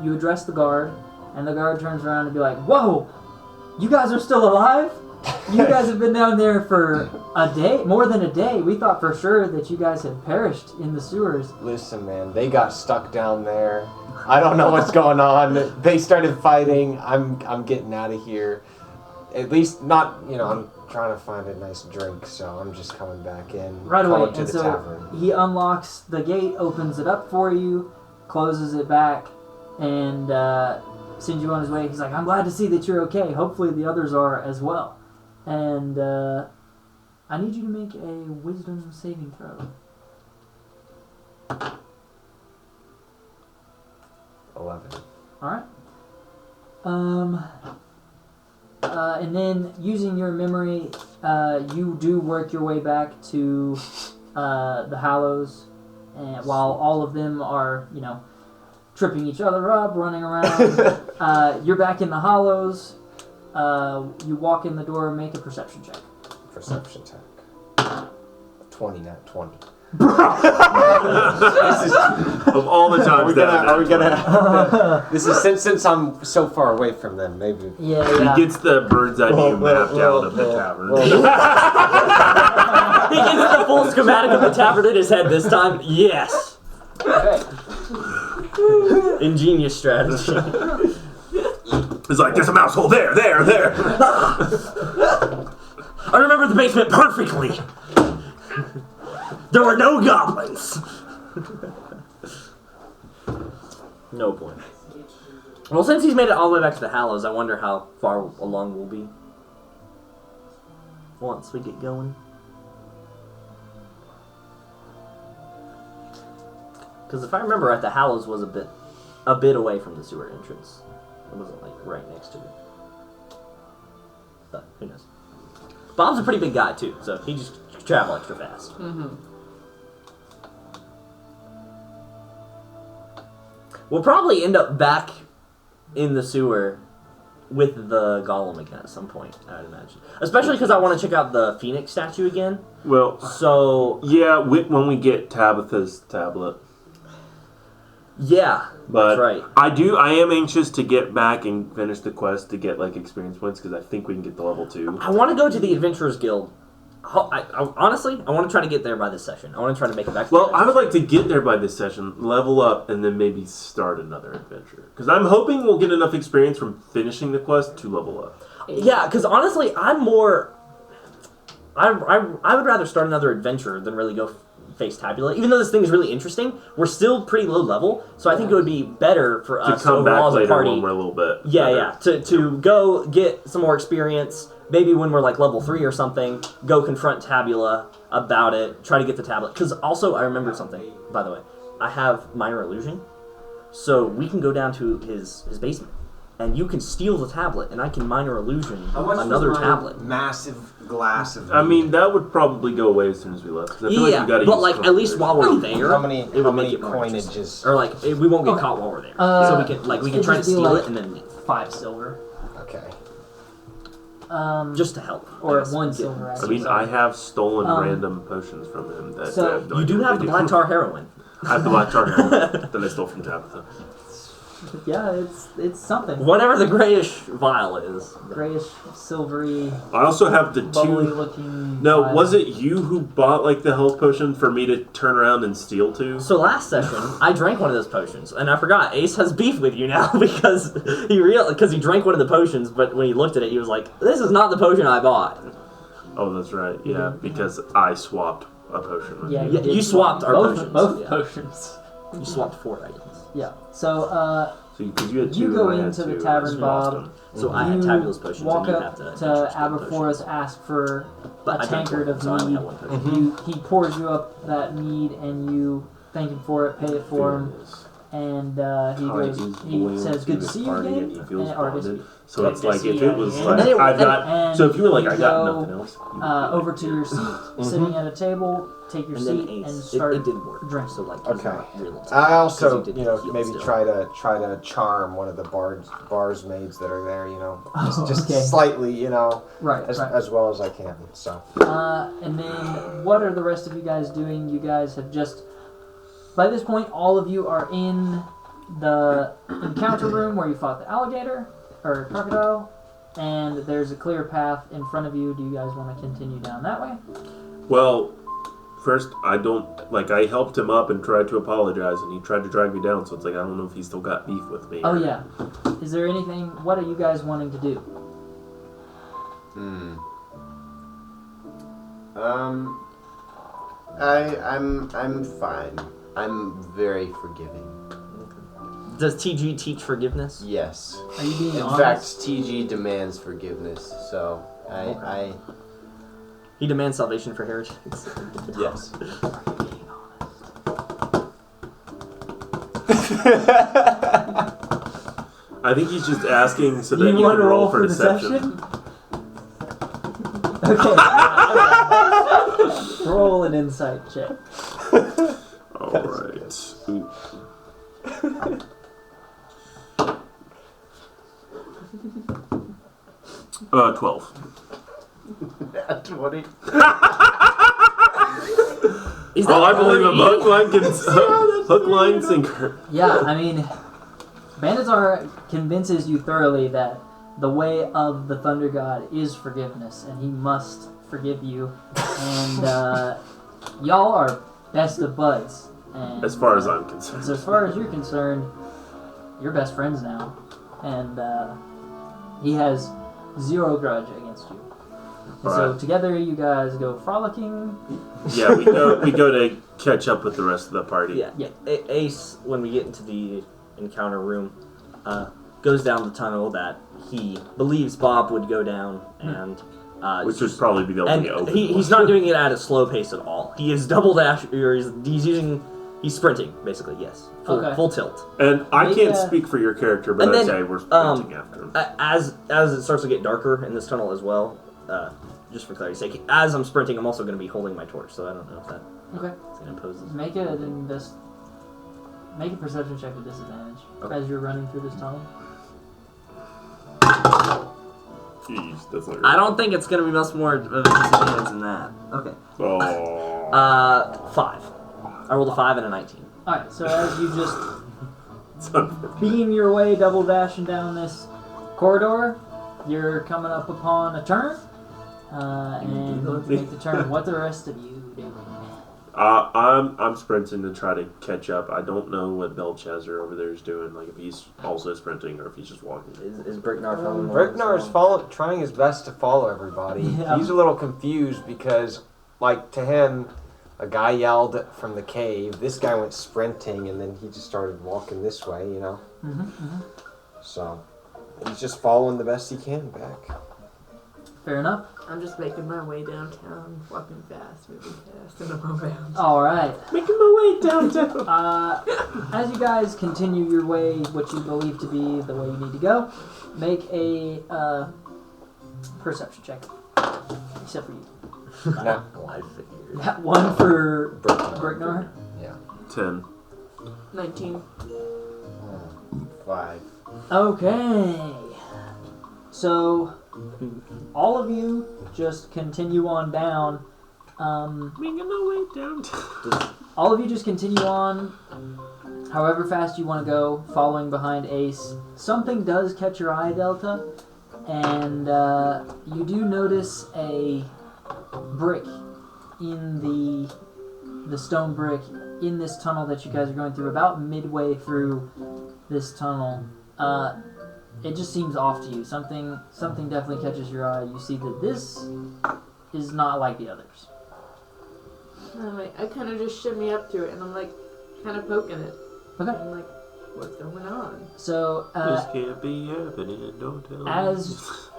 you address the guard, and the guard turns around and be like, "Whoa! You guys are still alive? You guys have been down there for a day, more than a day. We thought for sure that you guys had perished in the sewers." Listen, man, they got stuck down there. I don't know what's going on. They started fighting. I'm getting out of here. At least not, trying to find a nice drink, so I'm just coming back in. Right away. Going to And the so tavern. he unlocks the gate, opens it up for you, closes it back, and sends you on his way. He's like, I'm glad to see that you're okay. Hopefully the others are as well. And I need you to make a wisdom saving throw. 11. Alright. And then using your memory, you do work your way back to the Hallows, and while all of them are, tripping each other up, running around, you're back in the Hollows. You walk in the door, make a perception check. Perception check. 20, not 20. Of all the times Are we gonna? This is since I'm so far away from them. Maybe. Yeah. He gets the bird's eye view mapped out of the tavern. He gets the full schematic of the tavern in his head this time. Yes. Okay. Ingenious strategy. It's like, there's a mouse hole there. I remember the basement perfectly. There were no goblins. No point. Well, since he's made it all the way back to the Hallows, I wonder how far along we'll be once we get going. Because if I remember right, the Hallows was a bit away from the sewer entrance. It wasn't like right next to it. But who knows? Bob's a pretty big guy too, so he just travel extra fast. Mm-hmm. We'll probably end up back in the sewer with the golem again at some point, I would imagine. Especially because I want to check out the Phoenix statue again. Well, So, yeah, when we get Tabitha's tablet. yeah, But that's right. I am anxious to get back and finish the quest to get like experience points because I think we can get to level 2. I want to go to the Adventurers Guild. Honestly, I want to try to get there by this session. I want to try to make it back to Well, the I would like to get there by this session, level up, and then maybe start another adventure. Because I'm hoping we'll get enough experience from finishing the quest to level up. Yeah, because honestly, I'm more... I would rather start another adventure than really go face Tabula. Even though this thing is really interesting, we're still pretty low level, so I think it would be better for To us come back overall as a later party. when we're a little bit Yeah, better. to go get some more experience. Maybe when we're like level 3 or something, go confront Tabula about it, try to get the tablet. Because also, I remembered something, by the way. I have Minor Illusion, so we can go down to his basement, and you can steal the tablet, and I can Minor Illusion another tablet. Massive glass of. I mean, that would probably go away as soon as we left. 'Cause I feel like Yeah, we gotta but use like at least while we're there, how many it would make it more coinages? interesting. Or like we won't get caught while we're there, so we can try to just be steal like it and then leave, 5 silver. Okay. just to help. Or I guess. 1 silver, I actually. mean, I have stolen Um, random potions from him. That so I have no You idea do what have they the Black Tar heroin. I have the black tar that I stole from Tabitha. Yeah, it's something. Whatever the grayish vial is. Grayish, silvery, I also have the bubbly 2... looking. No, vial. was it you who bought like the health potion for me to turn around and steal to? So last session, I drank one of those potions, and I forgot Ace has beef with you now because he drank one of the potions, but when he looked at it, he was like, "This is not the potion I bought." Oh, that's right. Yeah, because I swapped a potion. With Yeah, you. Yeah, did you swapped our both, potions. Both Yeah. potions. You swapped 4 items. Yeah. So, So because you had 2, you go and I had into the 2, tavern, I swapped Bob. them. So I had you Tabula's potions, walk and you up have the to Adventurer's Guild Aberforth, ask for But a I drank tankard one, of so I only mead. have one potion. He pours you up that mead, and you thank him for it, pay it for him, and he says, "Good to see you again." He feels or bonded. So good it's to like see if you it was again. like And I've got. and So if you were like you I got go, nothing else. over to your seat, sitting at a table, take your And then seat, and Ace, start it didn't work. drinking. So like, Okay. Really I also, Because you you know, did heal maybe still. try to charm one of the bars maids that are there. You know, just okay. slightly. You know, Right, as right. well as I can. So. And then, what are the rest of you guys doing? You guys have just, by this point, all of you are in the encounter room where you fought the alligator, or crocodile, and there's a clear path in front of you. Do you guys want to continue down that way? Well, first I helped him up and tried to apologize, and he tried to drag me down. So it's like I don't know if he still got beef with me. Oh, yeah. Is there anything, what are you guys wanting to do? I'm fine. I'm very forgiving. Does TG teach forgiveness? Yes. Are you being In honest? fact, TG demands forgiveness, so He demands salvation for heretics. yes. I think he's just asking so Do that you you want can to roll for deception. Okay. Roll an insight check. Alright. Ooh. 12. 20. Is I believe him. already- Hook, line, sinker. Yeah, I mean, Banadzar convinces you thoroughly that the way of the Thunder God is forgiveness, and he must forgive you. And y'all are best of buds. And, As far as I'm concerned. so as far as you're concerned, you're best friends now, and he has zero grudge against you. And so Alright. together, you guys go frolicking. Yeah, we go to catch up with the rest of the party. Yeah. Ace, when we get into the encounter room, goes down the tunnel that he believes Bob would go down, and Which would probably be the only and open he's not doing it at a slow pace at all. He is double dash, or he's sprinting basically. Yes, full tilt. And I Make can't a- speak for your character, but And I'd then, say we're sprinting after him. As it starts to get darker in this tunnel as well, just for clarity's sake, as I'm sprinting, I'm also going to be holding my torch, so I don't know if that Okay. is going to pose this. Make a perception check with disadvantage Okay. as you're running through this tunnel. Jeez, that's not I don't think it's going to be much more of a disadvantage than that. Okay. Oh. 5. I rolled a 5 and a 19. Alright, so as you just It's unfortunate. beam your way, double dashing down this corridor, you're coming up upon a turn. And you make the turn. What the rest of you do? I'm sprinting to try to catch up. I don't know what Belshazzar over there is doing. Like if he's also sprinting or if he's just walking. Is Bricknar following? Bricknar is trying his best to follow everybody. Yeah. He's a little confused because, like, to him, a guy yelled from the cave. This guy went sprinting, and then he just started walking this way, you know? So, he's just following the best he can back. Fair enough. I'm just making my way downtown, walking fast, moving fast, and I'm around. Alright. Making my way downtown. As you guys continue your way, what you believe to be the way you need to go, make a perception check. Except for you. No. I figured. That one for Bricknar. Bricknar. Yeah. 10. 19. 5. Okay. So, all of you just continue on down. Making my way downtown. All of you just continue on, however fast you want to go, following behind Ace. Something does catch your eye, Delta, and you do notice a brick in the stone brick in this tunnel that you guys are going through. About midway through this tunnel, it just seems off to you. Something definitely catches your eye. You see that this is not like the others. I kind of just shimmy up to it, and I'm like, kind of poking it. Okay. I'm like, what's going on? So, This can't be happening. Don't tell me.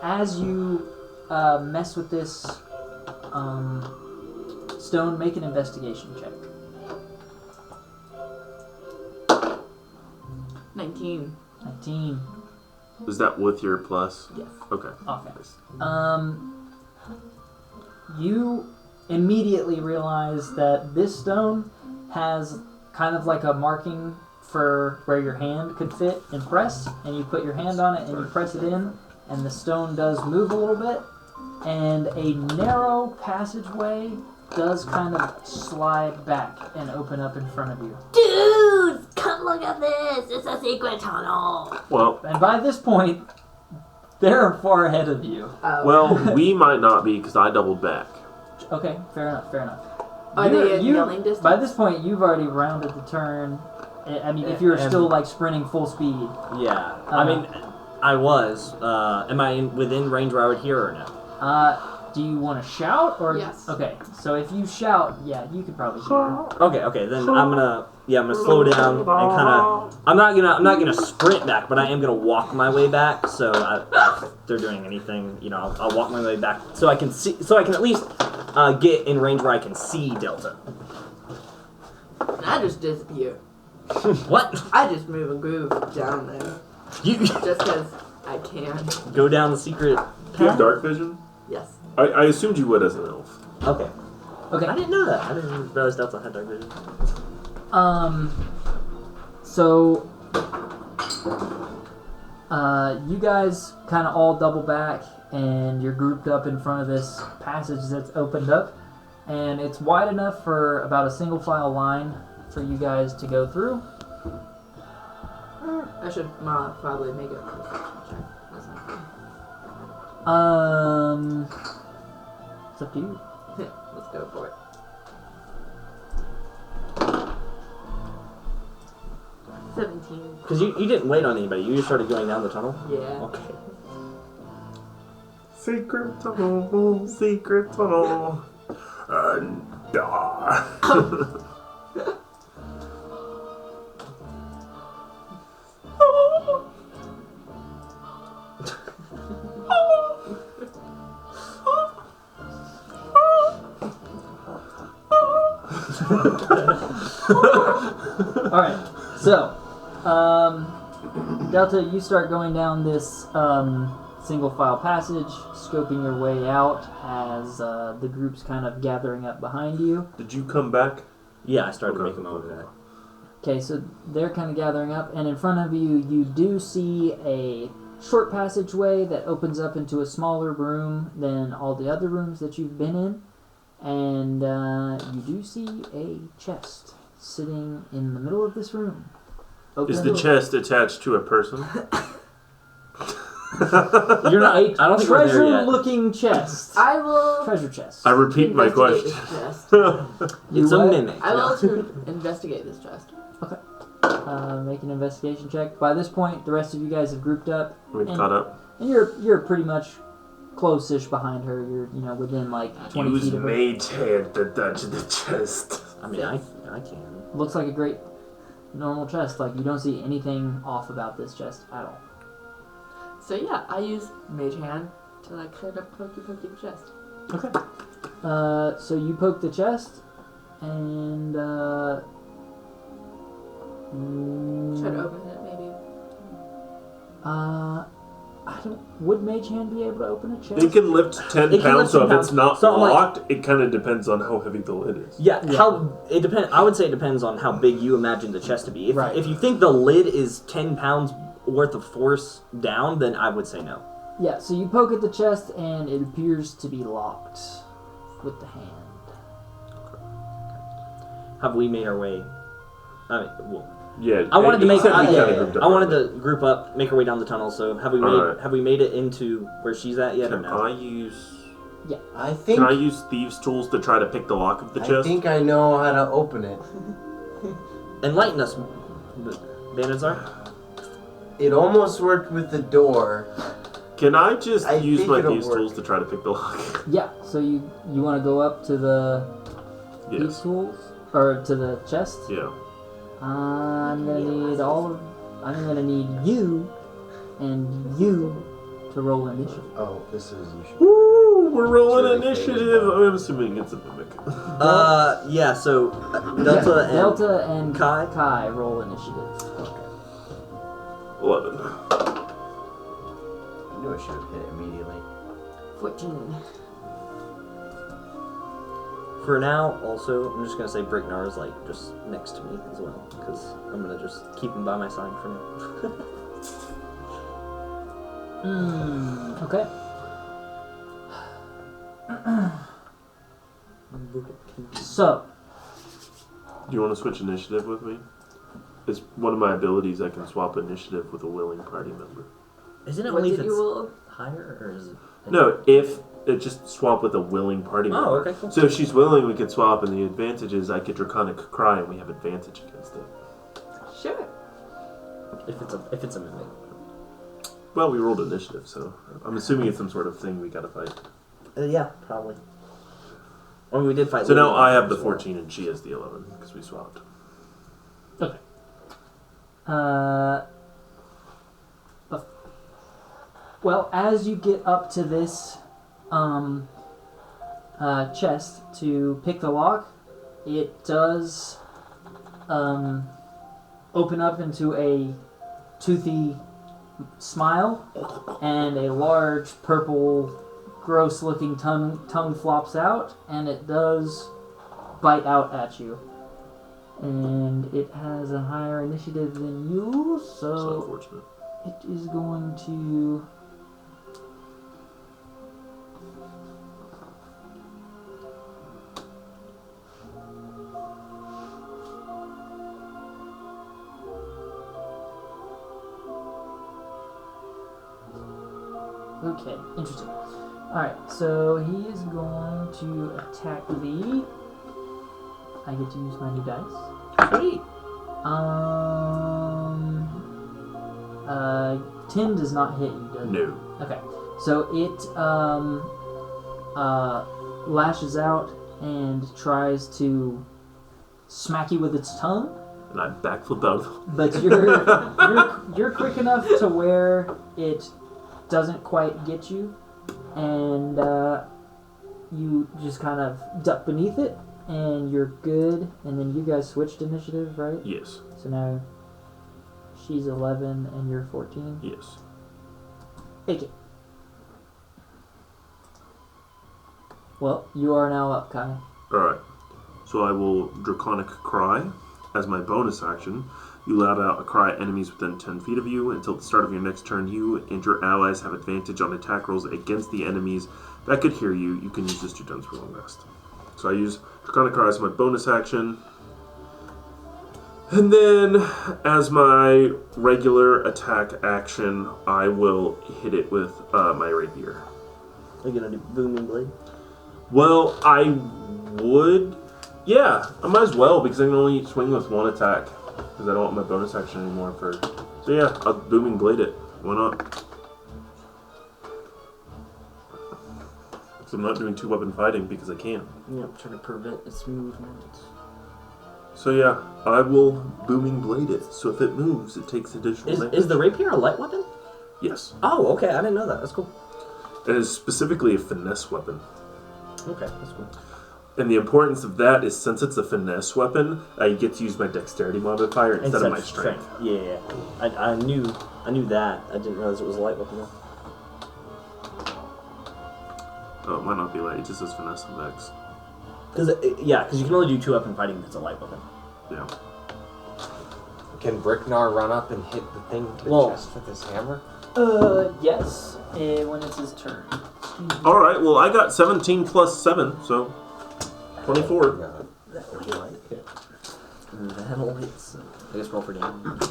as you mess with this stone, make an investigation check. 19. 19. Is that with your plus? Yes. Okay. Okay. You immediately realize that this stone has kind of like a marking for where your hand could fit and press, and you put your hand on it and you press it in, and the stone does move a little bit, and a narrow passageway does kind of slide back and open up in front of you. Dude, come look at this. It's a secret tunnel. Well, And by this point, they're far ahead of you. well, we might not be because I doubled back. Okay, fair enough. Are they in yelling distance? By this point, you've already rounded the turn. I mean, if you're still like sprinting full speed. Yeah. I mean, I was. Am I within range where I would hear or no? Do you want to shout or? Yes. Okay, so if you shout, yeah, you could probably hear. Okay. Then I'm gonna slow down and kind of. I'm not gonna sprint back, but I am gonna walk my way back. So if they're doing anything, I'll walk my way back so I can see. So I can at least get in range where I can see Delta. And I just disappear. What? I just move and groove down there. You Just because I can. go down the secret. Do you have dark vision? Yes. I assumed you would as an elf. Okay. Okay. I didn't know that. I didn't realize Delta had dark vision. So, you guys kind of all double back, and you're grouped up in front of this passage that's opened up, and it's wide enough for about a single file line for you guys to go through. I should probably make a perception check. That's not It's up to you. good. Let's go for it. 17. Because you didn't wait on anybody. You just started going down the tunnel. Yeah. Okay. Secret tunnel, and Alright, so, Delta, you start going down this single file passage, scoping your way out as the group's kind of gathering up behind you. Did you come back? Yeah, I started Okay. making my way back. Okay, so they're kind of gathering up, and in front of you, you do see a short passageway that opens up into a smaller room than all the other rooms that you've been in, and you do see a chest sitting in the middle of this room. Is the chest attached to a person? You're not. I don't think we're there yet. Treasure-looking chest. I will Treasure chest. I repeat my investigate question. this chest. It's You a what? mimic. I will to investigate this chest. Make an investigation check. By this point, the rest of you guys have grouped up, We've caught up. and you're pretty much close-ish behind her. You're within like 20 Use feet of her. mage hand to touch the chest. I mean, I can. Looks like a great normal chest. Like you don't see anything off about this chest at all. So yeah, I use mage hand to like kind of poke the chest. Okay. So you poke the chest, and Try to open it, maybe. I don't. Would Mage Hand be able to open a chest? It can lift 10 It can pounds, lift so 10 if pounds. it's not So, like- locked, it kind of depends on how heavy the lid is. Yeah, Yeah. how it depends. I would say it depends on how big you imagine the chest to be. Right. If you think the lid is 10 pounds worth of force down, then I would say no. Yeah. So you poke at the chest, and it appears to be locked with the hand. Have we made our way? I mean, well, Yeah. I wanted to you make. said we I, kinda grouped up I wanted already. to group up, make our way down the tunnel. So have we made? Alright. Have we made it into where she's at yet or Can no? I use? I think Can I use thieves' tools to try to pick the lock of the I chest? think I know how to open it. Enlighten us, Banadzar. It almost worked with the door. Can I just I use think my it'll thieves' work. tools to try to pick the lock? Yeah. So you want to go up to the these Yes. tools or to the chest? Yeah. I'm gonna need you and you to roll initiative. Oh, this is you should. Woo! We're rolling Really initiative. faded. I'm assuming it's a mimic. Yeah. So Delta Yeah, and Delta and Kai? roll initiative. 11. I knew I should have hit it immediately. 14. For now, also, I'm just gonna say Bricknar is like just next to me as well, because I'm gonna just keep him by my side for now. Okay. So, Do you want to switch initiative with me? It's one of my abilities. I can swap initiative with a willing party member. Isn't it What only if did it's you roll? higher, or is it? No, if it just swap with a willing party member. Oh, okay, cool. So if she's willing, we could swap, and the advantage is I get Draconic Cry, and we have advantage against it. Sure. If it's a mimic. Well, we rolled initiative, so I'm assuming it's some sort of thing we gotta fight. Yeah, probably. I mean, we did fight. So now Lily I have the as well. 14 and she has the 11 because we swapped. Okay. Well, as you get up to this chest to pick the lock, it does open up into a toothy smile, and a large purple, gross-looking tongue flops out, and it does bite out at you. And it has a higher initiative than you, It's so unfortunate. it is going to... Okay, interesting. Alright, so he is going to attack the... I get to use my new dice. Sweet. 10 does not hit you, does it? No. Okay, so it lashes out and tries to smack you with its tongue, And I backflip out. but you're quick enough to where it doesn't quite get you, and you just kind of duck beneath it, and you're good. And then you guys switched initiative, right? Yes. So now she's 11 and you're 14. Yes. Okay. Well, you are now up, Kai. Alright. So I will Draconic Cry. As my bonus action, you let out a cry at enemies within 10 feet of you. Until the start of your next turn, you and your allies have advantage on attack rolls against the enemies that could hear you. You can use this 2 times for long rest. So I use Draconic Cry as my bonus action. And then, as my regular attack action, I will hit it with my rapier. Are you gonna do booming blade? Well, I would... Yeah, I might as well, because I can only swing with 1 attack. Because I don't want my bonus action anymore for... So yeah, I'll booming blade it. Why not? So I'm not doing 2-weapon fighting because I can. Yep, trying to prevent its movement. So yeah, I will booming blade it. So if it moves, it takes additional damage. Is the rapier a light weapon? Yes. Oh, okay, I didn't know that. That's cool. It is specifically a finesse weapon. Okay, that's cool. And the importance of that is, since it's a finesse weapon, I get to use my dexterity modifier instead of my strength. Yeah, I knew that. I didn't realize it was a light weapon though. Oh, it might not be light, it just says finesse and dex. Because you can only do 2-weapon fighting if it's a light weapon. Yeah. Can Bricknar run up and hit the thing to the chest with his hammer? Yes, when it's his turn. Alright, well I got 17 plus 7, so 24. No. That'll like it. That'll hit. I guess roll for damage.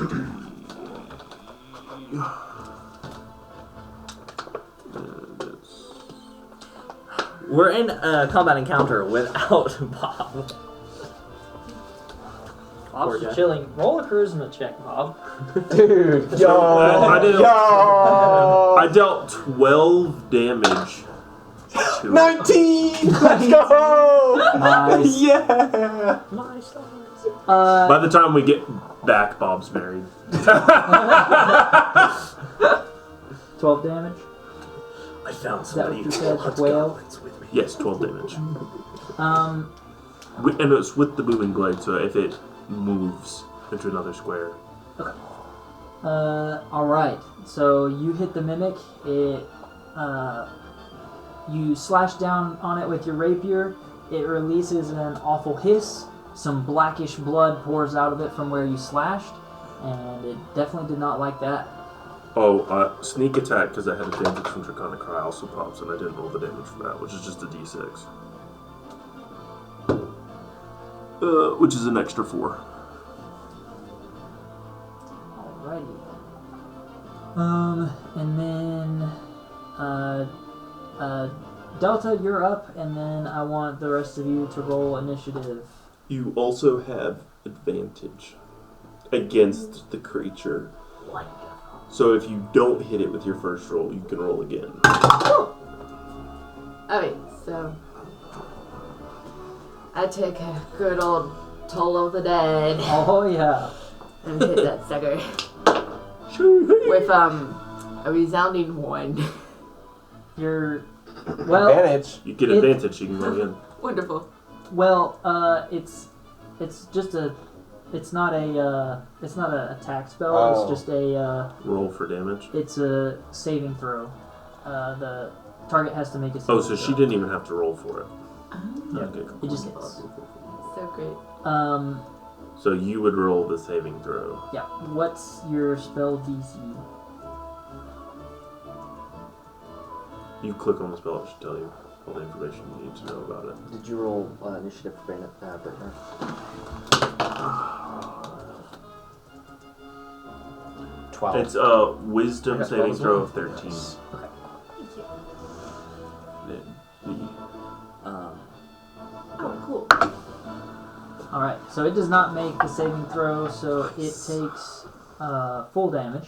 We're in a combat encounter without Bob. Bob's chilling. Roll a charisma check, Bob. Dude, I dealt 12 damage to 19! Let's go! Nice. Yeah! Nice. By the time we get back, Bob's married. 12 damage. I found Is that somebody what you who said? wants 12? goblins with me. Yes, 12 damage. Um, And it's with the booming blade, so if it moves into another square. alright. So you hit the mimic. It, you slash down on it with your rapier. It releases an awful hiss. Some blackish blood pours out of it from where you slashed. And it definitely did not like that. Oh, sneak attack, because I had advantage from Draconic Cry, also pops, and I didn't roll the damage for that, which is just a d6. Which is an extra 4. Alrighty. And then, Delta, you're up, and then I want the rest of you to roll initiative. You also have advantage against the creature. So if you don't hit it with your first roll, you can roll again. Alright, so I take a good old toll of the dead Oh yeah. and hit that sucker with a resounding 1. You're well. Advantage. You get advantage, you can go again. Wonderful. Well, it's just a. It's not a attack spell. Oh. It's just a. Roll for damage. It's a saving throw. The target has to make a saving Oh, so she throw. didn't even have to roll for it. Yeah, Okay, cool. it just hits. So great. So you would roll the saving throw. Yeah. What's your spell DC? You click on the spell, it should tell you all the information you need to know about it. Did you roll initiative for Bricknar? 12. It's wisdom Okay, saving 12 throw as of 13. Okay. Oh, cool. All right. So it does not make the saving throw, so it takes full damage.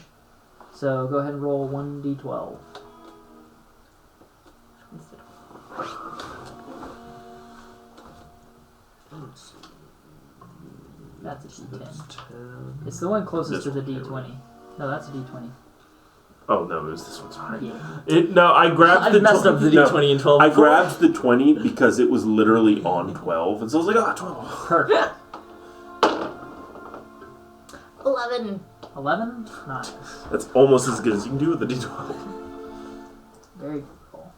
So go ahead and roll 1d12. That's a d10. It's the one closest to the d20. No, that's a d20. Oh no, it was this one's fine. Yeah. No, I grabbed I've the messed up the D20 and 12 I before. grabbed the 20 because it was literally on 12, and so I was like, ah, 12. Perfect. 11. 11? Nice. That's almost as good as you can do with the D12. Very cool.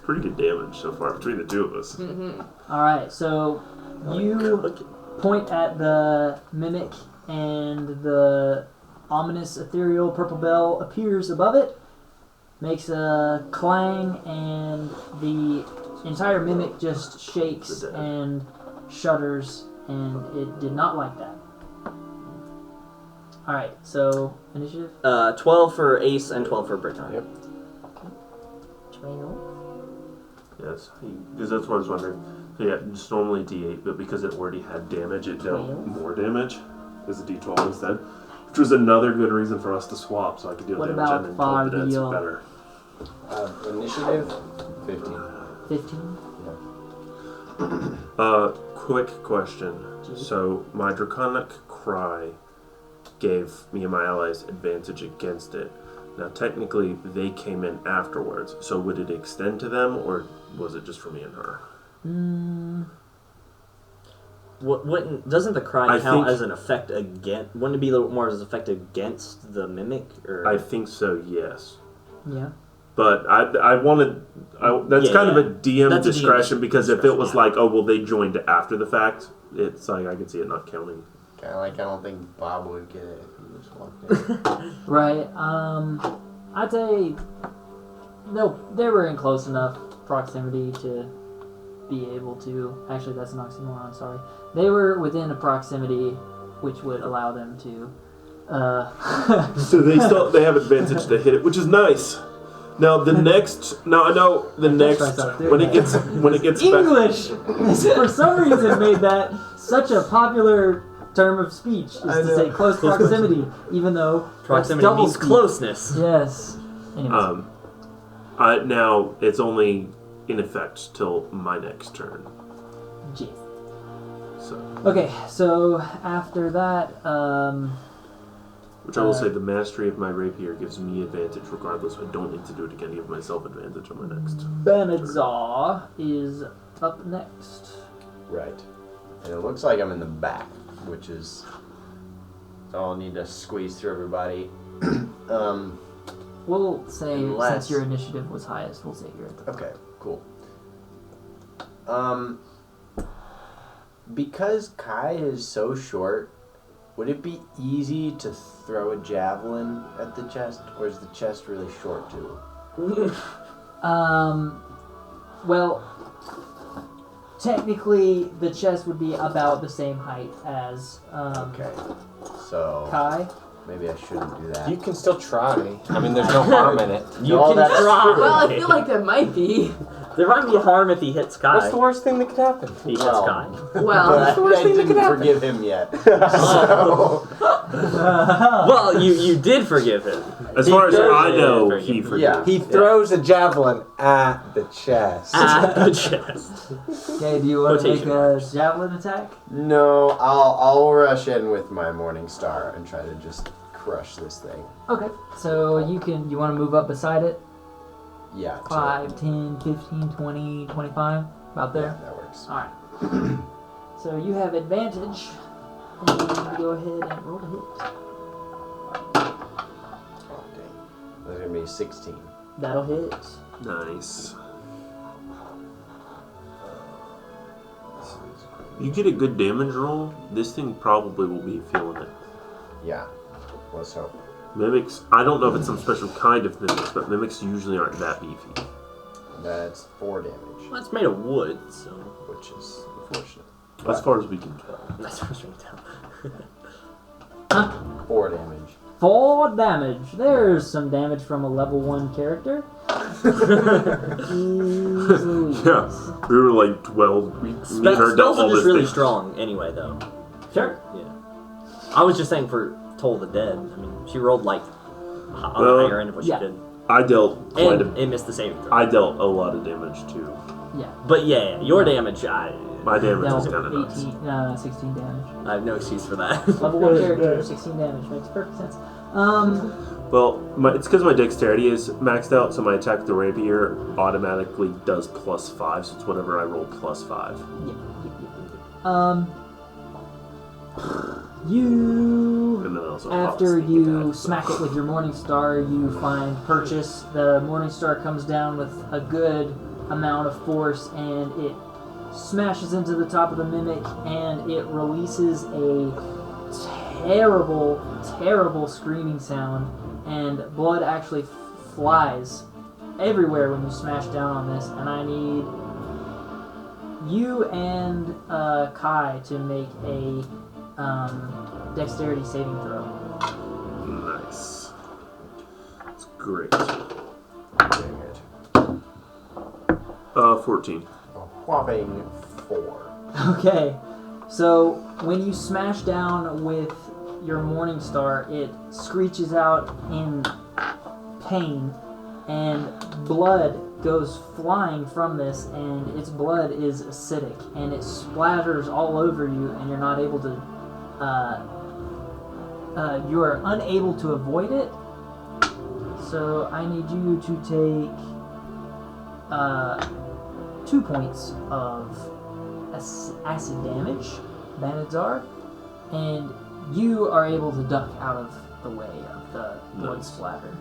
Pretty good damage so far between the two of us. Alright, so you point at the mimic and the ominous ethereal purple bell appears above it, makes a clang, and the entire mimic just shakes and shudders, and it did not like that. Alright, so initiative? 12 for Ace and 12 for Bricknar. Yep. 12. Yes, because that's what I was wondering. So yeah, it's normally D8, but because it already had damage, it dealt more damage as a D12 instead. Which was another good reason for us to swap, so I could deal What damage about and then told the dead's Fabio? better. Initiative 15. 15? Quick question. So my Draconic Cry gave me and my allies advantage against it. Now technically they came in afterwards, so would it extend to them, or was it just for me and her? What doesn't the cry I count think- as an effect against? Wouldn't it be a little more as an effect against the mimic? Or I think so, yes. Yeah. But I wanted... that's Yeah, kind of yeah. a DM That's a DM discretion, because if it was discretion, like, oh, well, they joined after the fact, it's like, I could see it not counting. Kind of like I don't think Bob would get it if he just walked in. Right, I'd say they were in close enough proximity to be able to... Actually, that's an oxymoron, sorry. They were within a proximity which would allow them to... So they have advantage to hit it, which is nice. Now the next... Now I know the next... When it gets back... English! For some reason made that such a popular term of speech, is to say close proximity, even though proximity that's double means speak. closeness. Yes. Anyways. Now it's only in effect till my next turn. Jeez. So, Okay, so after that, which I will say, the mastery of my rapier gives me advantage regardless. I don't need to do it again. Give myself advantage on my next. Banadzar is up next. Right. And it looks like I'm in the back, which is... So I'll need to squeeze through everybody. We'll say, Unless- since your initiative was highest, we'll say you're at the Okay, cool. Because Kai is so short, would it be easy to throw a javelin at the chest, or is the chest really short too? Well, technically, the chest would be about the same height as Okay, so Kai. maybe I shouldn't do that. You can still try. I mean, there's no harm in it. You No, can that's try. Well, I feel like there might be. There might be harm if he hits Kai. What's the worst thing that could happen? He hits Kai. Well, That's the worst I thing that didn't could happen. forgive him yet. So, Well, you did forgive him. As far as did I know, forgive he him. forgave. yeah. He throws a javelin at the chest. At the chest. Okay, do you want to make Quotation a javelin attack? No, I'll rush in with my Morning Star and try to just crush this thing. Okay, so you want to move up beside it? Yeah. 5, 10, 15, 20, 25, about there? Yeah, that works. Alright. So you have advantage. And go ahead and roll to hit. Oh, dang. That's gonna be 16. That'll hit. Nice. You get a good damage roll, this thing probably will be feeling it. Yeah. Let's hope. Mimics, I don't know if it's some special kind of mimics, but mimics usually aren't that beefy. That's 4 damage, Well, it's made of wood, so which is unfortunate. As far as we can tell. that's frustrating. 4 damage. 4 damage. There's some damage from a level 1 character. Easily. Yeah, we were like 12. We heard Spells all are just this really thing. strong anyway, though. Sure. Yeah. I was just saying for Toll the Dead. I mean, she rolled like on Well, the higher end of what yeah. she did. I dealt quite And it missed the saving throw. I dealt a lot of damage too. Yeah. But yeah, your damage, My damage That was was kind of nuts. 16 damage. I have no excuse for that. Level 1 character, 16 damage. Makes perfect sense. Well, it's because my dexterity is maxed out, so my attack with the rapier automatically does +5, so it's whatever I roll +5. You, And then also after sneak you attack, so- smack it with your Morning Star, you find purchase. The Morning Star comes down with a good amount of force, and it smashes into the top of the mimic, and it releases a terrible, terrible screaming sound, and blood actually flies everywhere when you smash down on this, and I need you and Kai to make a dexterity saving throw. Nice. That's great. Dang it. 14. A whopping 4. Okay, so when you smash down with your Morning Star, it screeches out in pain, and blood goes flying from this, and its blood is acidic, and it splatters all over you, and you're not able to, you are unable to avoid it. So I need you to take 2 points of acid damage, Banadzar, and you are able to duck out of the way of the blood Nice. splatter.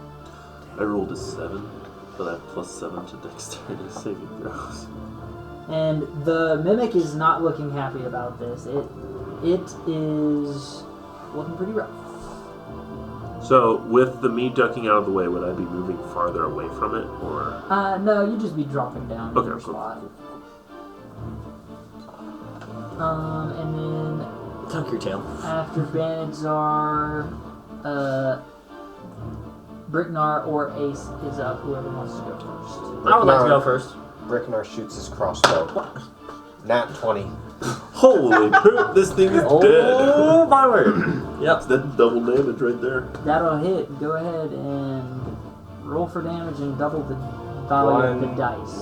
I rolled a 7, but I have +7 to dexterity saving throws. And the mimic is not looking happy about this. It is looking pretty rough. So, with the me ducking out of the way, would I be moving farther away from it, or? No, you'd just be dropping down Okay, in your cool. spot. And then Tuck your tail. after Banadzar, Bricknar or Ace is up. Whoever wants to go first. I would like to go first. Bricknar shoots his crossbow. Nat 20. Holy poop, this thing is dead! Oh my word! Yep. That's double damage right there. That'll hit. Go ahead and roll for damage and double the value of the dice.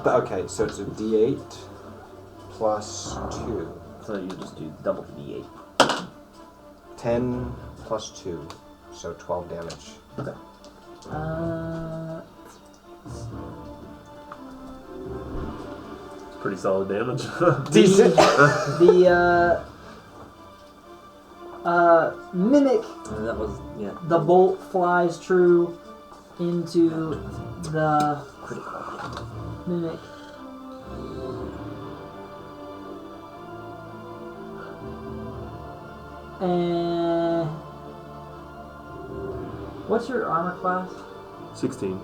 Okay, so it's a D8 plus 2. So you just do double the D8. 10 plus 2, so 12 damage. Okay. Pretty solid damage. Decent. The mimic, That was the bolt flies true into the critical. mimic. And what's your armor class? 16.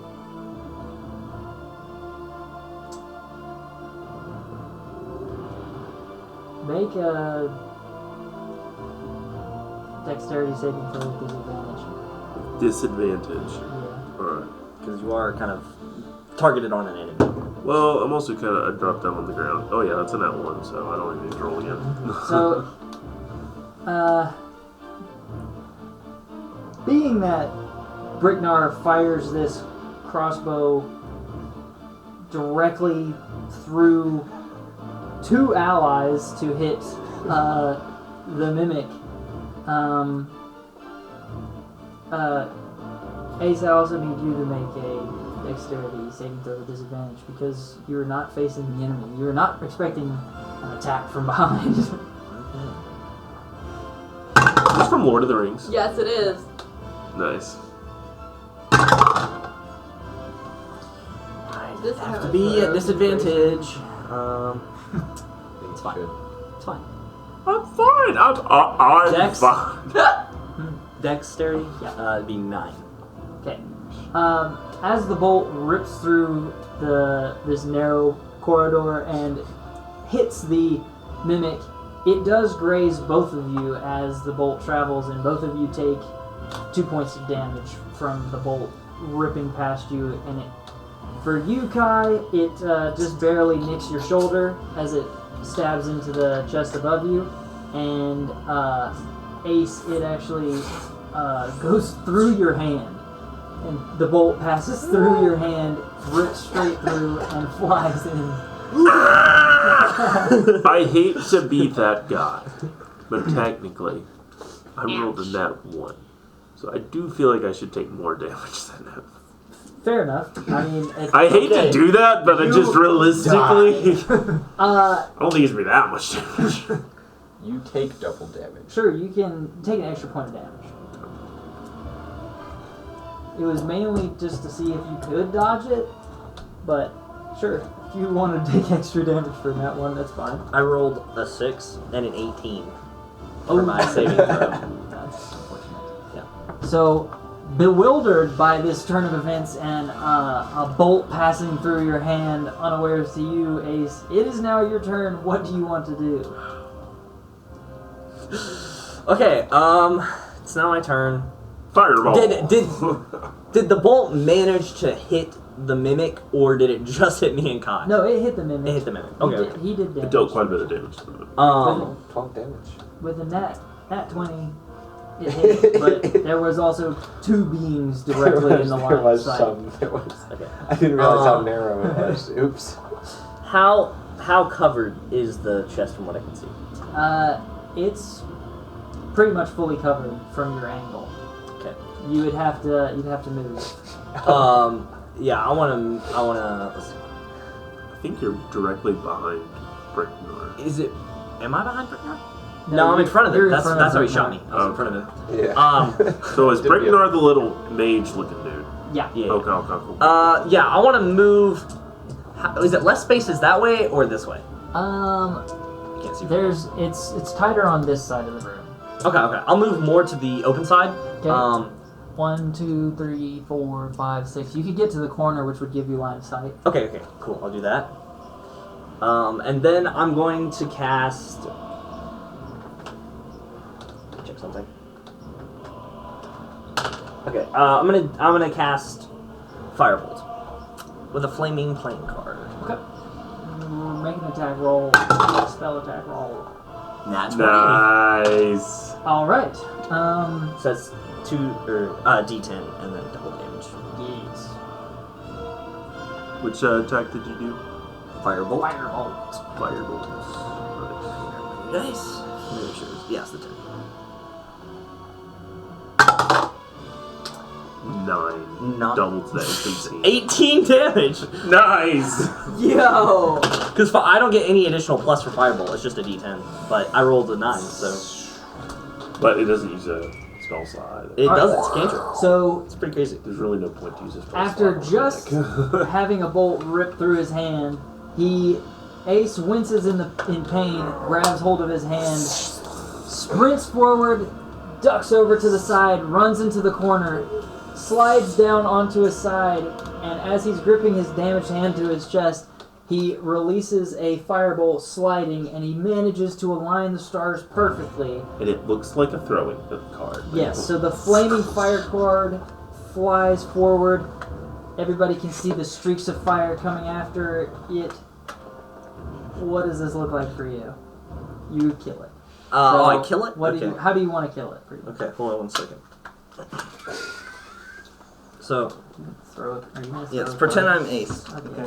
Make a dexterity saving throw with disadvantage. Disadvantage. Yeah. Alright. Because you are kind of targeted on an enemy. Well, I'm also kind of... I dropped down on the ground. Oh, yeah, that's a nat 1, so I don't even need to roll again. So, being that Bricknar fires this crossbow directly through 2 allies to hit the mimic, Ace, I also need you to make a dexterity saving throw with disadvantage because you are not facing the enemy. You are not expecting an attack from behind. It's from Lord of the Rings. Yes, it is. Nice. This Have to has be a- at disadvantage. It's fine. It's fine. I'm fine. I'm Dex? fine. Dexterity? Yeah. It'd be 9. Okay. As the bolt rips through this narrow corridor and hits the mimic, it does graze both of you as the bolt travels, and both of you take 2 points of damage from the bolt ripping past you. And for you, Kai, it just barely nicks your shoulder as it stabs into the chest above you, and Ace, it actually goes through your hand. And the bolt passes through your hand, rips straight through, and flies in. I hate to be that guy, but technically, I rolled a nat 1. So I do feel like I should take more damage than him. Fair enough. I mean, I hate to do that, but I just realistically... uh, I don't think it's going to be that much damage. You take double damage. sure, you can take an extra point of damage. It was mainly just to see if you could dodge it, but sure, if you want to take extra damage for that one, that's fine. I rolled a 6 and an 18 for my saving throw. That's unfortunate. Yeah. So, bewildered by this turn of events and a bolt passing through your hand, unawares to you, Ace, it is now your turn. What do you want to do? Okay, it's now my turn. Fireball. Did the bolt manage to hit the mimic, or did it just hit me and Kai? No, it hit the mimic. It hit the mimic. Okay. He did damage. It dealt quite a bit of damage to them. 12 damage. With a nat 20, it hit, but there was also 2 beams directly in the line of sight. Okay. I didn't realize how narrow it was. Oops. How covered is the chest from what I can see? It's pretty much fully covered from your angle. Okay. You'd have to move. Yeah, I wanna. Let's see. I think you're directly behind Bricknar. Is it? Am I behind Bricknar? No, I'm in front of you're him. in front of That's how he Bricknar. shot me. I was in front of him. Yeah. So is Bricknar the little mage-looking dude? Yeah. Yeah. Okay, cool. Yeah, I want to move. Is it less spaces that way or this way? I can't see. It's tighter on this side of the room. Okay. I'll move more to the open side. Okay. 1, 2, 3, 4, 5, 6. You could get to the corner, which would give you line of sight. Okay, cool. I'll do that. And then I'm going to cast. Check something. Okay, I'm gonna cast Firebolt with a flaming plane card. Okay. Make an attack roll. Spell attack roll. Nat 20. Nice. All right. So that's D10 and then double damage. Yes. Which attack did you do? Firebolt. Firebolt. Nice. Yes, the 10. 9. Not Double to that. 18. 18 damage. Nice. Yo. Because I don't get any additional plus for Firebolt. It's just a D10. But I rolled a 9, so But it doesn't use a spell slot. it does. It's cantrip. So It's pretty crazy. There's really no point to use a spell after slot. just having a bolt rip through his hand, Ace winces in pain, grabs hold of his hand, sprints forward, ducks over to the side, runs into the corner, slides down onto his side, and as he's gripping his damaged hand to his chest, he releases a firebolt sliding, and he manages to align the stars perfectly. And it looks like a throwing card. Yes, so the flaming fire card flies forward, everybody can see the streaks of fire coming after it. What does this look like for you? You kill it. I kill it? What okay. how do you want to kill it? Pretty much? Okay, hold on 1 second. So, Throw it. Are you gonna throw yes, it? pretend I'm Ace. Okay.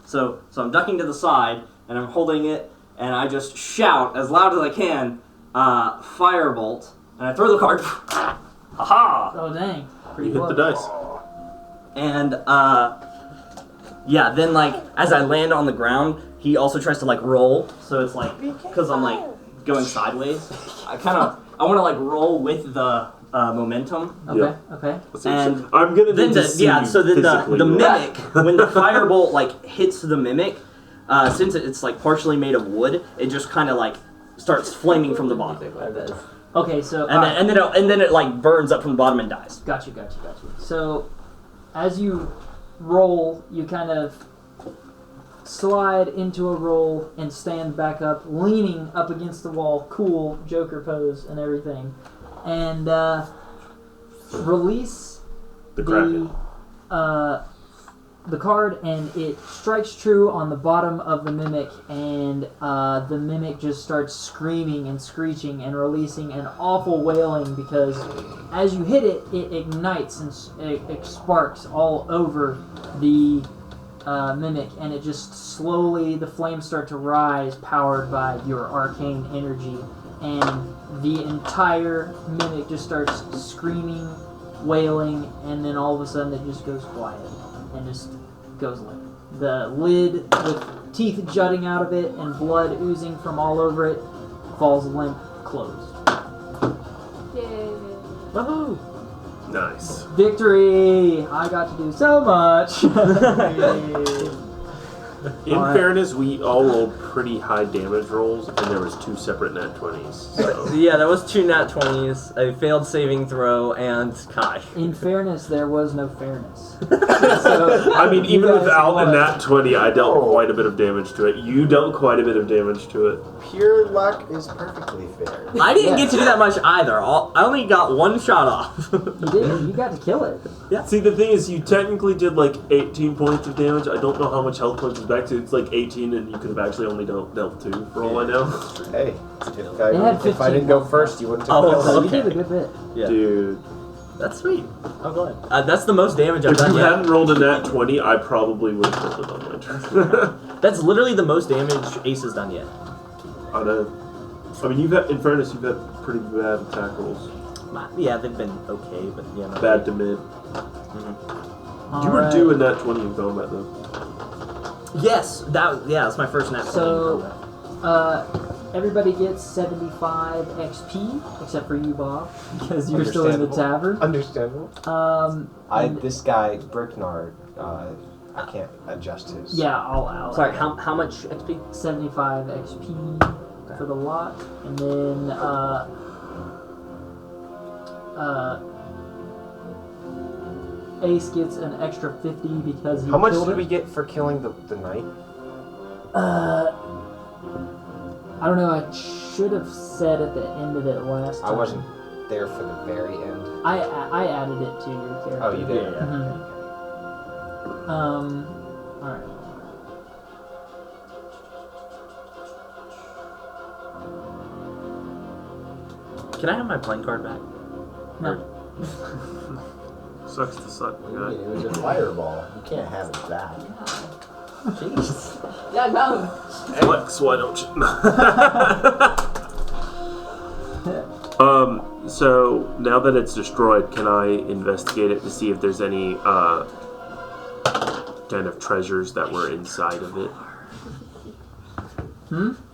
So I'm ducking to the side, and I'm holding it, and I just shout as loud as I can, Firebolt, and I throw the card. Ha-ha! Oh dang! Pretty You hit the close. dice. And, yeah, then, like, as I land on the ground, he also tries to, like, roll, so it's like, because I'm, like, going sideways, I want to, like, roll with the momentum. Okay. Yeah. Okay. And I'm gonna then need to see so then physically the what- mimic, when the firebolt like hits the mimic, since it's like partially made of wood, it just kind of like starts flaming from the bottom, Okay. So. and then it like burns up from the bottom and dies. Gotcha. So, as you roll, you kind of slide into a roll and stand back up, leaning up against the wall, cool Joker pose and everything, and release The Kraken. the card, and it strikes true on the bottom of the mimic, and the mimic just starts screaming and screeching and releasing an awful wailing because as you hit it, it ignites and it sparks all over the mimic, and it just slowly, the flames start to rise, powered by your arcane energy, and the entire mimic just starts screaming, wailing, and then all of a sudden it just goes quiet and just goes limp. The lid with teeth jutting out of it and blood oozing from all over it falls limp closed. Yay. Woohoo! Nice. Victory! I got to do so much! In Alright. fairness, we all rolled pretty high damage rolls, and there was 2 separate nat 20s. So. Yeah, that was 2 nat 20s, a failed saving throw, and Kai. In fairness, there was no fairness. So, I mean, even guys without won. a nat 20, I dealt quite a bit of damage to it. You dealt quite a bit of damage to it. Pure luck is perfectly fair. I didn't get to do that much either. I only got 1 shot off. You did. You got to kill it. See, the thing is, you technically did like 18 points of damage. I don't know how much health points is back to. It's like 18, and you could have actually only dealt 2, for all I know. Hey, had if I 15 didn't go first, you wouldn't have Oh, killed So me. you did a good bit. Yeah. Dude. That's sweet. I'm glad. That's the most damage I've If done you yet. hadn't rolled a nat 20, I probably would have killed it on my turn. That's literally the most damage Ace has done yet. I know. I mean, in fairness, you've had pretty bad attack rolls. Yeah, they've been okay, but yeah. Not Bad to mid. You were due a nat 20 in combat, though. Yes, that's my first nat 20 So, in combat. everybody gets 75 XP, except for you, Bob, because you're still in the tavern. Understandable. And- This guy, Bricknar, I can't adjust his. yeah, I'll Sorry, how much XP? 75 XP for the lot, and then Ace gets an extra 50 because he How much killed did it. we get for killing the knight? I don't know. I should have said at the end of it last time. I wasn't there for the very end. I added it to your character. Oh, you did? Yeah. Mhm. Alright. Can I have my playing card back? No. Sucks to suck, my guy. It was a fireball. You can't have it back. Jeez. Yeah, go. Flex, why don't you? So now that it's destroyed, can I investigate it to see if there's any kind of treasures that were inside of it?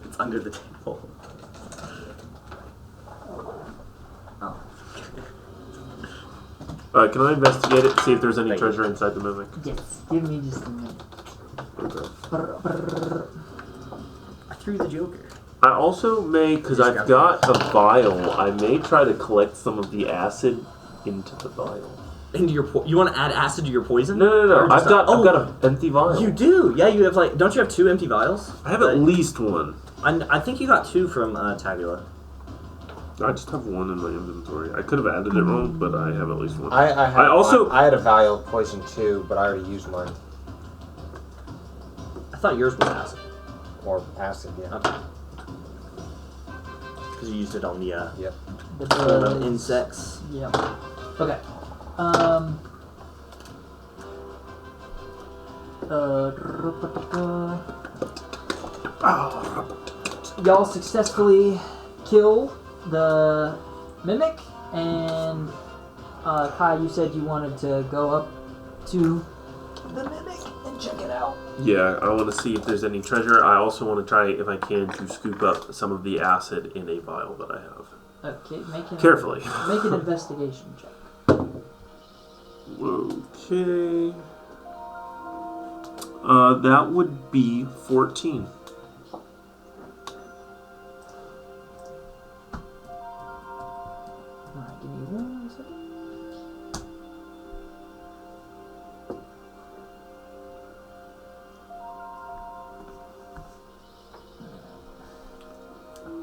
It's under the table. Can I investigate it to see if there's any Thank you. treasure inside the mimic? Yes. Give me just a minute. Okay. I threw the Joker. I also may, because I've got a vial, I may try to collect some of the acid into the vial. Into your you want to add acid to your poison? No. Or just I've got oh, an empty vial. you do. Yeah, you have like. Don't you have 2 empty vials? I have at least one. I think you got 2 from Tabula. I just have one in my inventory. I could have added it wrong, but I have at least one. I had a vial of poison too, but I already used mine. I thought yours was acid. Or acid, yeah. Okay. Because you used it on the Yep. The insects. Yeah. Okay. Y'all successfully kill the mimic, and Kai, you said you wanted to go up to the mimic and check it out. Yeah, I want to see if there's any treasure. I also want to try, if I can, to scoop up some of the acid in a vial that I have. Okay, Carefully. Make an investigation check. Okay. That would be 14. Alright, give me 1 second.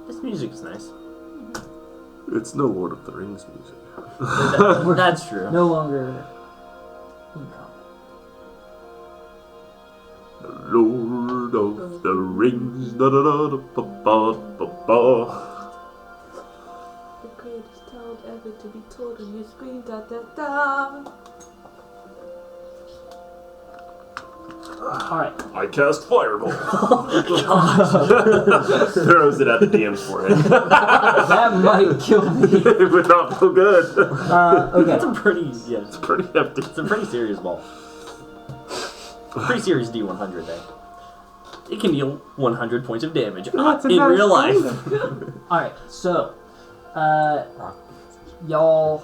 This music is nice. It's no Lord of the Rings music. That's true. No longer income. Lord of the Rings. Da da da da ba ba ba ba. The greatest tale ever to be told, and you scream da da da. Alright. I cast Fireball. Throws it at the DM's forehead. That might kill me. It would not feel good. Okay. That's a pretty, It's pretty hefty. it's a pretty serious ball. Pretty serious D100 there. It can deal 100 points of damage in real life. Alright, so, y'all,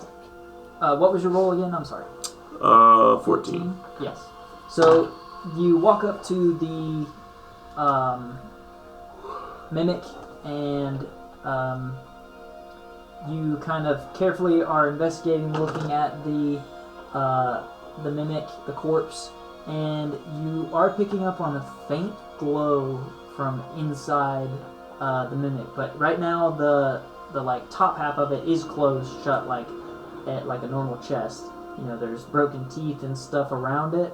what was your roll again? I'm sorry. 14. Yes. So, you walk up to the mimic, and you kind of carefully are investigating, looking at the mimic, the corpse, and you are picking up on a faint glow from inside the mimic. But right now, the like top half of it is closed shut, like a normal chest. You know, there's broken teeth and stuff around it.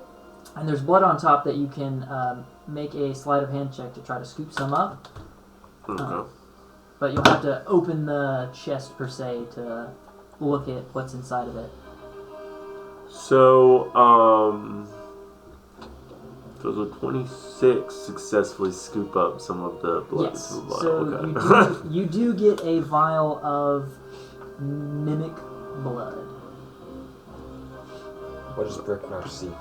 And there's blood on top that you can make a sleight of hand check to try to scoop some up. Okay. But you'll have to open the chest, per se, to look at what's inside of it. So, does a 26 successfully scoop up some of the blood Yes. into the vial? So Okay. you do get a vial of mimic blood. What does Bricknar see?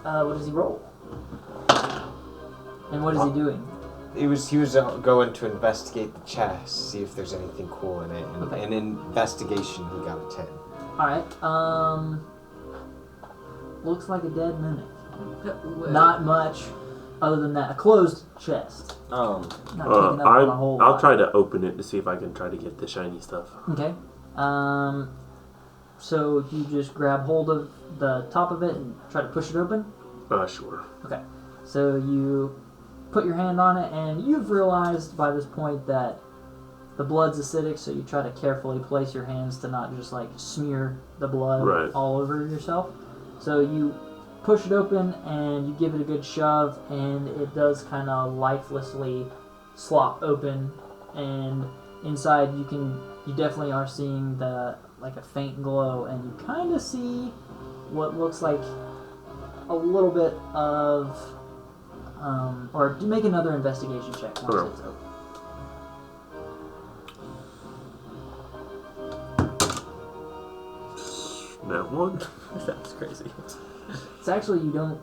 What does he roll? And what is he doing? He was going to investigate the chest, see if there's anything cool in it. And Okay. in investigation, he got a 10. Alright, looks like a dead mimic. Not much other than that. A closed chest. Not taking up on a whole I'll lot. try to open it to see if I can try to get the shiny stuff. Okay. So you just grab hold of the top of it and try to push it open? Sure. Okay. So you put your hand on it, and you've realized by this point that the blood's acidic, so you try to carefully place your hands to not just like smear the blood Right. all over yourself. So you push it open and you give it a good shove, and it does kind of lifelessly slop open, and inside you definitely are seeing a faint glow, and you kind of see what looks like a little bit of or make another investigation check once Sure. it's open. That one? That's crazy. It's actually you don't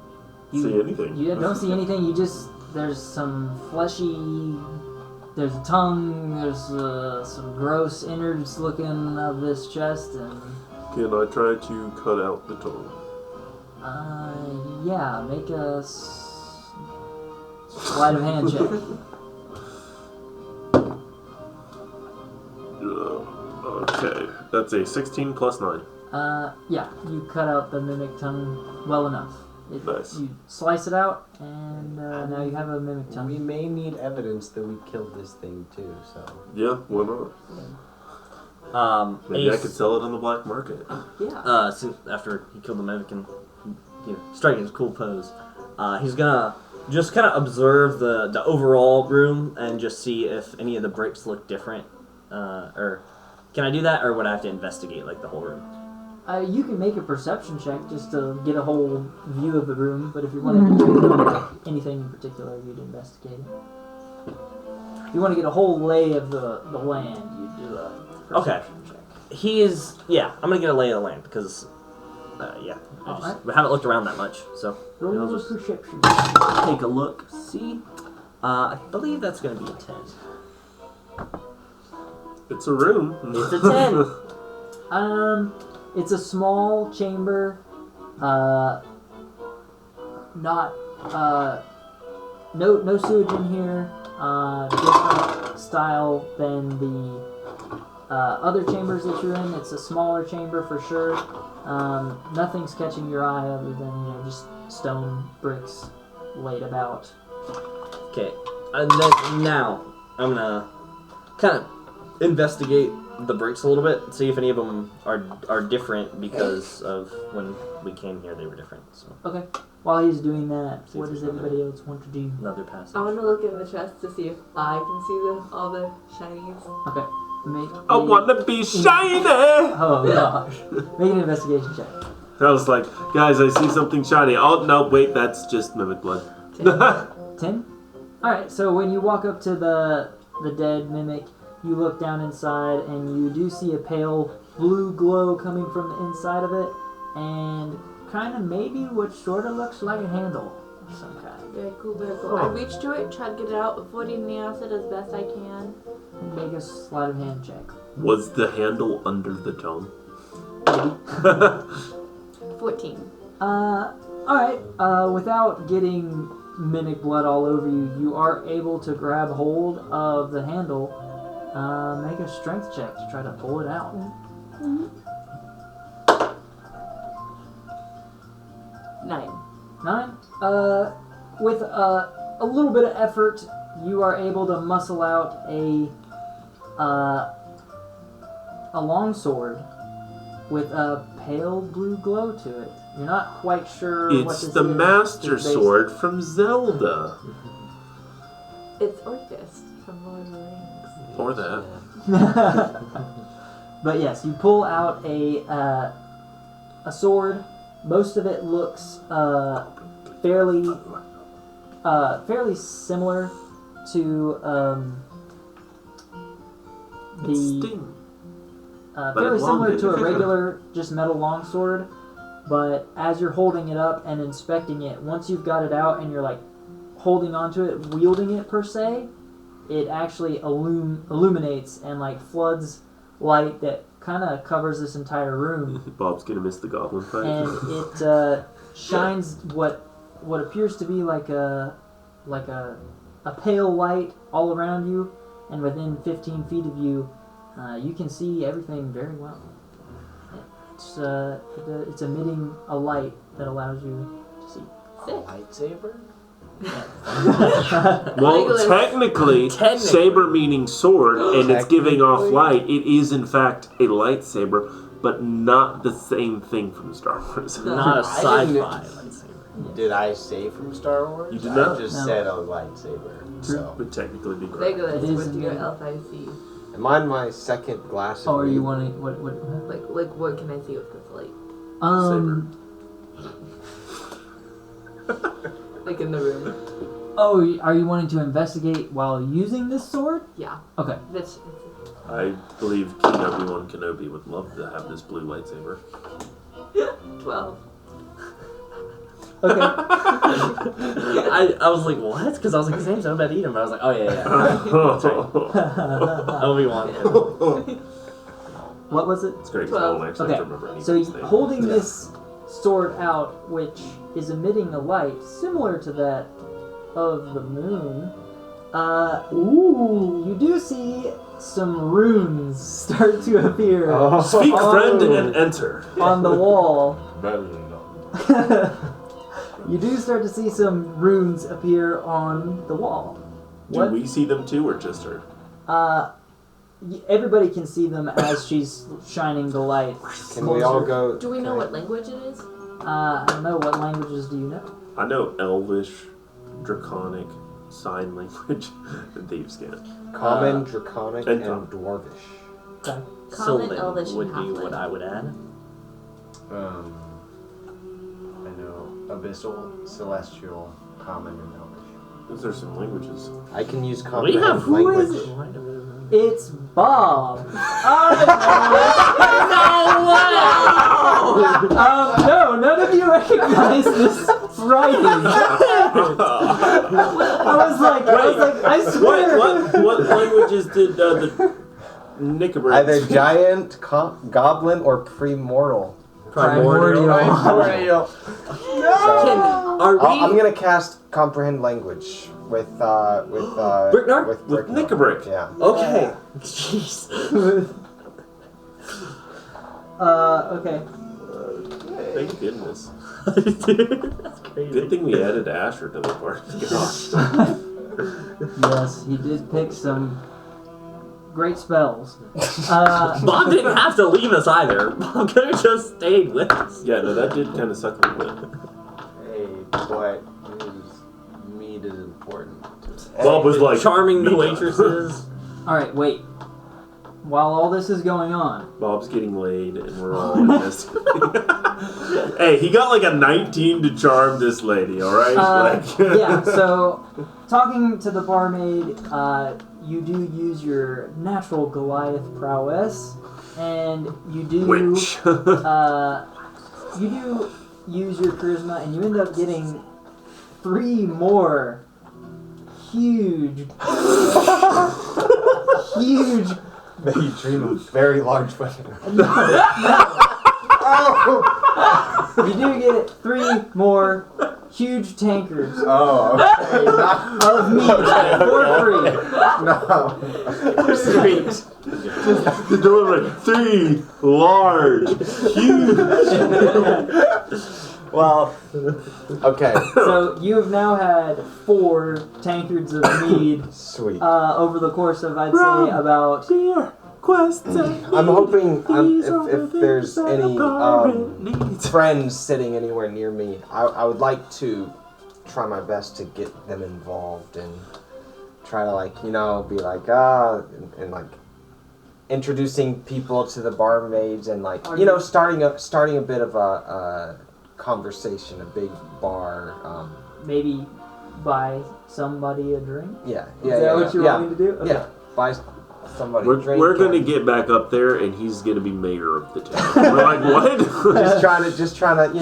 See anything? You don't see anything. You just there's some fleshy. There's a tongue. There's some gross innards looking of this chest, and Can I try to cut out the tongue? yeah, make a sleight of hand check. Okay, that's a 16 plus 9. Yeah, you cut out the mimic tongue well enough. Nice. You slice it out, and now you have a mimic tongue. We may need evidence that we killed this thing too, so. Yeah, why not? Maybe I Ace, could sell it on the black market. Yeah. after he killed the mimic and striking his cool pose, he's gonna just kind of observe the overall room and just see if any of the bricks look different. Or can I do that, or would I have to investigate like the whole room? You can make a perception check just to get a whole view of the room, but if you want to do anything in particular, you'd investigate it. If you want to get a whole lay of the land, you'd do a perception check. He is, I'm gonna get a lay of the land because, we haven't looked around that much, so Roll I'll a just perception. take a look, see. I believe that's gonna be a 10. It's a room. It's a 10. It's a small chamber. No sewage in here. Different style than the other chambers that you're in. It's a smaller chamber for sure. Nothing's catching your eye other than just stone bricks laid about. Okay, and then now I'm gonna kind of investigate the bricks a little bit, see if any of them are different because of when we came here they were different. So Okay. While he's doing that, what does everybody else want to do? another passage. I want to look in the chest to see if I can see all the shinies. Okay. I wanna be shiny! Oh gosh. Make an investigation check. I was like, guys, I see something shiny. Oh, no, wait, that's just mimic blood. 10? Alright, so when you walk up to the dead mimic, you look down inside and you do see a pale blue glow coming from the inside of it, and kind of maybe what sort of looks like a handle of some kind. Very cool, very cool. I reach to it, try to get it out, avoiding the acid as best I can. Make a sleight of hand check. Was the handle under the dome? 14. Alright, without getting mimic blood all over you, you are able to grab hold of the handle. Make a strength check to try to pull it out. Mm-hmm. 9. 9. With a little bit of effort, you are able to muscle out a long sword with a pale blue glow to it. You're not quite sure what It's this the is. Master It's based- Sword from Zelda. It's Orcus from Lord of the Rings. Or that. But yes, you pull out a sword. Most of it looks fairly similar to fairly similar to a regular just metal longsword. But as you're holding it up and inspecting it, once you've got it out and you're like holding onto it, wielding it per se, it actually illuminates and like floods light that kind of covers this entire room. Bob's gonna miss the goblin fight. And it shines what appears to be like a pale light all around you, and within 15 feet of you, you can see everything very well. It's emitting a light that allows you to see. Lightsaber? Well, Legolas. technically, saber meaning sword, and it's giving off light. It is, in fact, a lightsaber, but not the same thing from Star Wars. Not a I didn't- sci-fi lightsaber. Did I say from Star Wars? You did I not. just No. said a lightsaber. So. Would technically be correct. Legolas It is with your indeed. elf I see. Am I in my second glass of Oh, are you mead? wanting what? Like what can I see with this light? Like in the room. Oh, are you wanting to investigate while using this sword? Yeah. Okay. That's I believe King Obi-Wan Kenobi would love to have this blue lightsaber. 12. Okay. I was like, what? Because I was like, his name's Obed Edom. But I was like, oh yeah. Obi-Wan. What was it? It's great because I don't actually Okay. have to remember any So of these things. holding this sword out, which is emitting a light similar to that of the moon, you do see some runes start to appear Speak, on- friend, and enter. on the wall. You do start to see some runes appear on the wall. Do What? we see them too, or just her? everybody can see them as she's shining the light. Can we all go? Do we know what language it is? I don't know. What languages do you know? I know Elvish, Draconic, Sign Language, and Thieves' Cant. Common, Draconic, and Common. Dwarvish. Okay. Common, Sylvan Elvish, would and be Halfling. what I would add. I know Abyssal, Celestial, Common, and Elvish. Those are some languages. I can use We comprehend have who is language. It's Bob. No, none of you recognize this writing. I was like, I swear. What languages did the Knickerbockers Either giant, goblin, or premortal. Primordial. I'm gonna cast comprehend language with Bricknar? with With Bricknar. Knickerbrick. Yeah. Okay. Jeez. Okay. Thank goodness. That's crazy. Good thing we added Asher to the party. Gosh. Yes, he did pick some great spells. Bob didn't have to leave us either. Bob could have just stayed with us. Yeah, no, that did kind of suck a little bit. Hey, but meat is important. Bob was like Charming the "Me." waitresses. All right, wait. While all this is going on, Bob's getting laid, and we're all invested. Hey, he got like a 19 to charm this lady. All right. yeah. So, talking to the barmaid, you do use your natural Goliath prowess, and you do Witch. you do use your charisma, and you end up getting 3 more huge. May you dream of very large women. You do get 3 more huge tankards Oh, okay. of meat for free. No. Sweet. They delivered 3 large, huge. Well, okay. So you have now had 4 tankards of mead Sweet. over the course of, I'd say, about. Dear quests. I'm hoping if there's any friends sitting anywhere near me, I would like to try my best to get them involved and try to be like and like introducing people to the barmaids and starting a bit of a conversation, a big bar. Maybe buy somebody a drink? Yeah. Is that what you're wanting to do? Okay. Yeah. Buy somebody a drink. We're gonna get back up there, and he's gonna be mayor of the town. We're like, what? just trying to He's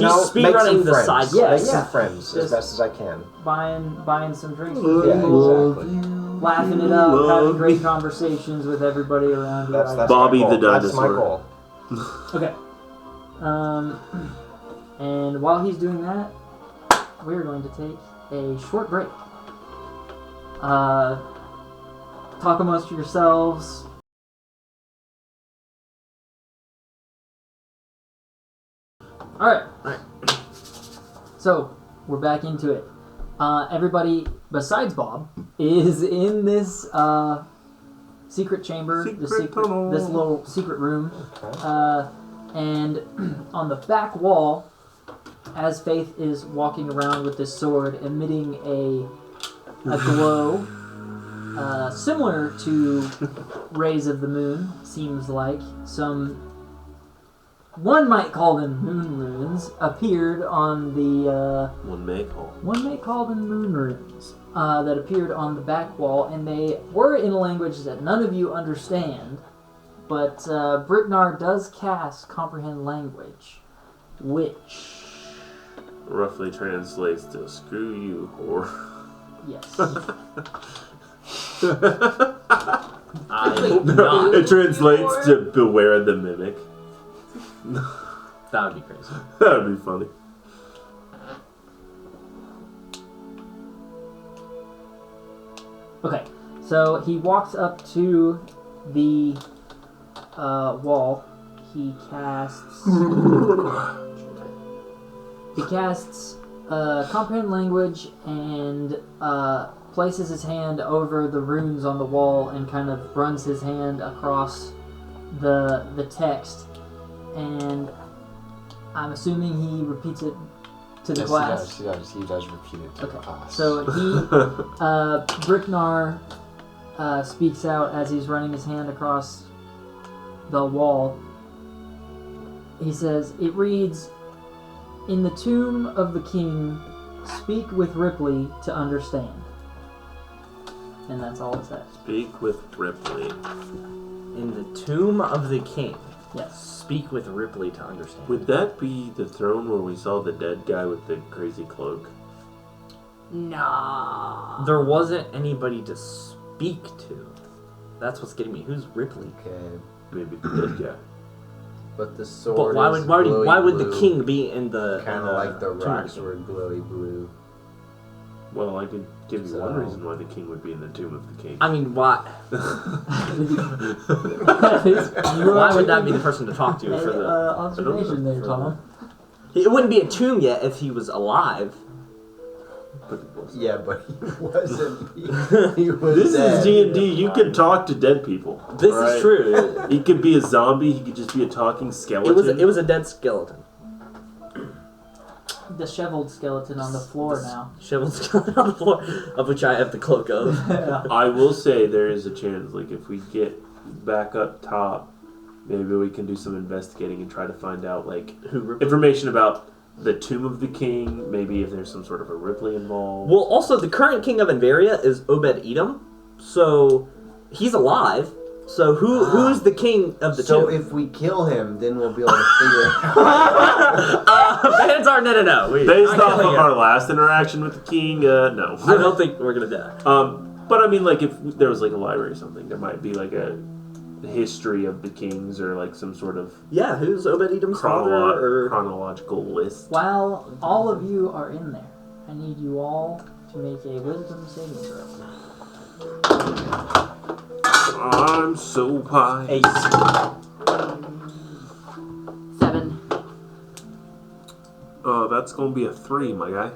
make speedrunning some the friends. side Yeah, Make yeah. some friends as Just best as I can. Buying some drinks Yeah, with people, exactly. laughing it up, having great conversations with everybody around you. That's Bobby my goal. the That's my dinosaur. goal. Okay. And while he's doing that, we're going to take a short break. Talk amongst yourselves. Alright. So, we're back into it. Everybody, besides Bob, is in this secret chamber, this little secret room. And on the back wall, as Faith is walking around with this sword, emitting a glow similar to rays of the moon, seems like one might call them moon runes, appeared on the One may call. one may call them moon runes that appeared on the back wall, and they were in a language that none of you understand. But Bricknar does cast Comprehend Language, which... Roughly translates to "screw you, whore." Yes. I hope not. It translates to "beware the mimic." That would be crazy. That would be funny. Okay, so he walks up to the wall. He casts comprehend language and places his hand over the runes on the wall and kind of runs his hand across the text. And I'm assuming he repeats it to the glass. He does repeat it to the glass. So he, Bricknar, speaks out as he's running his hand across the wall. He says, it reads, "In the tomb of the king, speak with Ripley to understand." And that's all it says. Speak with Ripley. In the tomb of the king. Yes. Speak with Ripley to understand. Would that be the throne where we saw the dead guy with the crazy cloak? Nah. There wasn't anybody to speak to. That's what's getting me. Who's Ripley? Okay, Maybe the dead guy. but the sword. But why is why would the glowy king be in the Kind of like the tomb of rocks king? were glowy blue. Well, I could give you So- one reason why the king would be in the tomb of the king. I mean, why? You Why would that be the person to talk to for the? observation there, Tom? It wouldn't be a tomb yet if he was alive. Yeah, but he wasn't. He was This dead. is D&D. You can talk to dead people. This alright? is true. He could be a zombie. He could just be a talking skeleton. It was a dead skeleton. Disheveled skeleton on the floor now. Shoveled skeleton on the floor, of which I have the cloak of. I will say there is a chance. Like if we get back up top, maybe we can do some investigating and try to find out like information about the tomb of the king. Maybe if there's some sort of a Ripley involved. Well, also the current king of Inveria is Obed-Edom, so he's alive. So who's the king of the So tomb? if we kill him, then we'll be able to figure it out. Banadzar, no. Based off of our last interaction with the king, no. I don't think we're gonna die. But I mean, like, if there was like a library or something, there might be like a history of the kings or like some sort of Yeah, who's Obed-Edom's father? Or chronological list. While all of you are in there, I need you all to make a wisdom saving throw. I'm so pie. 8. 7. That's gonna be a 3, my guy.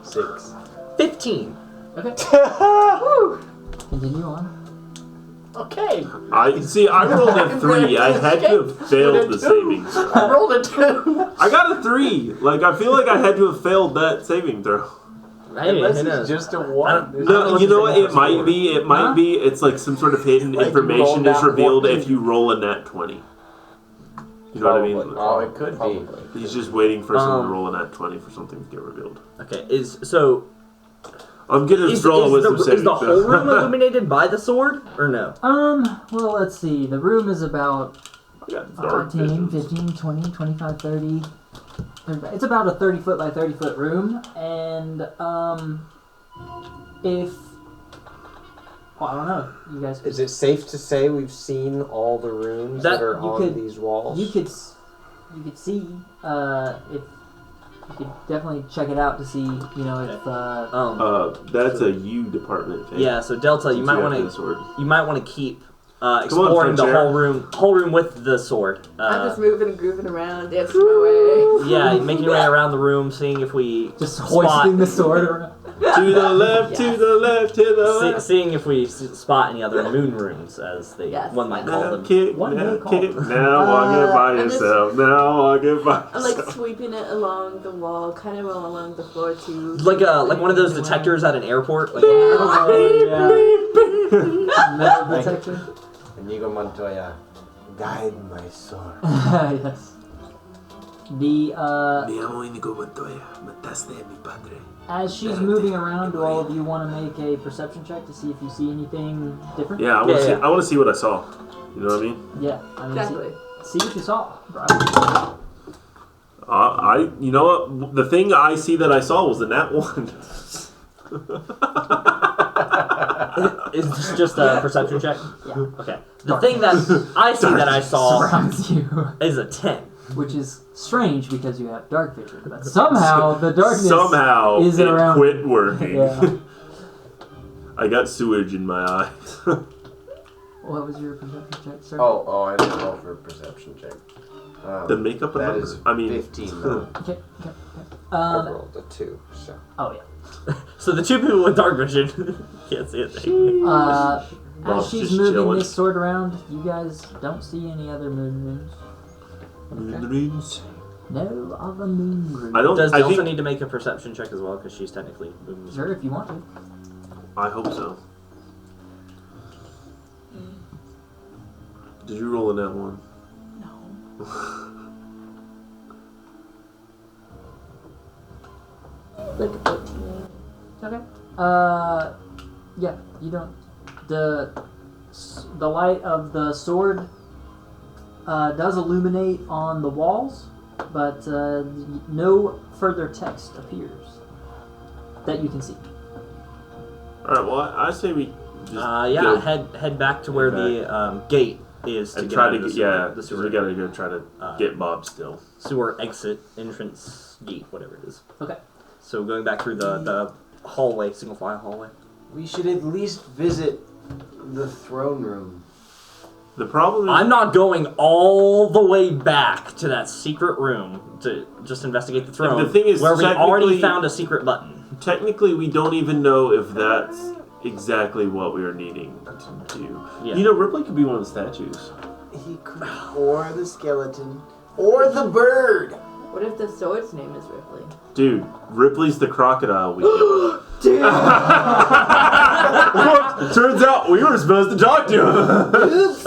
6. 15. Okay. Continue on. Okay. I rolled a 3. I had to have failed the savings. I rolled a 2. I got a 3. Like I feel like I had to have failed that saving throw. Hey, Unless who knows? it's just a 1. No, you know what? It might be. It might be. It's like some sort of hidden Like information roll is down revealed 14. if you roll a nat 20. You know what I mean? Oh, it could be. He's just waiting for someone to roll a nat 20 for something to get revealed. Okay, I'm gonna roll a wisdom saving is the throw. whole room illuminated by the sword, or no? Well, let's see. The room is about I got dark 10, visions. 15, 20, 25, 30. It's about a 30 foot by 30 foot room, and I don't know. You guys could, Is it safe to say we've seen all the rooms that are you on could- these walls? you could see if you could definitely check it out to see, you know, if That's a U department thing. Yeah. So Delta, you Since might have want the sword. to keep exploring the Frontier. whole room with the sword. I'm just moving and grooving around, dancing my way. Yeah, making your way around the room, seeing if we just spot, hoisting the sword around. To the left, to Yes. the left, to the left. seeing if we spot any other moon rooms, as one might call Now them. kick, What do now they call kick, them? now walk it by I'm just- yourself, now walk it by I'm like yourself. sweeping it along the wall, kind of along the floor too. Like one of those detectors at an airport. Like, Metal detector. Inigo Montoya, guide my sword. Yes. Mi amo Inigo Montoya, mataste a mi padre. As she's moving around, do all of you want to make a perception check to see if you see anything different? Yeah, I want to see. Yeah. I want to see what I saw. You know what I mean? Yeah. I mean, Exactly. see what you saw. You know what? The thing I see that I saw was the nat 1. is this just a perception check? Yeah. Okay. The thing that I see that I saw Surrounds you. is a 10. Which is strange because you have dark vision, but somehow the darkness is it around. quit working. Yeah. I got sewage in my eyes. What was your perception check, sir? Oh, I didn't roll for a perception check. The makeup of that number. is I mean, 15 though. Okay. I rolled a 2, so. Oh yeah. So the two people with dark vision can't see a thing. As she's just moving chilling. this sword around, you guys don't see any other moon runes. Moon runes. No other moon runes. Does I Delta think. need to make a perception check as well because she's technically moving? Sure, if you want to. I hope so. Did you roll in that one? No. Like a 14. Okay. Yeah, you don't. The light of the sword does illuminate on the walls, but no further text appears that you can see. All right. Well, I say we. Just Yeah, go head back to where the gate is to and get try out to of the get. sewer, Yeah, the so sewer, we gotta go try to get Bob still. sewer exit entrance gate, whatever it is. Okay. So going back through the hallway, single file hallway. We should at least visit the throne room. The problem is. I'm not going all the way back to that secret room to just investigate the throne. The thing is, where we already technically- found a secret button. Technically, we don't even know if that's exactly what we are needing to do. Yeah. You know, Ripley could be one of the statues. He could, or the skeleton, or the bird. What if the sword's name is Ripley? Dude, Ripley's the crocodile we killed. Turns out we were supposed to talk to him.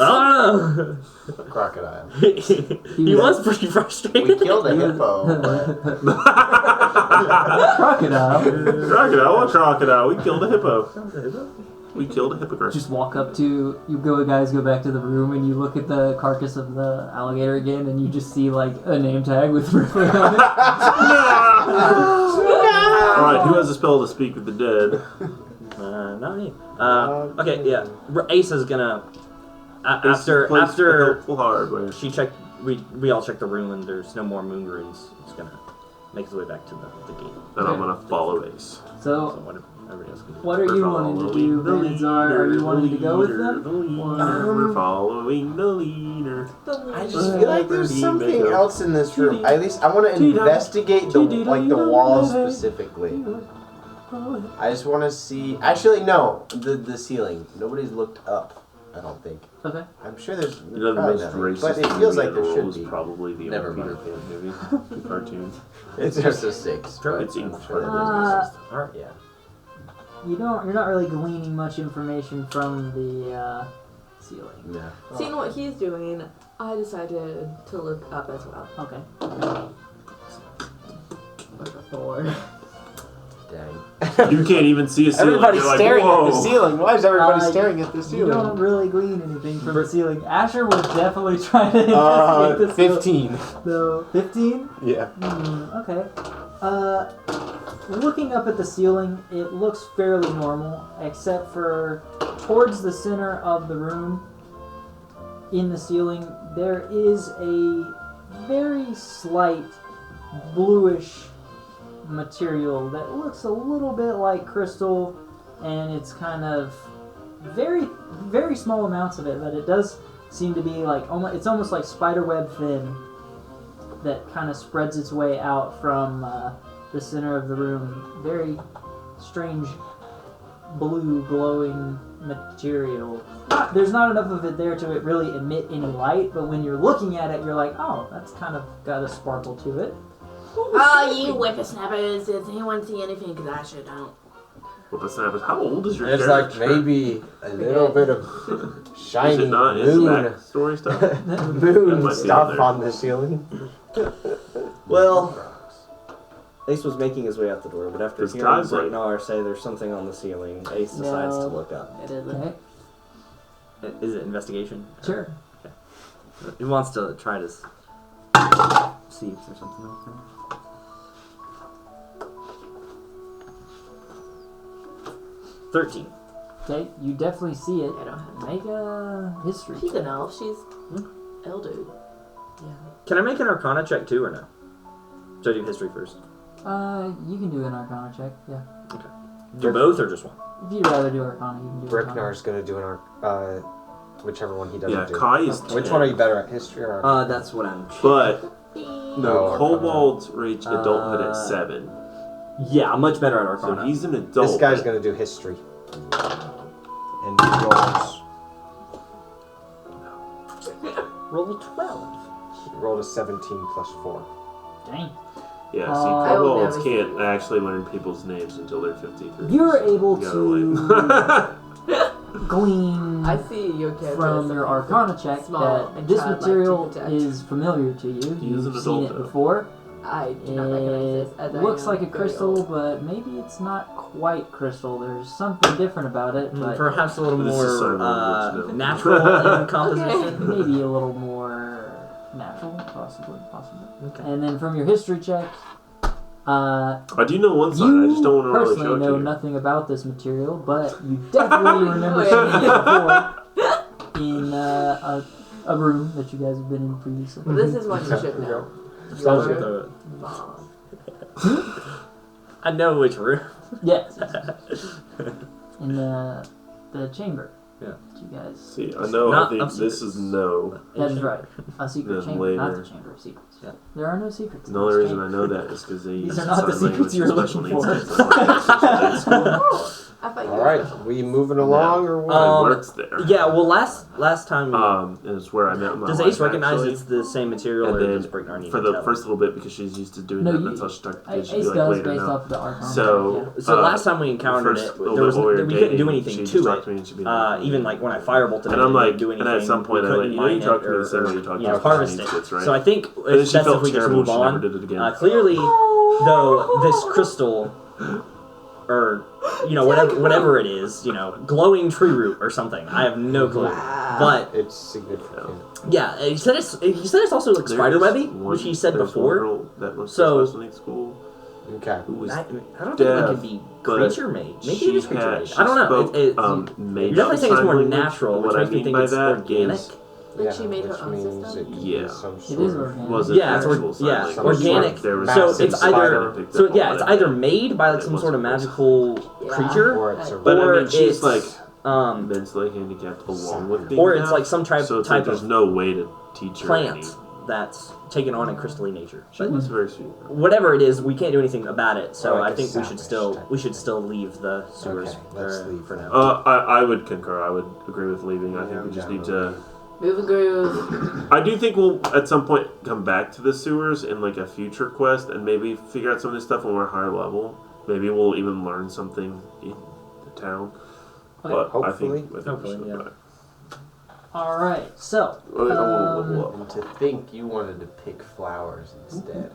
Oh, Crocodile. he was pretty frustrated. We killed a hippo. Crocodile. Crocodile? What crocodile? We killed a hippo. We killed a hippogriff. Just walk up to guys go back to the room and you look at the carcass of the alligator again and you just see like a name tag with Ripley on it. Alright, who has a spell to speak with the dead? Not me. Okay, yeah. Ace is gonna Plays after helpful hardware. she checked. We all checked the room and there's no more moon runes. It's gonna make its way back to the gate. Then I'm gonna follow Ace. So So, whatever everybody else can do. what are you wanting to do, Banadzar? Are you wanting to go with them? We're following the leader. I just feel like there's something else in this room. At least I want to investigate the walls specifically. I just want to see. Actually, no, the ceiling. Nobody's looked up. I don't think. Okay. I'm sure there's You know, the probably most nothing, racist but it feels movie like there ever should was be. probably the Never only mind. Peter Pan movie. The cartoon. It's just a 6. but It's I'm incredibly sure. racist. Alright. Yeah. You're not really gleaning much information from the ceiling. Yeah. Seeing what he's doing, I decided to look up as well. Okay. Like a 4. Dang. You can't even see a ceiling. Everybody's You're like, staring at the "Whoa." ceiling. Why is everybody Uh, staring at the You ceiling? don't really glean anything from the ceiling. Asher was definitely trying to investigate the ceiling. 15. So, 15? Yeah. Okay. Looking up at the ceiling, it looks fairly normal, except for towards the center of the room, in the ceiling, there is a very slight bluish material that looks a little bit like crystal, and it's kind of very, very small amounts of it, but it does seem to be like it's almost like spiderweb thin that kind of spreads its way out from the center of the room. Very strange blue glowing material. There's not enough of it there to really emit any light, but when you're looking at it, you're like, oh, that's kind of got a sparkle to it. Oh, you whippersnappers! Does anyone see anything? Because I sure don't. Whippersnappers. How old is your There's like character? maybe a little bit of Is shiny it not? Is moon, backstory stuff? That moon might be stuff there. on the ceiling. Well, Ace was making his way out the door, but after This hearing guy's like- Bricknar say there's something on the ceiling, Ace decides to look up. It isn't. Okay, Is it investigation? sure. He wants to try to see if there's something else there. 13. Okay, you definitely see it. I don't have. Make a history. She's an elf. She's elder. Yeah. Can I make an Arcana check too, or no? Should I do history first? You can do an Arcana check, yeah. Do both or just one? If you'd rather do Arcana, you can do Arcana. Bricknar's gonna do an whichever one he doesn't Yeah, do. Kai is Which 10. one are you better at, history or Arcana? That's what I'm. But No, Oh, kobolds reach adulthood at 7. Yeah, I'm much better at So Arcana. he's an adult. This guy's gonna do history. And he rolls. Roll a 12. He rolled a 17 plus 4. Dang. Yeah, see, I will kobolds never can't see actually learn people's names until they're 53. You're able You to gotta glean I see your character from as your something Arcana check small that and this childlike to material protect. is familiar to you. He is an You've seen adult, it though. before. I do not recognize It this as I looks am like a very crystal, old. but maybe it's not quite crystal. There's something different about it, but Perhaps a little This is more sign language, though. natural in composition. maybe a little more natural, possibly. Okay. And then from your history check, I do know one side, you I just don't want to really personally show it know to you. nothing about this material, but you definitely remember seeing it before in a room that you guys have been in previously. Well, this is one you should know. Sounds Your good. mom. I know which room. Yes. In the chamber. Yeah. that you guys. See, I know. Not I think of this secrets. is no. That is right. A secret Then chamber, not later. the chamber of secrets. Yeah. There are no secrets. in The only this reason chamber. I know that is because they These use are not the sign secrets language you in were special looking needs for. kids in school. I thought you All right, we moving along or what? It works there. Yeah, well, last time, Is where I met my does wife, Ace recognize actually. it's the same material, And or then does Bricknar need for to the tell first little bit because she's used to doing No, that. you- That's how she started to Ace be like does later based now. off of the Arcana. So, yeah. So last time we encountered first it, little there was bit while we were we couldn't do dating, anything she'd to just talk it. to me and she'd be like, Even like when I firebolted it, and I'm it like, didn't do and anything. at some point we I couldn't like, you mine talked to me it the same way you talked to harvest these it. kids, right? So I think And then it's she best if felt we just terrible. move She on. never did it again. Clearly, though, this crystal, or whatever it is, glowing tree root or something. I have no clue. But It's significant. yeah, he said it's also like spider webby, which he said There's before. one girl that went to So- special needs school Okay. who was I don't think deaf, it could be but creature made. Maybe she it is creature had- made. she I don't know. spoke, You're made definitely saying it's sign more language. natural, which What I makes me mean think by it's that organic. is- Like she made her which own means system? it Yeah. is some It sort is of organic. wasn't Yeah, it's actual sign yeah, language. organic. There was So massive it's spider either picked so up yeah, on it's it. either made by like It some sort of wasn't. magical Yeah. creature, or it's a But I or mean, she's it's, like um, mentally handicapped along with being or it's deaf. like some type So it's like type there's of no way to teach her plant any. that's taken on a crystalline nature. She But was very sweet. whatever it is, we can't do anything about it. So Or like I a think we should savage still leave the sewers Okay, let's leave for now. I would concur. I would agree with leaving. I Yeah, think we I'm just down need with to. Move and groove. I do think we'll at some point come back to the sewers in like a future quest and maybe figure out some of this stuff when we're higher level. Maybe we'll even learn something in the town. Okay. But Hopefully. I think we Hopefully, should yeah. go back. All right, so We'll level up. And to think you wanted to pick flowers instead.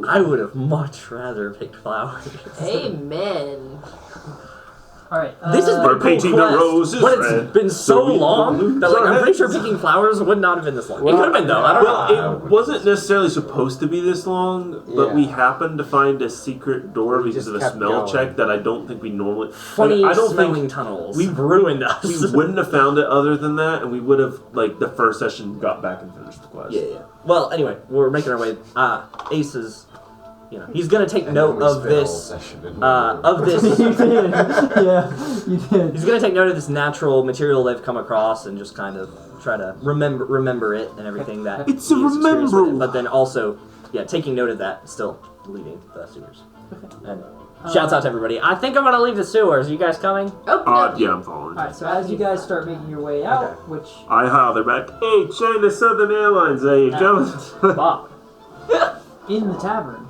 I would have much rather picked flowers. Amen. all right. This has been We're a cool painting the quest, roses but it's red, been so so we long won't that like I'm pretty sure lose our picking flowers would not have been this long. Well, it could have been though. I don't know. Well, it wasn't necessarily supposed to be this long, but Yeah. we happened to find a secret door We because just of a kept smell going. check that I don't think we normally. Funny I don't smelling think tunnels. we- ruined us. we wouldn't have found it other than that, and we would have like the first session got back and finished the quest. Yeah. Well, anyway, we're making our way. Ace is, he's gonna take And note we of spent a whole this. session in Of this. you did. Yeah, you did. He's gonna take note of this natural material they've come across and just kind of try to remember it and everything that It's a he has experienced with it. remember. But then also, taking note of that, still leaving the sewers. And shouts out to everybody. I think I'm gonna leave the sewers. Are you guys coming? Oh, Yeah, I'm following. All right, so as you guys start making your way out, which I holler back. Hey, China Southern Airlines, are you coming? Bob, in the tavern,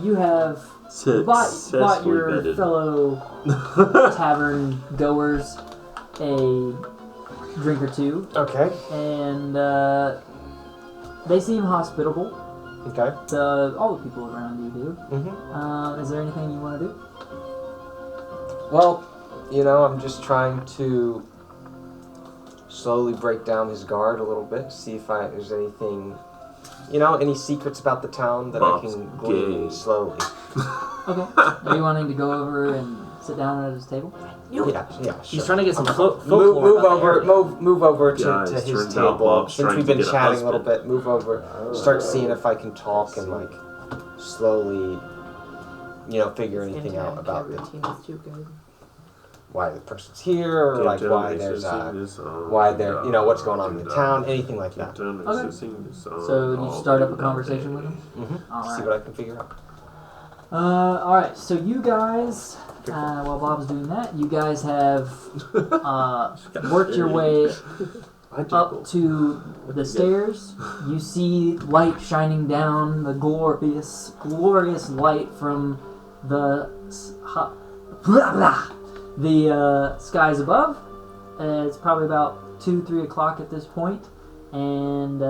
you have bought your fellow tavern goers a drink or two, Okay. and they seem hospitable. Okay. All the people around you do. Mm-hmm. Is there anything you want to do? Well, I'm just trying to slowly break down his guard a little bit, see if there's anything, any secrets about the town that I can glean slowly. Okay. Are you wanting to go over and sit down at his table? Yeah, He's sure. trying to get some folklore. Move about the over, area. move over to Guys, his turns out table. Bob's Since trying we've to been get a chatting a little husband. bit, move over, start seeing if I can talk and slowly, figure anything out about the it. routine is too good. why the person's here, or like why there's why they're what's going on in the town, anything like that. Okay. So you start up a conversation with him. See what I can figure out. All right. So you guys, while Bob's doing that, you guys have worked your way up to the stairs. You see light shining down, the glorious light from the skies above. It's probably about 2-3 o'clock at this point, and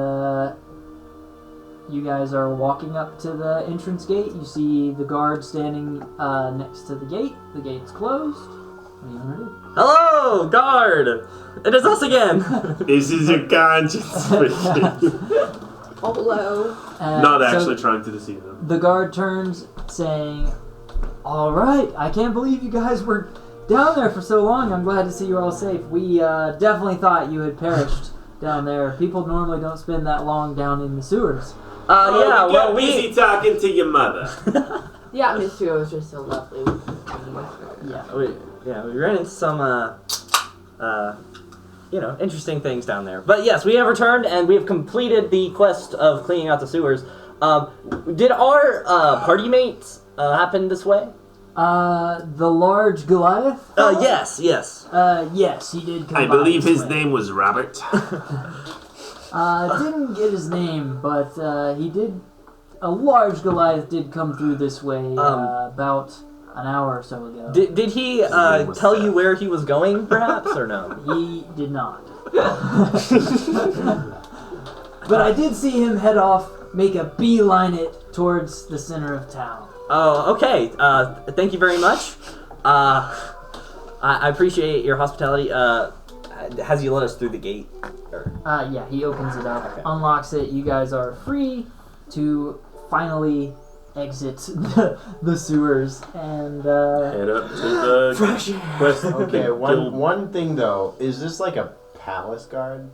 you guys are walking up to the entrance gate. You see the guard standing next to the gate. The gate's closed. What are you gonna do? Hello, guard! It is us again! This is your conscience speaking. Hello. Not actually trying to deceive them. The guard turns, saying, "All right, I can't believe you guys were down there for so long. I'm glad to see you're all safe. We definitely thought you had perished down there. People normally don't spend that long down in the sewers." We got busy talking to your mother. The atmosphere was just so lovely. Yeah. We ran into some, interesting things down there. But yes, we have returned, and we have completed the quest of cleaning out the sewers. Did our party mates happen this way? The large Goliath? Yes. Yes, he did come I by believe this his way. name was Robert. Didn't get his name, but he did. A large Goliath did come through this way about an hour or so ago. Did he tell you where he was going, perhaps, or no? He did not. But I did see him head off, make a beeline it towards the center of town. Oh, okay. Thank you very much. I appreciate your hospitality. Has he let us through the gate? Yeah, he opens it up, unlocks it. You guys are free to finally exit the sewers and Head up to the quest. Okay, one thing though, is this like a palace guard?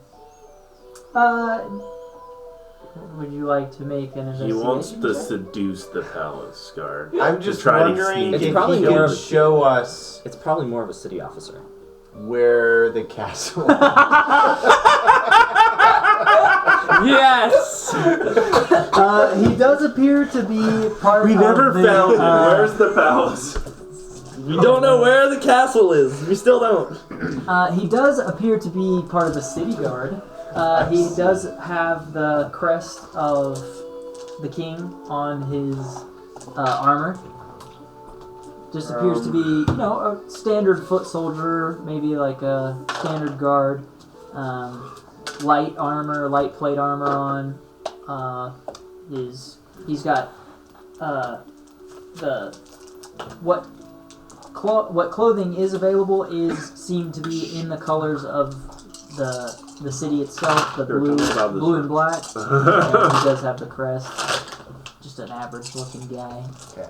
would you like to make an investigation? He wants to check? seduce the palace guard. I'm just try to wondering sneak if in. probably he more could of a- show us It's probably more of a city officer. where the castle. Yes! He does appear to be part We of never the, found it. Where's the palace? We don't know where the castle is. We still don't. He does appear to be part of the city guard. He does have the crest of the king on his armor. Just appears to be, a standard foot soldier, maybe like a standard guard. Light armor, light plate armor on. He's got what clothing is available seem to be in the colors of the city itself, the blue and black. And he does have the crest. Just an average looking guy. Okay.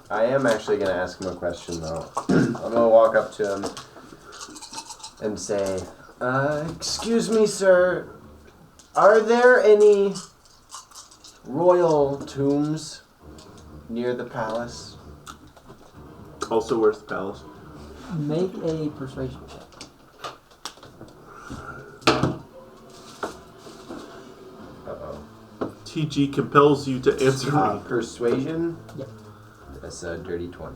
I am actually going to ask him a question though. I'm going to walk up to him and say, excuse me, sir. Are there any royal tombs near the palace? Also, where's the palace? Make a persuasion check. Uh-oh. TG compels you to answer me. Persuasion? Yep. That's a dirty 20.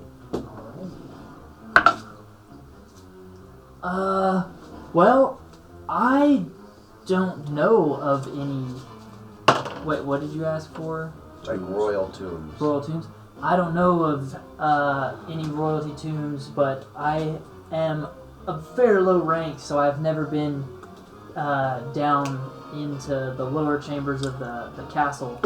Well, I don't know of any. Wait, what did you ask for? Like royal tombs. Royal tombs? I don't know of any royalty tombs, but I am of fair low rank, so I've never been down into the lower chambers of the castle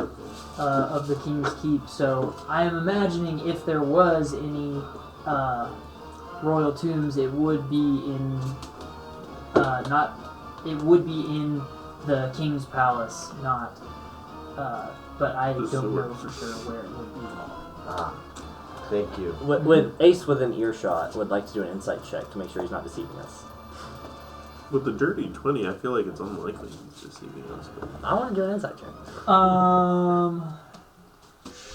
of the King's Keep. So I am imagining if there was any royal tombs, it would be in it would be in the King's Palace, not. But I don't know for sure where it would be. Ah, thank you. With Ace within earshot would like to do an insight check to make sure he's not deceiving us. With the dirty 20, I feel like it's unlikely he's deceiving us. But I want to do an insight check.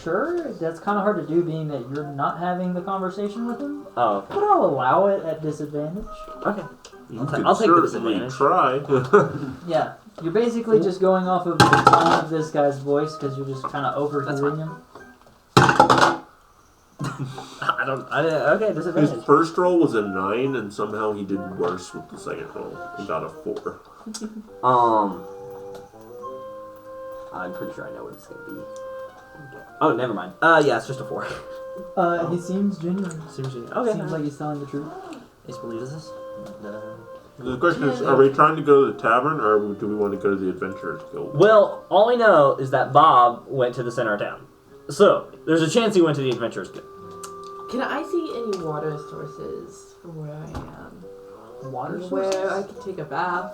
sure. That's kind of hard to do, being that you're not having the conversation with him. Oh, But I'll allow it at disadvantage. okay. You I'll take the certainly disadvantage. try. Yeah, you're basically just going off of the tone of this guy's voice because you're just kind of overhearing him. Okay, His disadvantage. first roll was a 9, and somehow he did worse with the second roll. He got a 4. I'm pretty sure I know what it's gonna be. Oh, never mind. Yeah, it's just a 4. He seems genuine. Seems okay. Seems like he's telling the truth. Ace believes this. The question is, are we trying to go to the tavern, or do we want to go to the Adventurers Guild? Well, all we know is that Bob went to the center of town. So, there's a chance he went to the Adventurers Guild. Can I see any water sources from where I am? Water Where sources? I could take a bath?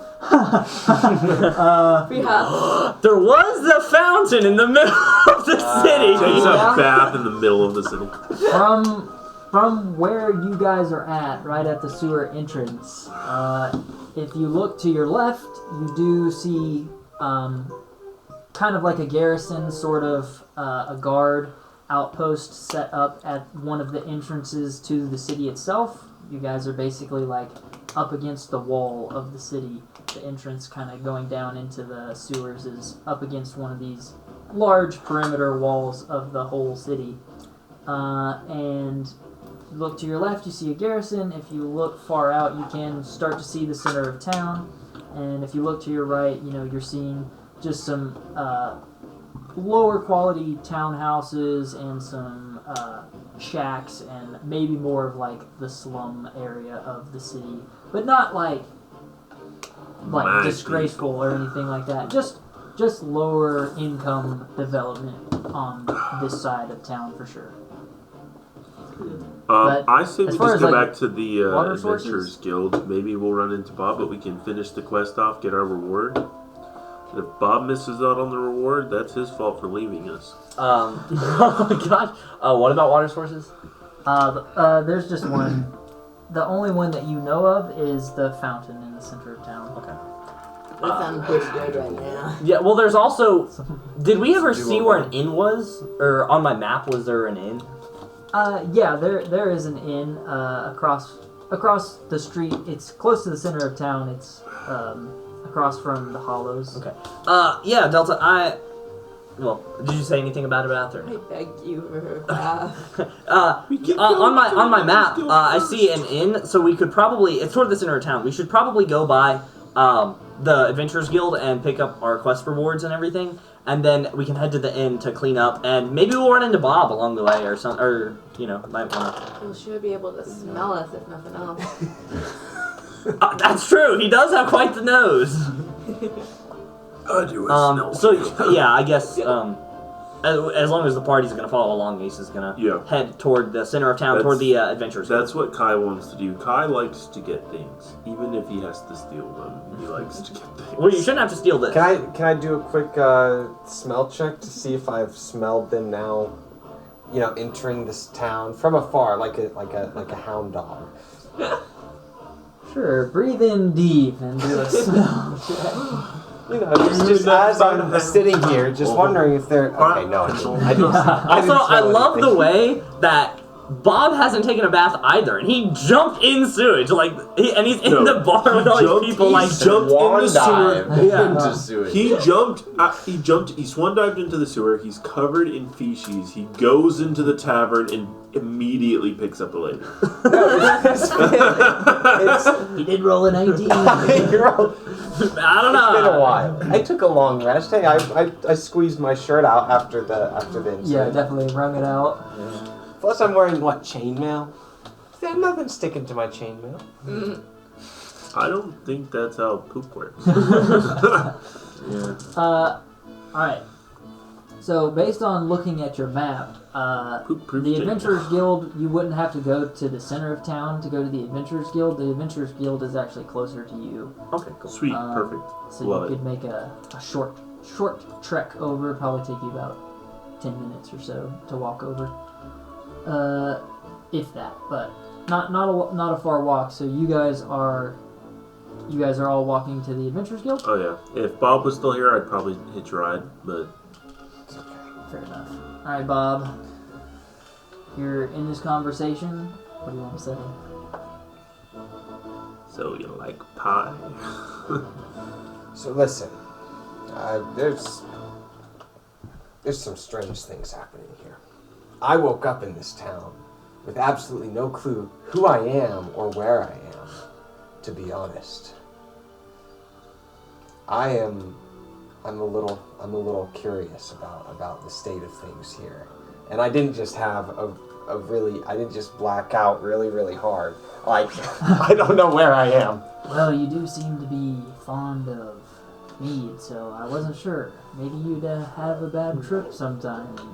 Perhaps. There was the fountain in the middle of the city! Takes a bath in the middle of the city. From where you guys are at, right at the sewer entrance, if you look to your left, you do see kind of like a garrison, sort of a guard outpost set up at one of the entrances to the city itself. You guys are basically like up against the wall of the city. The entrance kind of going down into the sewers is up against one of these large perimeter walls of the whole city. And you look to your left, you see a garrison. If you look far out, you can start to see the center of town. And if you look to your right, you're seeing just some lower quality townhouses and some shacks and maybe more of like the slum area of the city, but not like disgraceful or anything like that. Just lower income development on this side of town for sure. I say we as just far as, go like, back to the water Adventurers sources? Guild. Maybe we'll run into Bob, but we can finish the quest off, get our reward. And if Bob misses out on the reward, that's his fault for leaving us. Oh my gosh. What about water sources? There's just one. The only one that you know of is the fountain in the center of town. Okay. That sounds pretty good right now. Yeah, well, there's also... Did we ever see where an inn was? Or on my map, was there an inn? Yeah, there is an inn across the street. It's close to the center of town. It's across from the Hollows. Okay. Yeah, Delta, well, did you say anything about a bath or? I beg you for her bath. On my map, I see an inn, so we could probably, it's toward the center of town. We should probably go by the Adventurers Guild and pick up our quest rewards and everything, and then we can head to the inn to clean up, and maybe we'll run into Bob along the way or something, or might wanna. He'll sure be able to smell us if nothing else. That's true. He does have quite the nose. So yeah, I guess as long as the party's gonna follow along, Ace is gonna head toward the center of town, toward the Adventurers. That's what Kai wants to do. Kai likes to get things, even if he has to steal them. He likes to get things. Well, you shouldn't have to steal this. Can I do a quick smell check to see if I've smelled them now? Entering this town from afar, like a hound dog. Sure, breathe in deep and do a smell check. Just as I'm sitting here, just wondering if they're... Okay, no, I didn't. Also, I love the way that Bob hasn't taken a bath either, and he jumped in sewage, and he's in the bar with all these people, jumped in the sewer. Into sewage. He swan dived into the sewer. He's covered in feces. He goes into the tavern and immediately picks up a lady. He did roll a 19. I don't know. It's been a while. I took a long rest. Hey, I squeezed my shirt out after the incident. Yeah, definitely wrung it out. Yeah. Plus, I'm wearing chainmail? There's nothing sticking to my chainmail. I don't think that's how poop works. Alright. So, based on looking at your map, the Adventurers Guild, you wouldn't have to go to the center of town to go to the Adventurers Guild. The Adventurers Guild is actually closer to you. Okay, cool. Sweet, perfect. So Love you could make a short trek over. Probably take you about 10 minutes or so to walk over. If that, but not a far walk. So you guys are all walking to the Adventurers Guild? Oh yeah. If Bob was still here, I'd probably hitch a ride, but Fair enough. Alright, Bob. You're in this conversation. What do you want to say? So you like pie? So listen, there's some strange things happening here. I woke up in this town with absolutely no clue who I am or where I am, to be honest. I'm a little curious about the state of things here. And I didn't just have I didn't just black out really, really hard. Like, I don't know where I am. Well, you do seem to be fond of mead, so I wasn't sure. Maybe you'd have a bad trip sometime and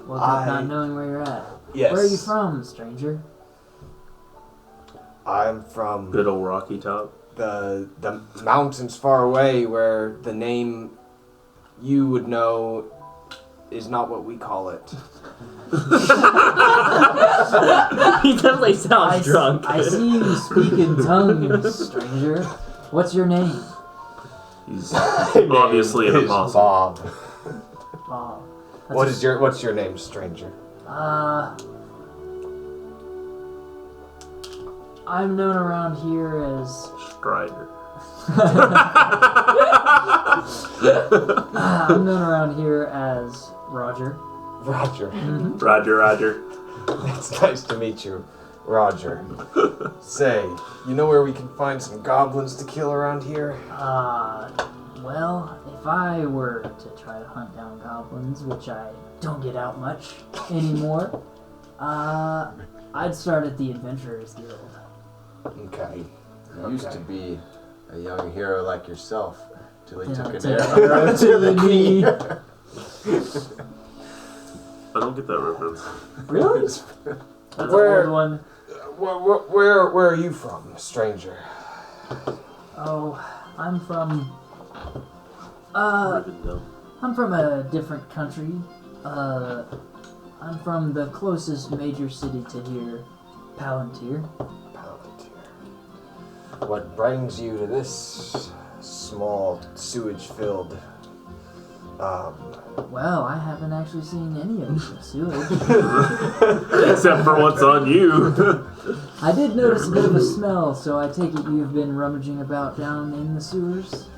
woke up not knowing where you're at. Yes. Where are you from, stranger? I'm from Good old Rocky Top. the mountains far away where the name you would know is not what we call it. He definitely sounds drunk. I see you speak in tongues, stranger. What's your name? He's obviously an It's apostle. Bob. Bob. What's your name, stranger? I'm known around here as... Strider. I'm known around here as Roger. Roger. Roger. It's nice to meet you, Roger. Say, you know where we can find some goblins to kill around here? Well, if I were to try to hunt down goblins, which I don't get out much anymore, I'd start at the Adventurers Guild. Okay. You used to be a young hero like yourself till he Yeah, took an take arrow to the knee. I don't get that reference. Really? That's Where- an old one. Where are you from, stranger? Oh, I'm from... Rivendell. I'm from a different country. I'm from the closest major city to here, Palantir. Palantir. What brings you to this small sewage-filled? Well, I haven't actually seen any of the sewage. Except for what's on you. I did notice a bit of a smell, so I take it you've been rummaging about down in the sewers?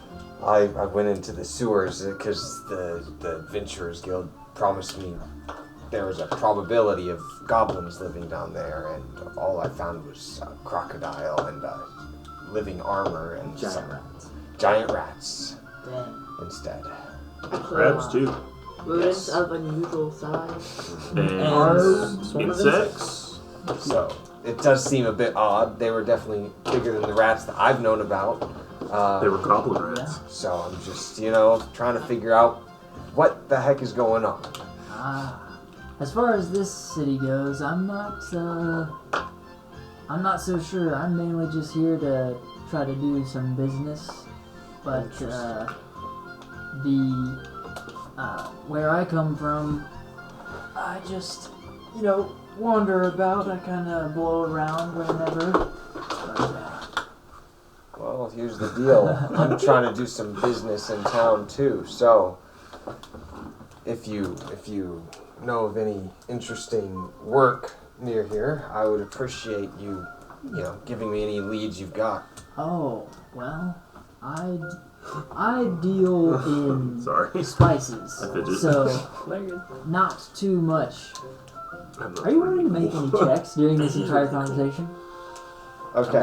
I went into the sewers because the Adventurers Guild promised me there was a probability of goblins living down there, and all I found was a crocodile and living armor and giant rats Dang. instead. Crabs too. Rodents Yes. of unusual size. And insects. So it does seem a bit odd. They were definitely bigger than the rats that I've known about. They were goblin rats. So I'm just, trying to figure out what the heck is going on. As far as this city goes, I'm not so sure. I'm mainly just here to try to do some business. But where I come from, I just, wander about. I kind of blow around whenever. But, Well, here's the deal. I'm trying to do some business in town too. So, if you know of any interesting work near here, I would appreciate you, giving me any leads you've got. oh, well, I deal in Sorry. spices, I fidget. so not too much. Are you willing to make any checks during this entire conversation? Okay.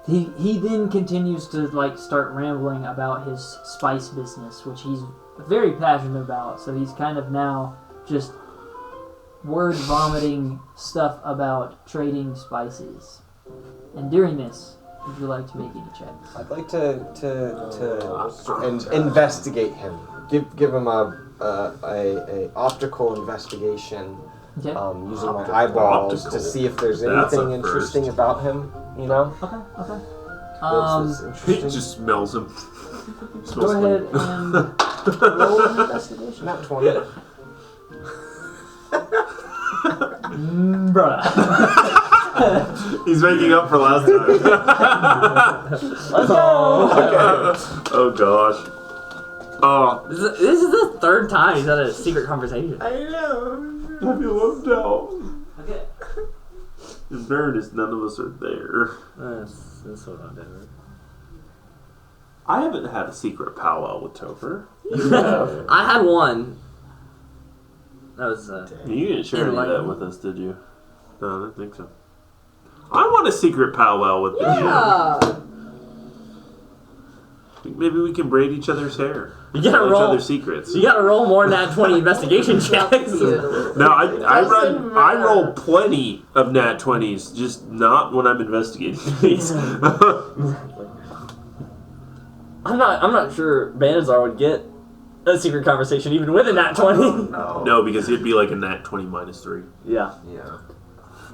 He then continues to start rambling about his spice business, which he's very passionate about. So he's kind of now just word vomiting stuff about trading spices. And during this, would you like to make any checks? I'd like to investigate him. Give him a optical investigation. Okay. Using my eyeballs Optical. to see if there's That's anything a interesting first. about him. Okay. That's He interesting. just smells him. Go ahead and roll an investigation. Not 20. Bruh. He's making up for last time. Let's go. Okay. Oh gosh. This is the third time he's had a secret conversation. I know. I feel left out. Okay. In fairness, none of us are there. That's what I'm doing. I haven't had a secret powwow with Topher. You have. I had one. That was You didn't share any of that enlightening. with us, did you? No, I don't think so. I want a secret powwow with the DM. Yeah. Maybe we can braid each other's hair. You gotta Tell each roll. other's secrets. You gotta roll more than that 20 investigation checks. No, I roll plenty of nat 20s, just not when I'm investigating these. I'm not sure Banadzar would get a secret conversation even with a nat 20. No, because it'd be like a nat 20 minus 3. Yeah. Yeah.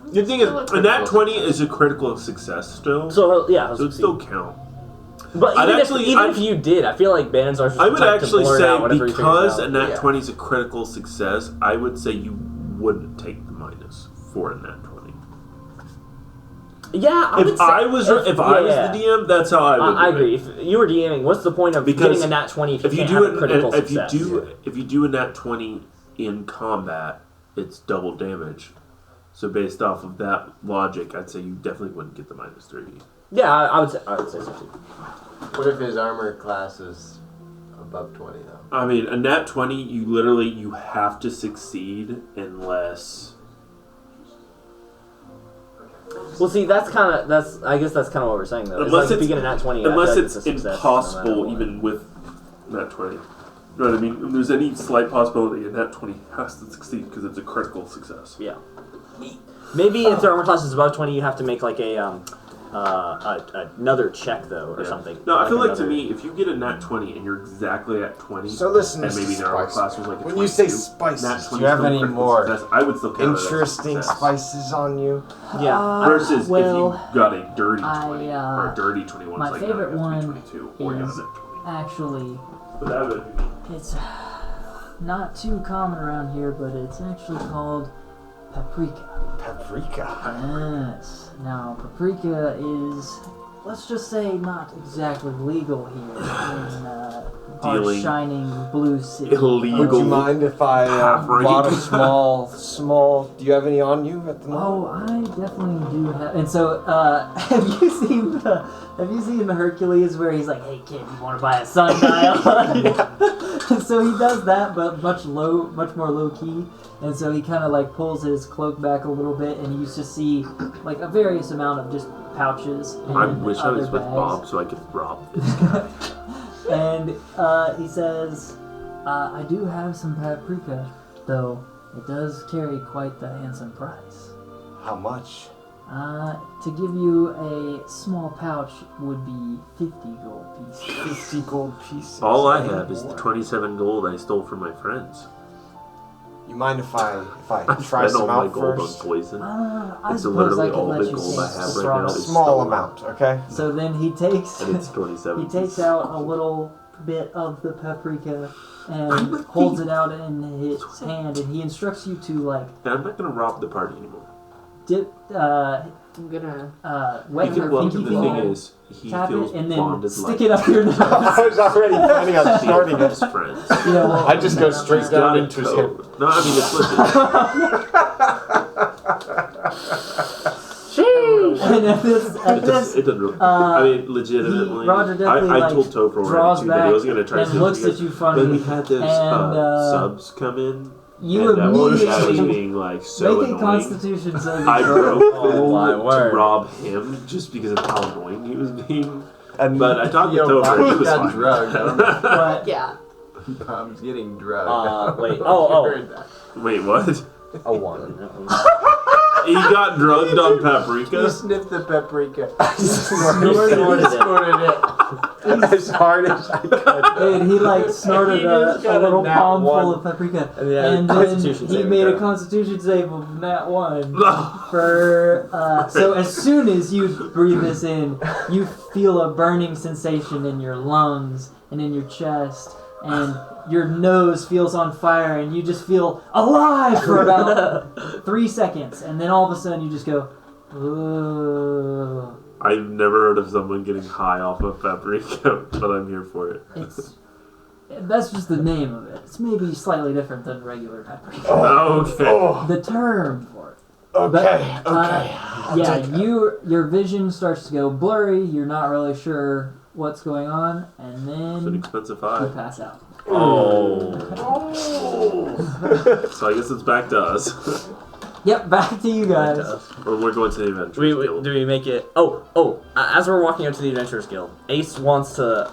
The thing is, a nat 20 is a critical success still. So yeah, So it'd still count. But I'd even, actually- if you did, I feel like Banadzar's just I would the type actually to blurt say, out whatever he figures because out. a nat Yeah. 20 is a critical success, I would say you wouldn't take the minus for a nat 20. Yeah, I would If say, I was the DM, that's how I would do I it. agree. If you were DMing, what's the point of Because getting a nat 20 if you If you can't do have it, a critical if you success? do a nat 20 in combat, it's double damage. So based off of that logic, I'd say you definitely wouldn't get the minus 3. Yeah, I would say so too. What if his armor class is above 20 though? I mean, a nat 20, you have to succeed unless... Well, see, I guess that's kind of what we're saying though. Unless If you it's- get a nat 20, I feel Unless like it's a success, impossible, no matter what. even with nat 20. You know what I mean? If there's any slight possibility, a nat 20 has to succeed because it's a critical success. Yeah. Maybe if their armor class is above 20, you have to make like another check though, or Yeah. something. No, I feel like to another- me, if you get a nat 20 and you're exactly at 20, So listen, and maybe Mr. their armor Spice. class was like a When 22, you say nat spices, 20 do you have still any critical more success. I would still count it as a interesting success. spices on you? Yeah. Versus well, if you got a dirty I, 20 or a dirty 21, my it's like favorite now you have to one be 22 or you have a is nat 20. actually, But that would be it's not too common around here, but it's actually called paprika. Paprika. Yes. Now, paprika is, let's just say, not exactly legal here in our Dealing shining blue city. illegal. Would you mind if I Paprika. bought a small? Do you have any on you at the moment? Oh, I definitely do have. And so, have you seen the Hercules where he's like, "Hey kid, you want to buy a sundial?" So he does that, but much more low key. And so he kind of like pulls his cloak back a little bit, and you just see like a various amount of just pouches. And I wish I other was with bags. Bob so I could rob this guy. And he says, "I do have some paprika, though it does carry quite the handsome price. How much? To give you a small pouch would be 50 gold pieces." 50 gold pieces. All I have is the 27 gold I stole from my friends. You mind if I I try spent all some my out gold first? on poison. I It's suppose literally I can all let the you gold take I have the right now. price. is Small stolen. amount, okay? So then he takes And it's 27. he takes out a little bit of the paprika and holds it out in his hand, and he instructs you to like And I'm not going to rob the party anymore. dip I'm gonna. wet her Well, pinky the thing finger, is, he tap feels it, and bond then is stick like it up your nose. I was already planning on starting his it. friends. Yeah, well, I just go straight He's down got into it his hip. code. No, I mean, it's legit. And at this, It doesn't really. I mean, legitimately. Roger definitely, I told like, Topher draws already too that he back was going to try and something. looks because at you funny, when we had those and, subs come in, you and that was immediately being like so make a annoying. Constitution saving I throw. broke Oh, my to word. rob him just because of how annoying he was being. And But I talked to Yo, Topher and he Bob's was got fine. drugged. But Yeah. Bob's getting drugged. Wait. You Oh. heard that. Wait, what? a 1. He got drugged on You paprika? sniffed the paprika. Snorted it. Snorted it. As hard as I could. dude, he like snorted He just a got a little nat palm full one. of paprika, Yeah, and then Constitution he saving made a throw. Constitution save of nat 1. For so as soon as you breathe this in, you feel a burning sensation in your lungs and in your chest, and your nose feels on fire, and you just feel alive for about 3 seconds, and then all of a sudden you just go, "Ooh." I've never heard of someone getting high off of paprika, but I'm here for it. It's That's just the name of it. It's maybe slightly different than regular pepper. Okay. The term for it. Okay. Your vision starts to go blurry. You're not really sure what's going on, and It's an then expensive you eye. pass out. Oh. So I guess it's back to us. Yep, back to you guys. Or we're going to the Adventurers Guild. Do we make it? As we're walking up to the Adventurers Guild, Ace wants to,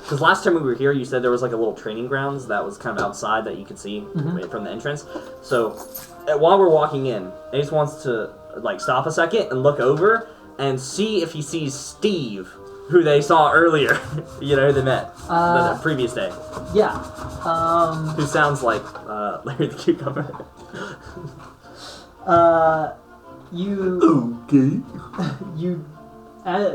because last time we were here, you said there was like a little training grounds that was kind of outside that you could see from the entrance. So while we're walking in, Ace wants to like stop a second and look over and see if he sees Steve, who they saw earlier. You know, who they met the previous day. Yeah. Who sounds like Larry the Cucumber. You Okay. you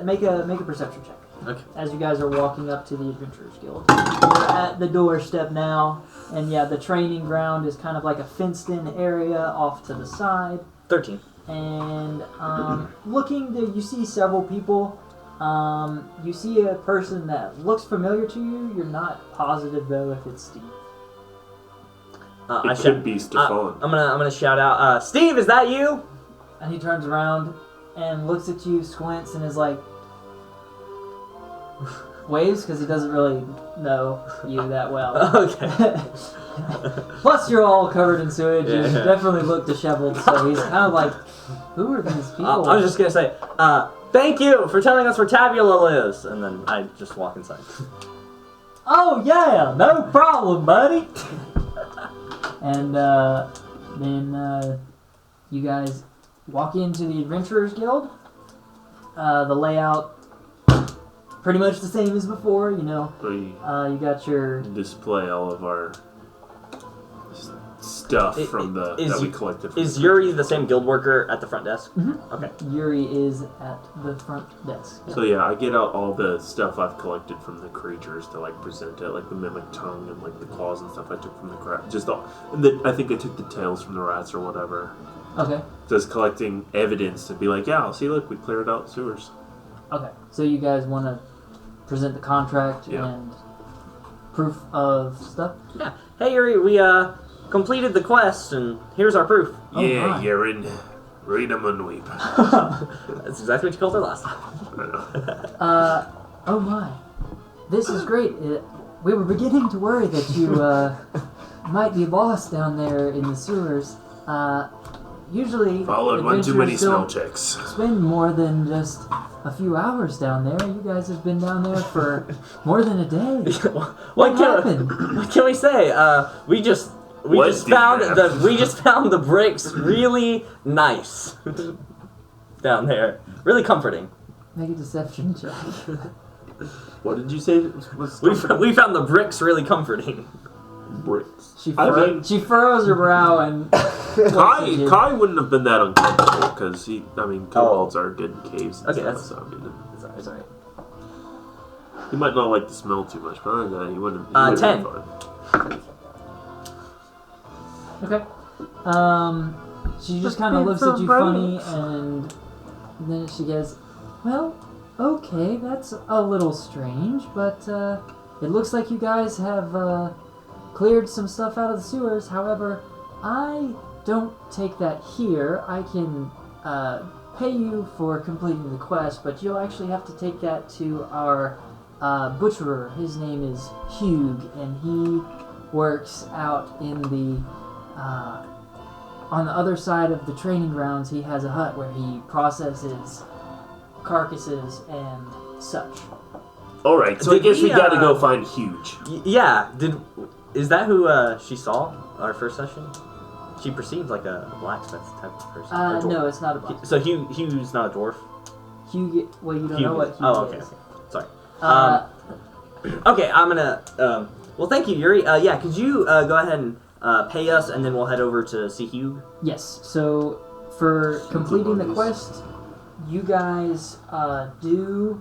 make a perception check. Okay. As you guys are walking up to the Adventurers Guild, you're at the doorstep now, and yeah, the training ground is kind of like a fenced-in area off to the side. 13. And you see several people. You see a person that looks familiar to you. You're not positive though if it's Steve. It could be Stefan. I'm gonna shout out, Steve, is that you? And he turns around and looks at you, squints, and is like, waves because he doesn't really know you that well. Okay. Plus, you're all covered in sewage. Yeah. And you definitely look disheveled. So he's kind of like, "Who are these people?" I was just gonna say, thank you for telling us where Tabula lives, and then I just walk inside. Oh yeah, no problem, buddy. And then you guys walk into the Adventurers Guild. The layout pretty much the same as before. You know, We you got your display all of our stuff that we collected. From Is the Yuri the same guild worker at the front desk? Mm-hmm. Okay. Yuri is at the front desk. So yeah, I get out all the stuff I've collected from the creatures to like present it, like the mimic tongue and like the claws and stuff I took from the crab. I think I took the tails from the rats or whatever. Okay. Just collecting evidence to be like, yeah, see, look, we cleared out sewers. Okay. So you guys want to present the contract Yeah. and proof of stuff? Yeah. Hey Yuri, we completed the quest, and here's our proof. Oh, Yeah, my. Yaren, read 'em and weep. That's exactly what you called her last time. I know. Oh my. This is great. We were beginning to worry that you might be lost down there in the sewers. Usually, Followed one too many adventurers smell don't checks. spend more than just a few hours down there. You guys have been down there for more than a day. What happened? What can we say? We just found the bricks really nice down there. Really comforting. Make a deception check. What did you say? We found the bricks really comforting. Bricks. She I furrows her brow and Kai wouldn't have been that uncomfortable because kobolds are good in caves. And Okay, stuff, that's- so, I mean, It's alright. he might not like the smell too much, but other than that, he wouldn't. He 10. Been fine. Okay. She just kind of looks at you funny, and then she goes, "Well, okay, that's a little strange, but it looks like you guys have cleared some stuff out of the sewers. However, I don't take that here. I can pay you for completing the quest, but you'll actually have to take that to our butcherer. His name is Hewg, and he works out in the on the other side of the training grounds. He has a hut where he processes carcasses and such." All right, so I Did guess we we, got to go find Huge. Yeah. Is that who she saw our first session? She perceived like a blacksmith type of person. or dwarf. No, it's not a boss. So Hugh's not a dwarf. Hugh, well, you don't know what Hugh Oh, okay. is. Sorry. Uh, Okay, I'm gonna. Well, thank you, Yuri. Yeah, could you go ahead and pay us, and then we'll head over to see Hugh. Yes, so for completing the quest, you guys do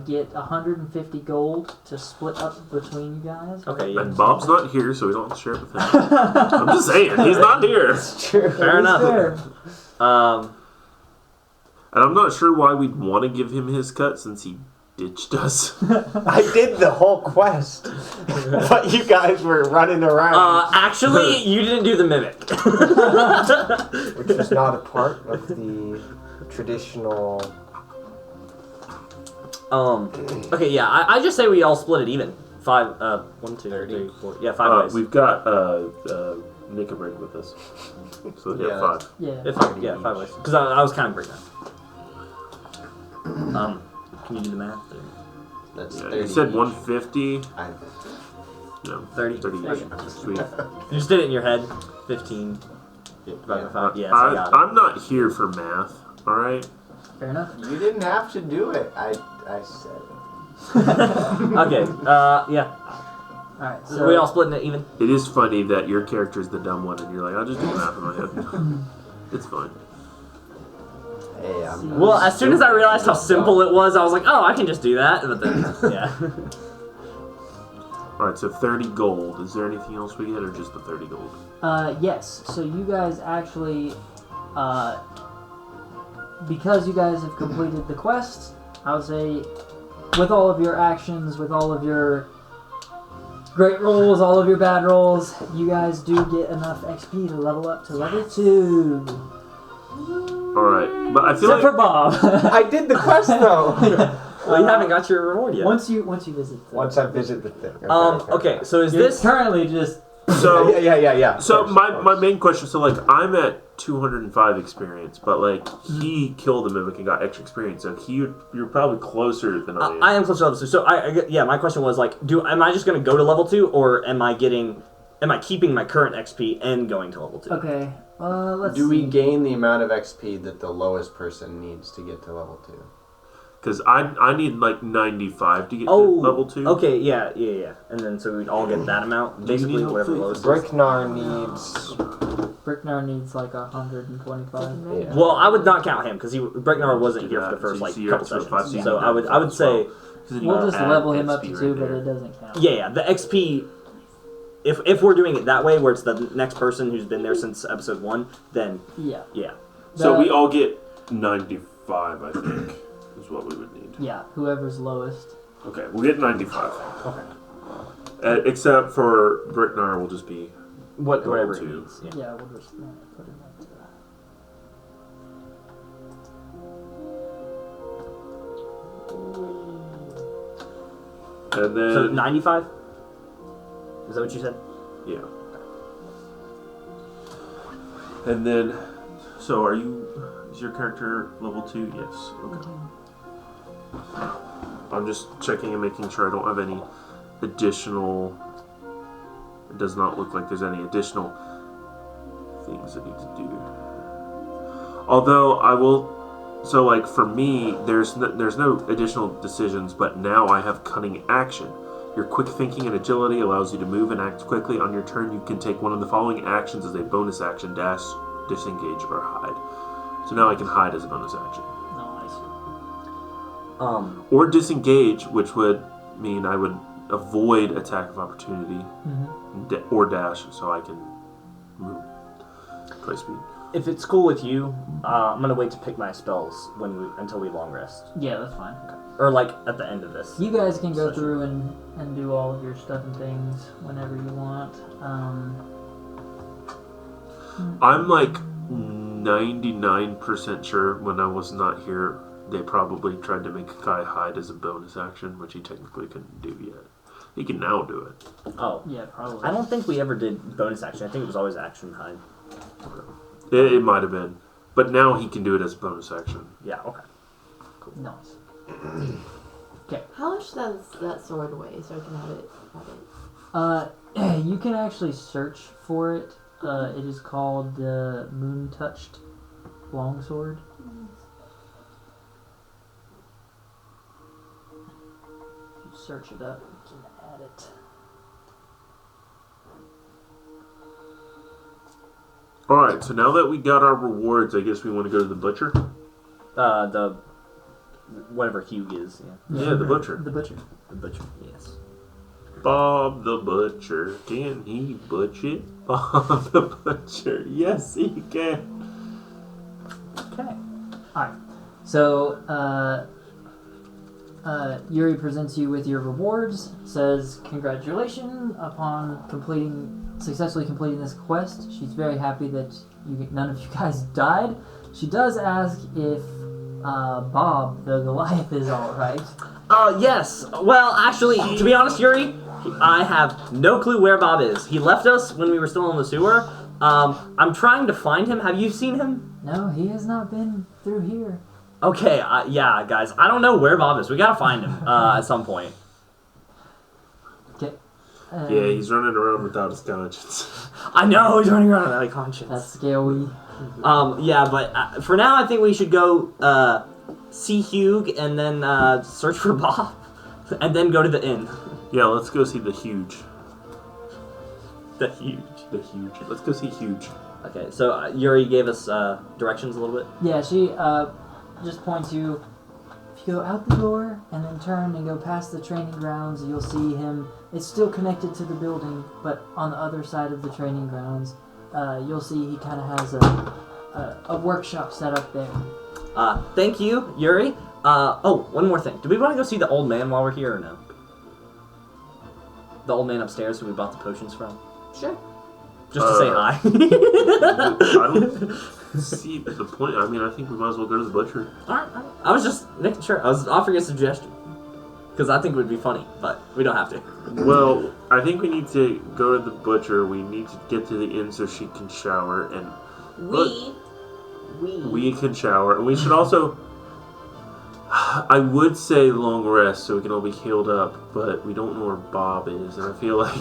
get 150 gold to split up between you guys. Okay. Yeah. And Bob's not here, so we don't have to share it with him. I'm just saying, he's not here. True. Fair enough. Fair. And I'm not sure why we'd want to give him his cut since he ditched us? I did the whole quest, but you guys were running around, Actually, you didn't do the mimic. which was not a part of the traditional. Okay, yeah, I just say we all split it even. 5, 1, 2, 3, 4. Yeah, 5 ways. We've got Nick and Rick with us. So yeah, Yeah, 5. Yeah. If, yeah, 5 ways. Because I was counting Bricknar. Can you do the math? That's Yeah, 30 you said each. 150. No, 30. 30 each. Okay. Sweet. You just did it in your head. 15 divided by 5. Yeah, so I got it. I'm not here for math, alright? Fair enough. You didn't have to do it. I said it. Okay, yeah. Alright, So so we all splitting it even? It is funny that your character's the dumb one and you're like, I'll just do math in my head. It's fine. Hey, I'm Well, as soon as I realized how simple it was, I was like, oh, I can just do that. But then, yeah. Alright, so 30 gold. Is there anything else we get or just the 30 gold? yes. So you guys actually, because you guys have completed the quest, I would say, with all of your actions, with all of your great rolls, all of your bad rolls, you guys do get enough XP to level up to level 2. Alright, but I feel Except for like... Bob. I did the quest though. Well, you haven't got your reward yet. Once you visit. Once I visit the thing. Okay, so is You're this... currently just. So, Yeah. so Of course, my of course. main question, so like I'm at 205 experience, but like he killed the mimic and got extra experience, so you're probably closer than I am. I am close to level 2. So, yeah, my question was, like, am I just going to go to level 2, or am I keeping my current XP and going to level 2? Okay. Let's Do see. we gain the amount of XP that the lowest person needs to get to level 2? Because I need like 95 to get Oh, to level 2. Okay, yeah. And then so we'd all get that amount, basically, need whatever the help? lowest is. Bricknar needs. Bricknar needs like 125. Yeah. Well, I would not count him, because Bricknar wasn't here for the So first, you like, see your couple extra sessions. 5, so you So need I would say... We'll just level him up to 2, but it doesn't count. Yeah, the XP... If we're doing it that way, where it's the next person who's been there since episode 1, then Yeah. So we all get 95, I think, is what we would need. Yeah, whoever's lowest. Okay, we'll get 95. Okay. Except for Bricknar will just be... Whatever Level it 2. needs. Yeah. Yeah, we'll just put him up to And then... So 95? Is that what you said? Yeah. And then, so is your character level 2? Yes. Okay. I'm just checking and making sure I don't have any additional, it does not look like there's any additional things I need to do. Although I will, so like for me, there's no additional decisions, but now I have cunning action. Your quick thinking and agility allows you to move and act quickly. On your turn, you can take one of the following actions as a bonus action: dash, disengage, or hide. So now I can hide as a bonus action. Nice. Or disengage, which would mean I would avoid attack of opportunity, or dash, so I can move twice speed. If it's cool with you, I'm going to wait to pick my spells until we long rest. Yeah, that's fine. Or, like, at the end of this. You guys can go session. through and do all of your stuff and things whenever you want. I'm like 99% sure when I was not here, they probably tried to make Kai hide as a bonus action, which he technically couldn't do yet. He can now do it. Oh. Yeah, probably. I don't think we ever did bonus action. I think it was always action hide. It might have been. But now he can do it as a bonus action. Yeah, okay. Nice. How much does that sword weigh so I can have it? You can actually search for it. It is called the Moon-Touched Longsword. You search it up, you can add it. Alright, so now that we got our rewards, I guess we want to go to the butcher? Whatever Hewg is, yeah. Yeah, the butcher. The butcher. The butcher, yes. Bob the butcher, can he butch it? Bob the butcher, yes he can. Okay. Alright. So, Yuri presents you with your rewards, says congratulations upon successfully completing this quest. She's very happy that none of you guys died. She does ask if Bob, the Goliath, is alright. Yes. Well, actually, to be honest, Yuri, I have no clue where Bob is. He left us when we were still in the sewer. I'm trying to find him. Have you seen him? No, he has not been through here. Okay, yeah, guys. I don't know where Bob is. We gotta find him at some point. Okay. Yeah, he's running around without his conscience. I know, he's running around without a conscience. That's scary. Yeah, but for now, I think we should go see Hewg and then search for Bob, and then go to the inn. Yeah, let's go see the Huge. The Huge. The Huge. Let's go see Huge. Okay, so Yuri gave us directions a little bit. Yeah, she just points you. If you go out the door and then turn and go past the training grounds, you'll see him. It's still connected to the building, but on the other side of the training grounds, you'll see he kind of has a workshop set up there. Thank you, Yuri. Oh, one more thing. Do we want to go see the old man while we're here or no? The old man upstairs who we bought the potions from? Sure. Just to say hi. I don't see the point. I mean, I think we might as well go to the butcher. Alright. I was just making sure. I was offering a suggestion. Because I think it would be funny, but we don't have to. Well, I think we need to go to the butcher. We need to get to the inn so she can shower. And we can shower. And we should also... I would say long rest so we can all be healed up, but we don't know where Bob is, and I feel like...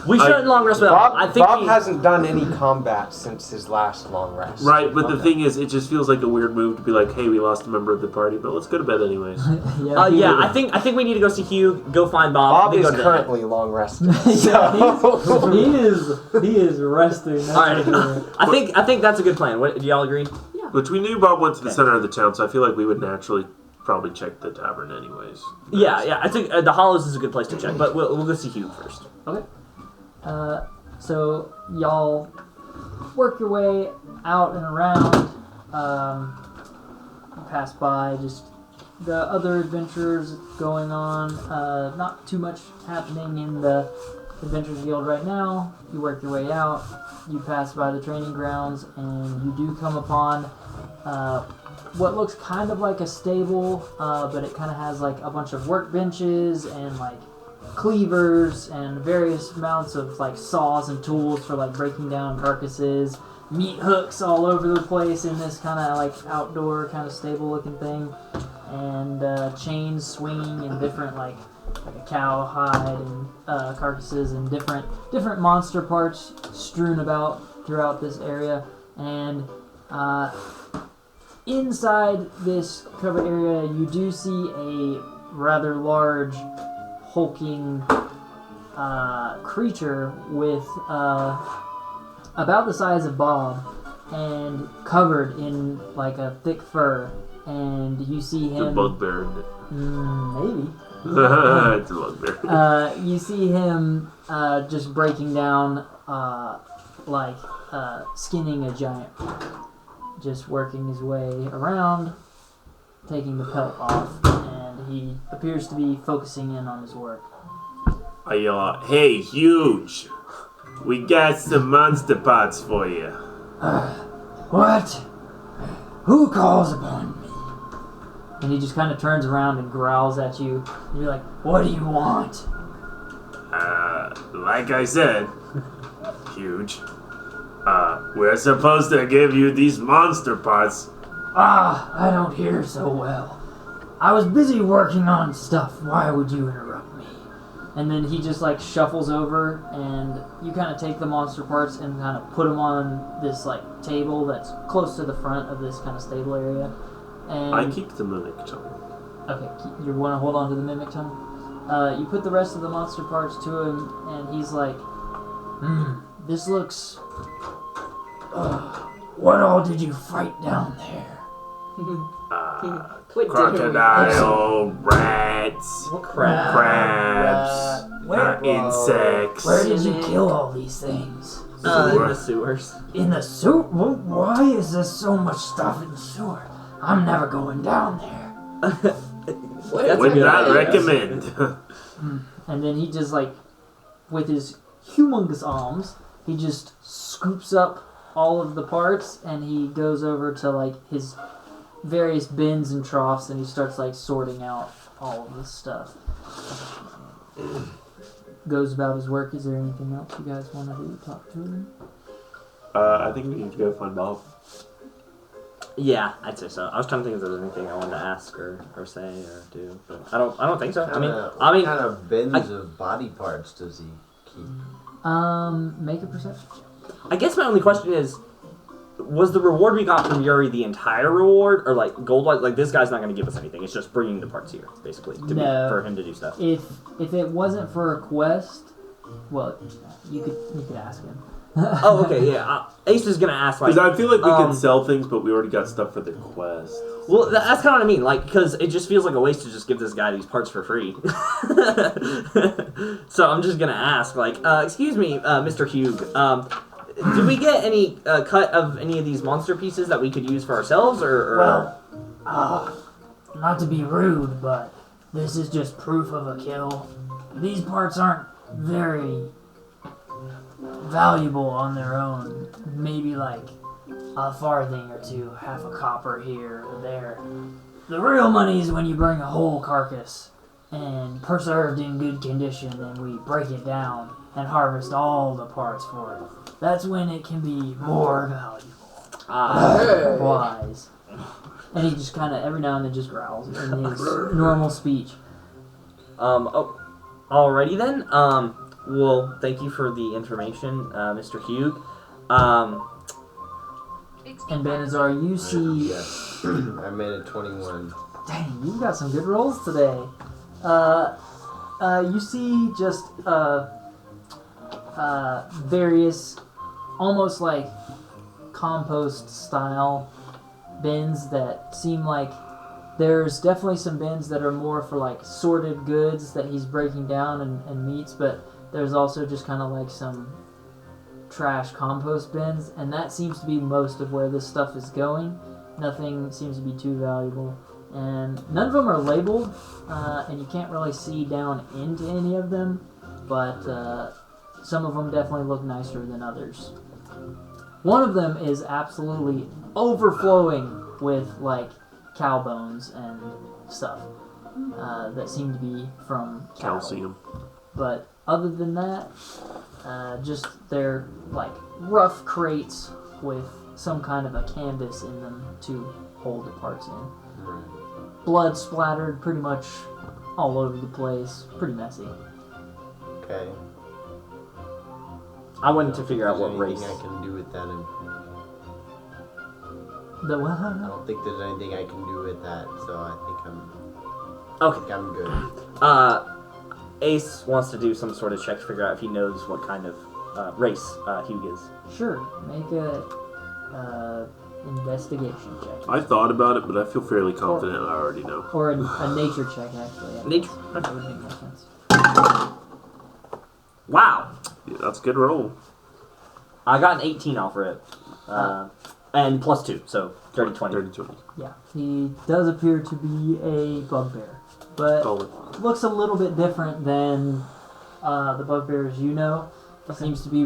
We shouldn't long rest well. I think Bob hasn't done any combat since his last long rest. Right, but the thing is, it just feels like a weird move to be like, hey, we lost a member of the party, but let's go to bed anyways. Yeah, I think we need to go see Hewg, go find Bob. Bob is currently long rested. So. he is resting. That's Alright. I think that's a good plan. What, do y'all agree? Yeah. Which we knew Bob went to the center of the town, so I feel like we would naturally probably check the tavern anyways. Yeah, I think the Hollows is a good place to check, but we'll go see Hewg first. Okay. So y'all work your way out and around. You pass by just the other adventures going on. Not too much happening in the Adventurers Guild right now. You work your way out. You pass by the training grounds, and you do come upon what looks kind of like a stable, but it kind of has like a bunch of workbenches and like cleavers and various amounts of like saws and tools for like breaking down carcasses, meat hooks all over the place in this kind of like outdoor kind of stable looking thing, and chains swinging and different like a cow hide and carcasses and different monster parts strewn about throughout this area. And inside this covered area, you do see a rather large, hulking creature with about the size of Bob and covered in like a thick fur. And you see him... It's a bugbear. Maybe. It's a bugbear. You see him just breaking down, skinning a giant. Just working his way around, taking the pelt off, and he appears to be focusing in on his work. I yell out, hey, Huge! We got some monster pots for you. What? Who calls upon me? And he just kind of turns around and growls at you. And you're like, what do you want? Like I said, Huge. We're supposed to give you these monster pots. I don't hear so well. I was busy working on stuff. Why would you interrupt me? And then he just like shuffles over, and you kind of take the monster parts and kind of put them on this like table that's close to the front of this kind of stable area. And I keep the mimic tongue. okay, you want to hold on to the mimic tongue? You put the rest of the monster parts to him, and he's like, this looks... what all did you fight down there? Crocodile, rats, crabs, insects. Where did you kill all these things? In the sewers. In the sewer? Well, why is there so much stuff in the sewer? I'm never going down there. Would not recommend. And then he just like, with his humongous arms, he just scoops up all of the parts and he goes over to like his various bins and troughs and he starts like sorting out all of this stuff. Goes about his work. Is there anything else you guys want to do? Talk to him? I think we need to go find Bob. Yeah, I'd say so. I was trying to think if there was anything I wanted to ask or say or do, but I don't think so. I mean, what kind of bins of body parts does he keep? Make a perception. I guess my only question is, was the reward we got from Yuri the entire reward, or like gold? Like this guy's not going to give us anything. It's just bringing the parts here, basically, for him to do stuff. If it wasn't for a quest, well, you could ask him. Oh, okay, yeah. Ace is gonna ask, like, because I feel like we can sell things, but we already got stuff for the quest. Well, that's kind of what I mean, like, because it just feels like a waste to just give this guy these parts for free. So I'm just gonna ask, like, excuse me, Mr. Hewg, did we get any cut of any of these monster pieces that we could use for ourselves, or? Well, not to be rude, but this is just proof of a kill. These parts aren't very valuable on their own. Maybe like a farthing or two, half a copper here or there. The real money is when you bring a whole carcass and preserved in good condition and we break it down and harvest all the parts for it. That's when it can be more valuable. Wise. And he just kind of every now and then just growls in his normal speech. Alrighty then. Well, thank you for the information, Mr. Hewg. And Banadzar, you see... Yes. I made a 21. Dang, you've got some good rolls today. You see just various, almost like compost-style bins that seem like there's definitely some bins that are more for like sorted goods that he's breaking down and meats, but there's also just kind of like some trash compost bins, and that seems to be most of where this stuff is going. Nothing seems to be too valuable, and none of them are labeled, and you can't really see down into any of them, but some of them definitely look nicer than others. One of them is absolutely overflowing with like cow bones and stuff that seem to be from cattle. Calcium. But other than that, just they're like rough crates with some kind of a canvas in them to hold the parts in. Blood splattered pretty much all over the place. Pretty messy. Okay. I wanted to figure out what race. I can do with that. The what? I don't think there's anything I can do with that, so I think I'm good. Ace wants to do some sort of check to figure out if he knows what kind of race Hewg is. Sure. Make a investigation check. I thought about it, but I feel fairly confident I already know. Or a nature check, actually. Nature. That would make more sense. Wow. Yeah, that's a good roll. I got an 18 off for it. And plus 2, so 30-20. 30-20. Yeah. He does appear to be a bugbear, but looks a little bit different than the bugbears you know. He seems to be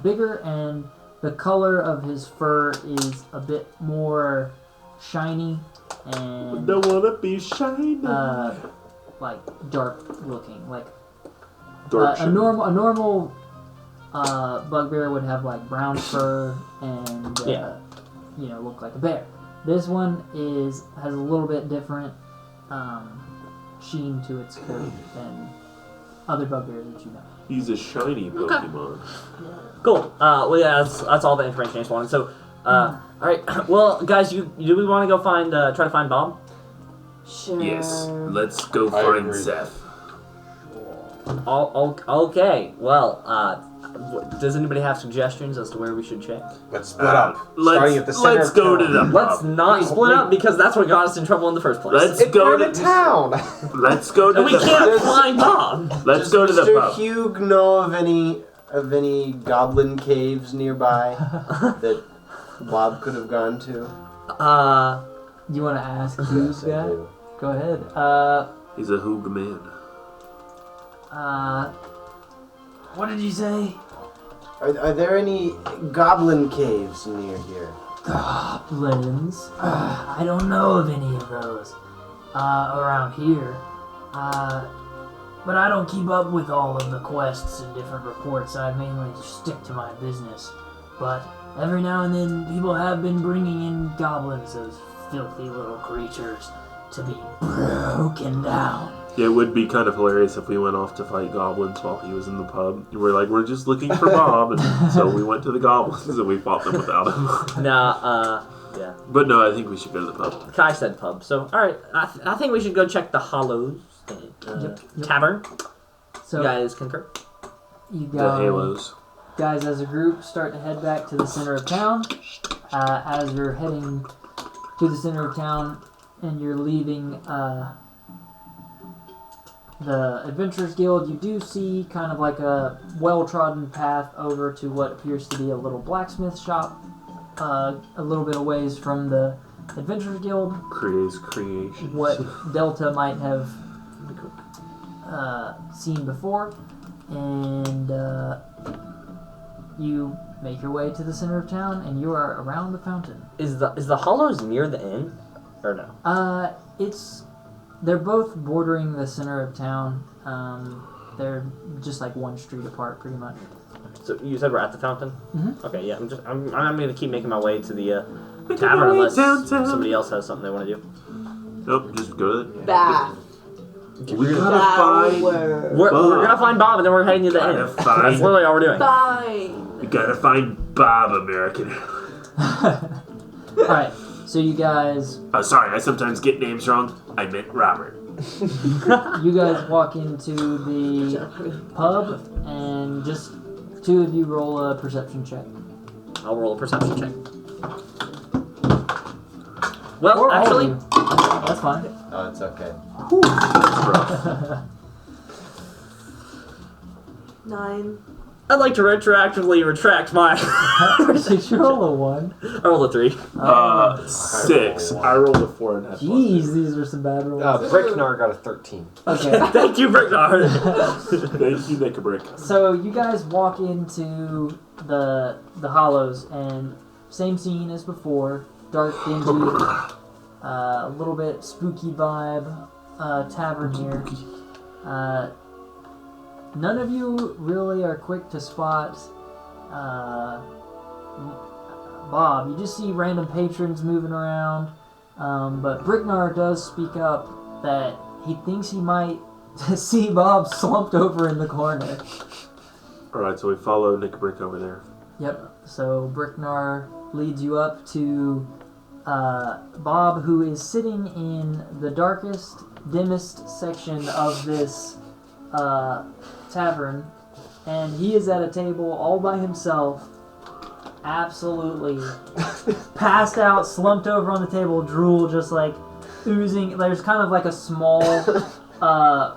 bigger, and the color of his fur is a bit more shiny and Don't wanna be shiny. like dark looking. Like Dark a normal bugbear would have like brown fur and look like a bear. This one has a little bit different sheen to its coat than other bugbears that you know. He's a shiny Pokemon. Cool. Well, yeah, that's all the information I just wanted. So, all right. Well, guys, do we want to go try to find Bob? Sure. Yes. Let's go I find agree. Seth. Okay. Well, does anybody have suggestions as to where we should check? Let's split up. Let's Starting at the center let's of go town. to the Let's pub. not split up because that's what got us in trouble in the first place. Let's It's go part to of town. Let's go to and we the can't pub. find Bob. Let's go to the Mr. pub. Hewg know of any goblin caves nearby that Bob could have gone to? You want to ask Yes, who's I that? do. Go ahead. He's a Hewg man. What did you say? Are there any goblin caves near here? Goblins? I don't know of any of those around here. But I don't keep up with all of the quests and different reports. I mainly stick to my business. But every now and then, people have been bringing in goblins, those filthy little creatures, to be broken down. Yeah, it would be kind of hilarious if we went off to fight goblins while he was in the pub. We're like, we're just looking for Bob, and so we went to the goblins and we fought them without him. Yeah. But no, I think we should go to the pub. Kai said pub. So, alright, I think we should go check the Hollows Yep. Tavern. So You guys concur? you The go, halos. guys, as a group, start to head back to the center of town. As you're heading to the center of town and you're leaving the Adventurers Guild, you do see kind of like a well-trodden path over to what appears to be a little blacksmith shop, a little bit a ways from the Adventurers Guild. Creation. What Delta might have seen before, and you make your way to the center of town, and you are around the fountain. Is the Hollows near the inn? Or no? They're both bordering the center of town. They're just like one street apart, pretty much. So you said we're at the fountain? Mm-hmm. Okay, yeah. I'm gonna keep making my way to the tavern unless somebody else has something they want to do. Nope, just go to the Bath. We gotta find We're gonna find Bob and then we're heading to the inn. That's literally all we're doing. Fine. We gotta find Bob, American. Alright, so you guys Sorry, I sometimes get names wrong. I meant Robert. walk into the pub, and just two of you roll a perception check. I'll roll a perception check. Well, Or all of actually, you. That's fine. Oh, it's okay. It's rough. 9. I'd like to retroactively retract my. Did you roll a 1? I rolled a 3. 6. I rolled a 4 and had Jeez, these are some bad rolls. Bricknar got a 13. Okay. Thank you, Bricknar. Thank you, Make a Brick. So you guys walk into the Hollows, and same scene as before. Dark, dingy, a little bit spooky vibe. Tavern here. None of you really are quick to spot Bob. You just see random patrons moving around, but Bricknar does speak up that he thinks he might see Bob slumped over in the corner. Alright, so we follow Nick Brick over there. Yep. So Bricknar leads you up to Bob, who is sitting in the darkest, dimmest section of this tavern, and he is at a table all by himself, absolutely passed out, slumped over on the table, drool just like oozing. There's kind of like a small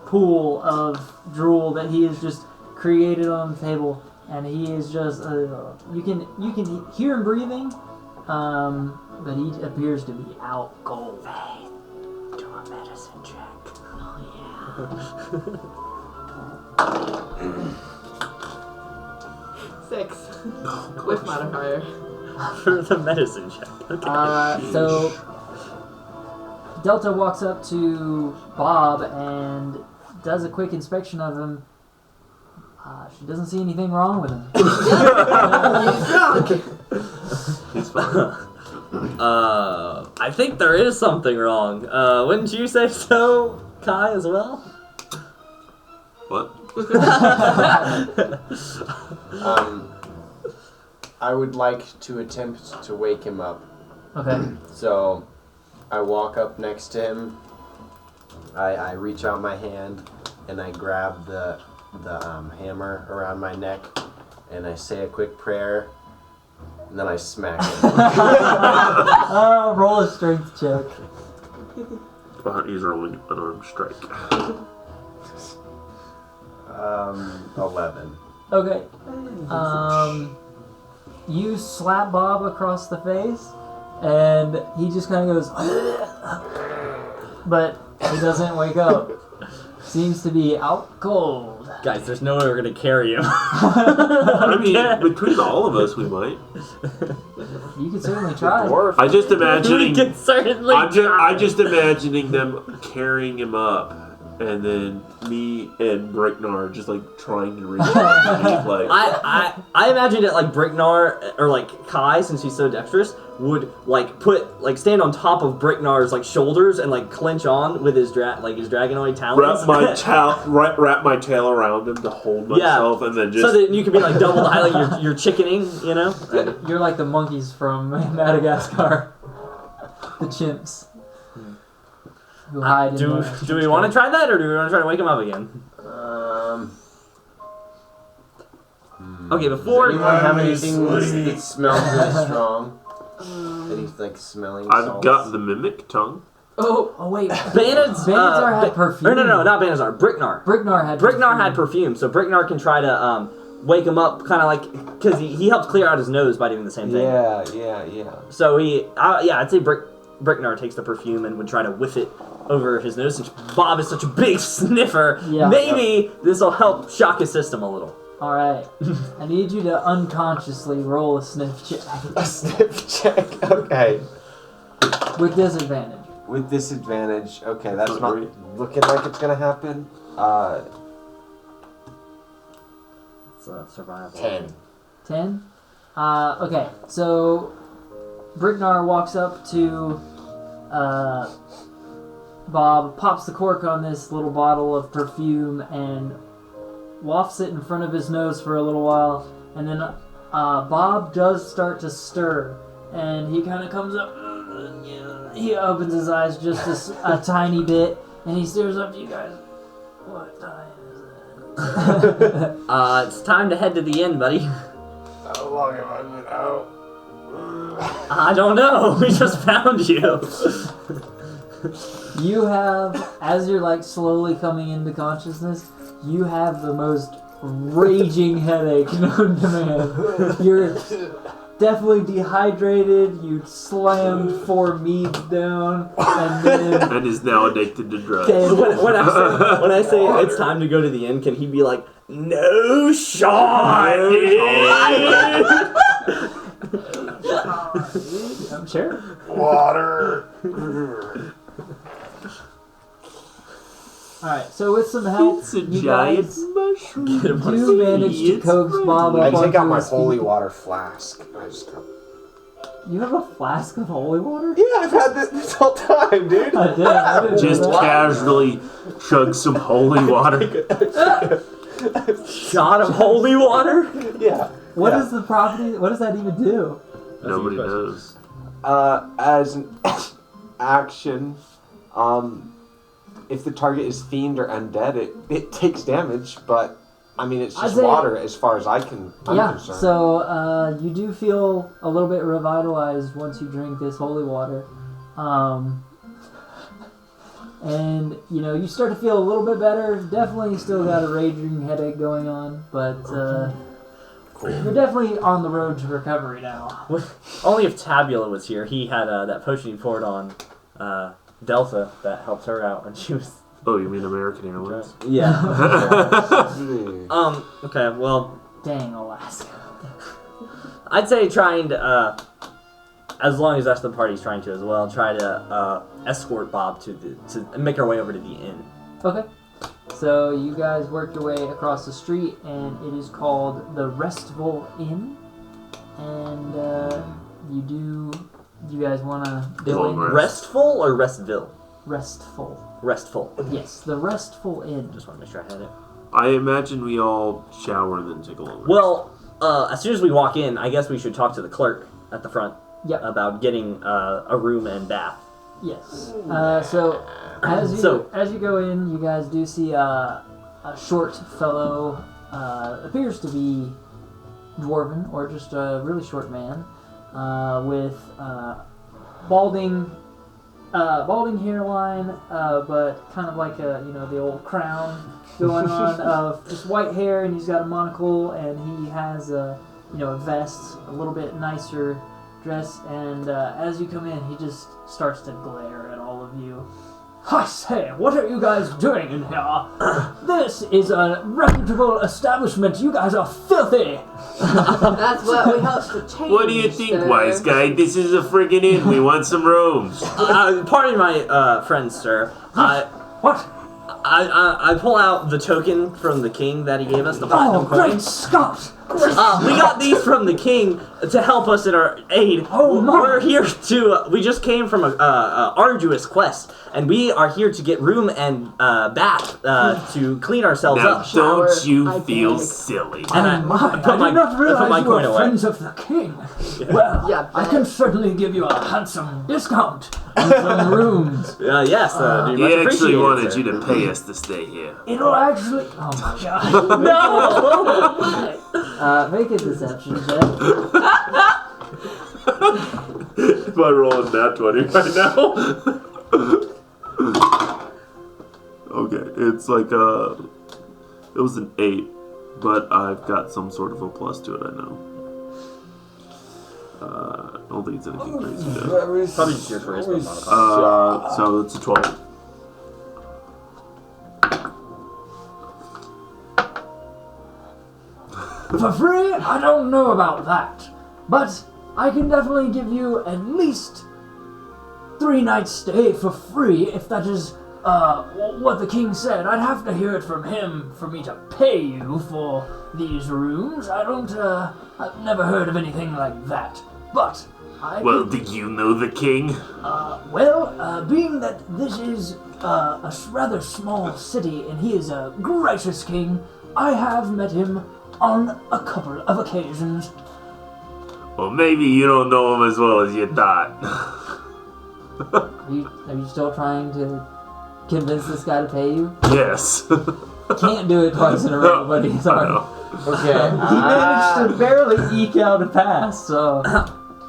pool of drool that he has just created on the table, and he is just you can hear him breathing, but he appears to be out cold. Do a medicine check. Oh yeah. 6. With modifier. For the medicine check. Okay. So Delta walks up to Bob and does a quick inspection of him. She doesn't see anything wrong with him. He's fine. I think there is something wrong. Wouldn't you say so, Kai, as well? What? I would like to attempt to wake him up. Okay. So, I walk up next to him. I reach out my hand and I grab the hammer around my neck and I say a quick prayer and then I smack him. Roll a strength check. He's rolling unarmed strike. 11. Okay. You slap Bob across the face, and he just kind of goes, but He doesn't wake up. Seems to be out cold. Guys, there's no way we're gonna carry him. I mean, between all of us, we might. You could certainly try. Dwarf. I just We imagining. can certainly. I'm just imagining them carrying him up, and then me and Bricknar just like trying to reach him. Like, I imagined it like Bricknar or like Kai, since he's so dexterous, would like stand on top of Bricknar's like shoulders and like clench on with his his dragonoid talons. wrap my tail around him to hold myself, and then just so that you could be like double the height, like you're chickening, you know. You're like the monkeys from Madagascar. The chimps. Who hide in Do the we want to try that, or do we want to try to wake him up again? Okay, before Does anyone have anything that smells really strong? Any like smelling I've salts? got the mimic tongue. Oh wait. Banadzar had perfume. Or no, not Banadzar. Bricknar. Bricknar had perfume, so Bricknar can try to wake him up, kind of like because he helped clear out his nose by doing the same thing. Yeah. So I'd say Bricknar takes the perfume and would try to whiff it over his nose. Since Bob is such a big sniffer, maybe this will help shock his system a little. Alright. I need you to unconsciously roll a sniff check. A sniff check. Okay. With disadvantage. With disadvantage. Okay, that's not great. looking like it's gonna happen. It's survival. 10. 10? Okay, so Bricknar walks up to Bob, pops the cork on this little bottle of perfume, and wafts it in front of his nose for a little while, and then Bob does start to stir, and he kind of comes up, he opens his eyes just a tiny bit, and he stares up to you guys. What time is it? It's time to head to the inn, buddy. How long have I been out? I don't know. We just found you. You have, as you're like slowly coming into consciousness, you have the most raging headache known to man. You're definitely dehydrated, you slammed 4 meads down, and then... And is now addicted to drugs. when I say it's time to go to the inn, can he be like, no shot, I'm sure. Water. Alright, so with some help, It's a you giant guys mushroom. do manage to coax Bob up I take onto out my his feet. holy water flask. I just go. You have a flask of holy water? Yeah, I've had this whole time, dude. I didn't Just know that. casually chug some holy water. shot of holy water? Yeah. What is the property? What does that even do? Nobody knows. As an action, if the target is fiend or undead, it takes damage, but I mean it's I'd just say- water as far as I'm Yeah, concerned. so you do feel a little bit revitalized once you drink this holy water. And, you know, you start to feel a little bit better. Definitely still got a raging headache going on, but you're definitely on the road to recovery now. Only if Tabula was here. He had that potion he poured on Delta that helped her out when she was... Oh, you mean American Airlines? Yeah. Hmm. Okay, well, Dang, Alaska. I'd say trying to, as long as the rest of the party's trying to as well, try to escort Bob to make our way over to the inn. Okay. So you guys work your way across the street, and it is called the Restful Inn. And you guys want to go in? Long Restful or Restville? Restful. Restful. Yes, the Restful Inn. Just want to make sure I had it. I imagine we all shower and then take a long rest. Well, as soon as we walk in, I guess we should talk to the clerk at the front Yep. about getting a room and bath. Yes. So as you go in, you guys do see a short fellow, appears to be dwarven or just a really short man, with balding hairline, but kind of like the old crown going on of just white hair, and he's got a monocle, and he has a vest, a little bit nicer dress, and as you come in, he just starts to glare at all of you. I say, what are you guys doing in here? This is a reputable establishment. You guys are filthy. That's what we hope to change. What do you think, sir. wise guy? This is a friggin' inn. We want some rooms. Pardon my friends, sir. What? I pull out the token from the king that he gave us, the platinum Great coin. Scott! We got these from the king to help us in our aid. Oh, my. We're here to. We just came from a arduous quest, and we are here to get room and bath to clean ourselves Now, up. don't you I feel think. silly? And I I did not realize you were away. friends of the king. Well, Yeah, I bet. can certainly give you a handsome discount on some rooms. Yes, dude, He much actually appreciated, wanted sir. you to pay us to stay here. It'll actually... Oh my god. No! Make a deception check. If I roll a nat 20 right now. Okay, it's like it was an 8, but I've got some sort of a plus to it, I know. I don't think it's anything crazy though. Probably just your charisma modifier. So it's a 12. For free? I don't know about that. But I can definitely give you at least 3 nights stay for free if that is what the king said. I'd have to hear it from him for me to pay you for these rooms. I've never heard of anything like that. But Well, do you know the king? being that this is a rather small city and he is a gracious king, I have met him on a couple of occasions. Well, maybe you don't know him as well as you thought. Are you still trying to convince this guy to pay you? Yes. Can't do it twice in a row, buddy. I Sorry. know. Okay. He managed to barely eke out a pass, so...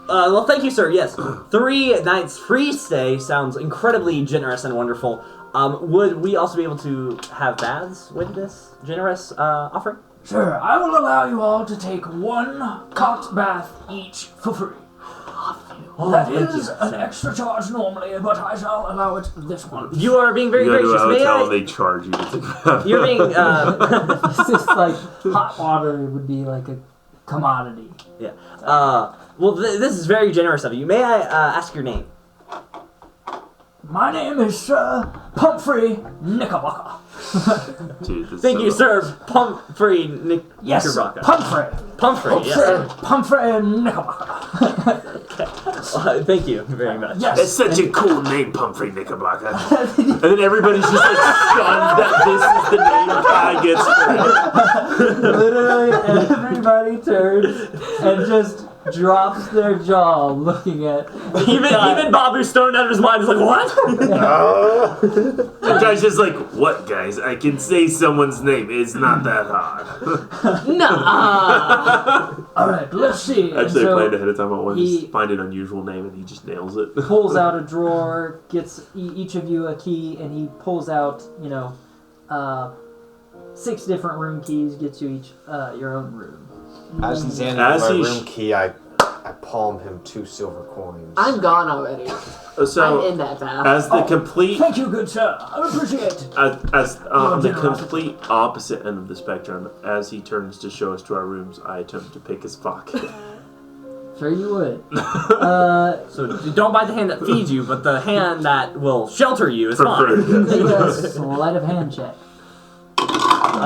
Well, thank you, sir. Yes, 3 nights free stay sounds incredibly generous and wonderful. Would we also be able to have baths with this generous offering? Sure, I will allow you all to take 1 hot bath each for free. That is an extra charge normally, but I shall allow it this one. You are being very You go to a gracious. May hotel and I? they charge you to take a bath. You're being. It's just like hot water would be like a commodity. Yeah. Well, this is very generous of you. May I ask your name? My name is Sir Pumphrey Knickerbocker. Dude, this Thank so you, sir. Pumphrey Yes, Knickerbocker. Pumphrey. Pumphrey. Yes. Pumphrey Knickerbocker. Thank you very much. Yes. It's such a cool name, Pumphrey Knickerbocker. And then everybody's just like stunned that this is the name Kai gets for it. Literally everybody turns and just drops their jaw looking at Even Bob, who's stoned out of his mind, is like, what? The guy's just like, what, guys? I can say someone's name. It's not that hard. No. Alright, let's see. And Actually, I so planned ahead of time. I wanted he- to find an unusual name, and he just nails it. pulls out a drawer, gets each of you a key, and he pulls out, 6 different room keys, gets you each your own room. As he's handing me As my he's- room key, I palm him 2 silver coins. I'm gone already. So, I'm in that bath. as the complete Thank you, good sir. I appreciate it. as the generosity. complete opposite end of the spectrum, as he turns to show us to our rooms, I attempt to pick his pocket. Sure you would. So don't bite the hand that feeds you, but the hand that will shelter you is For fine. free. Make a sleight of hand check.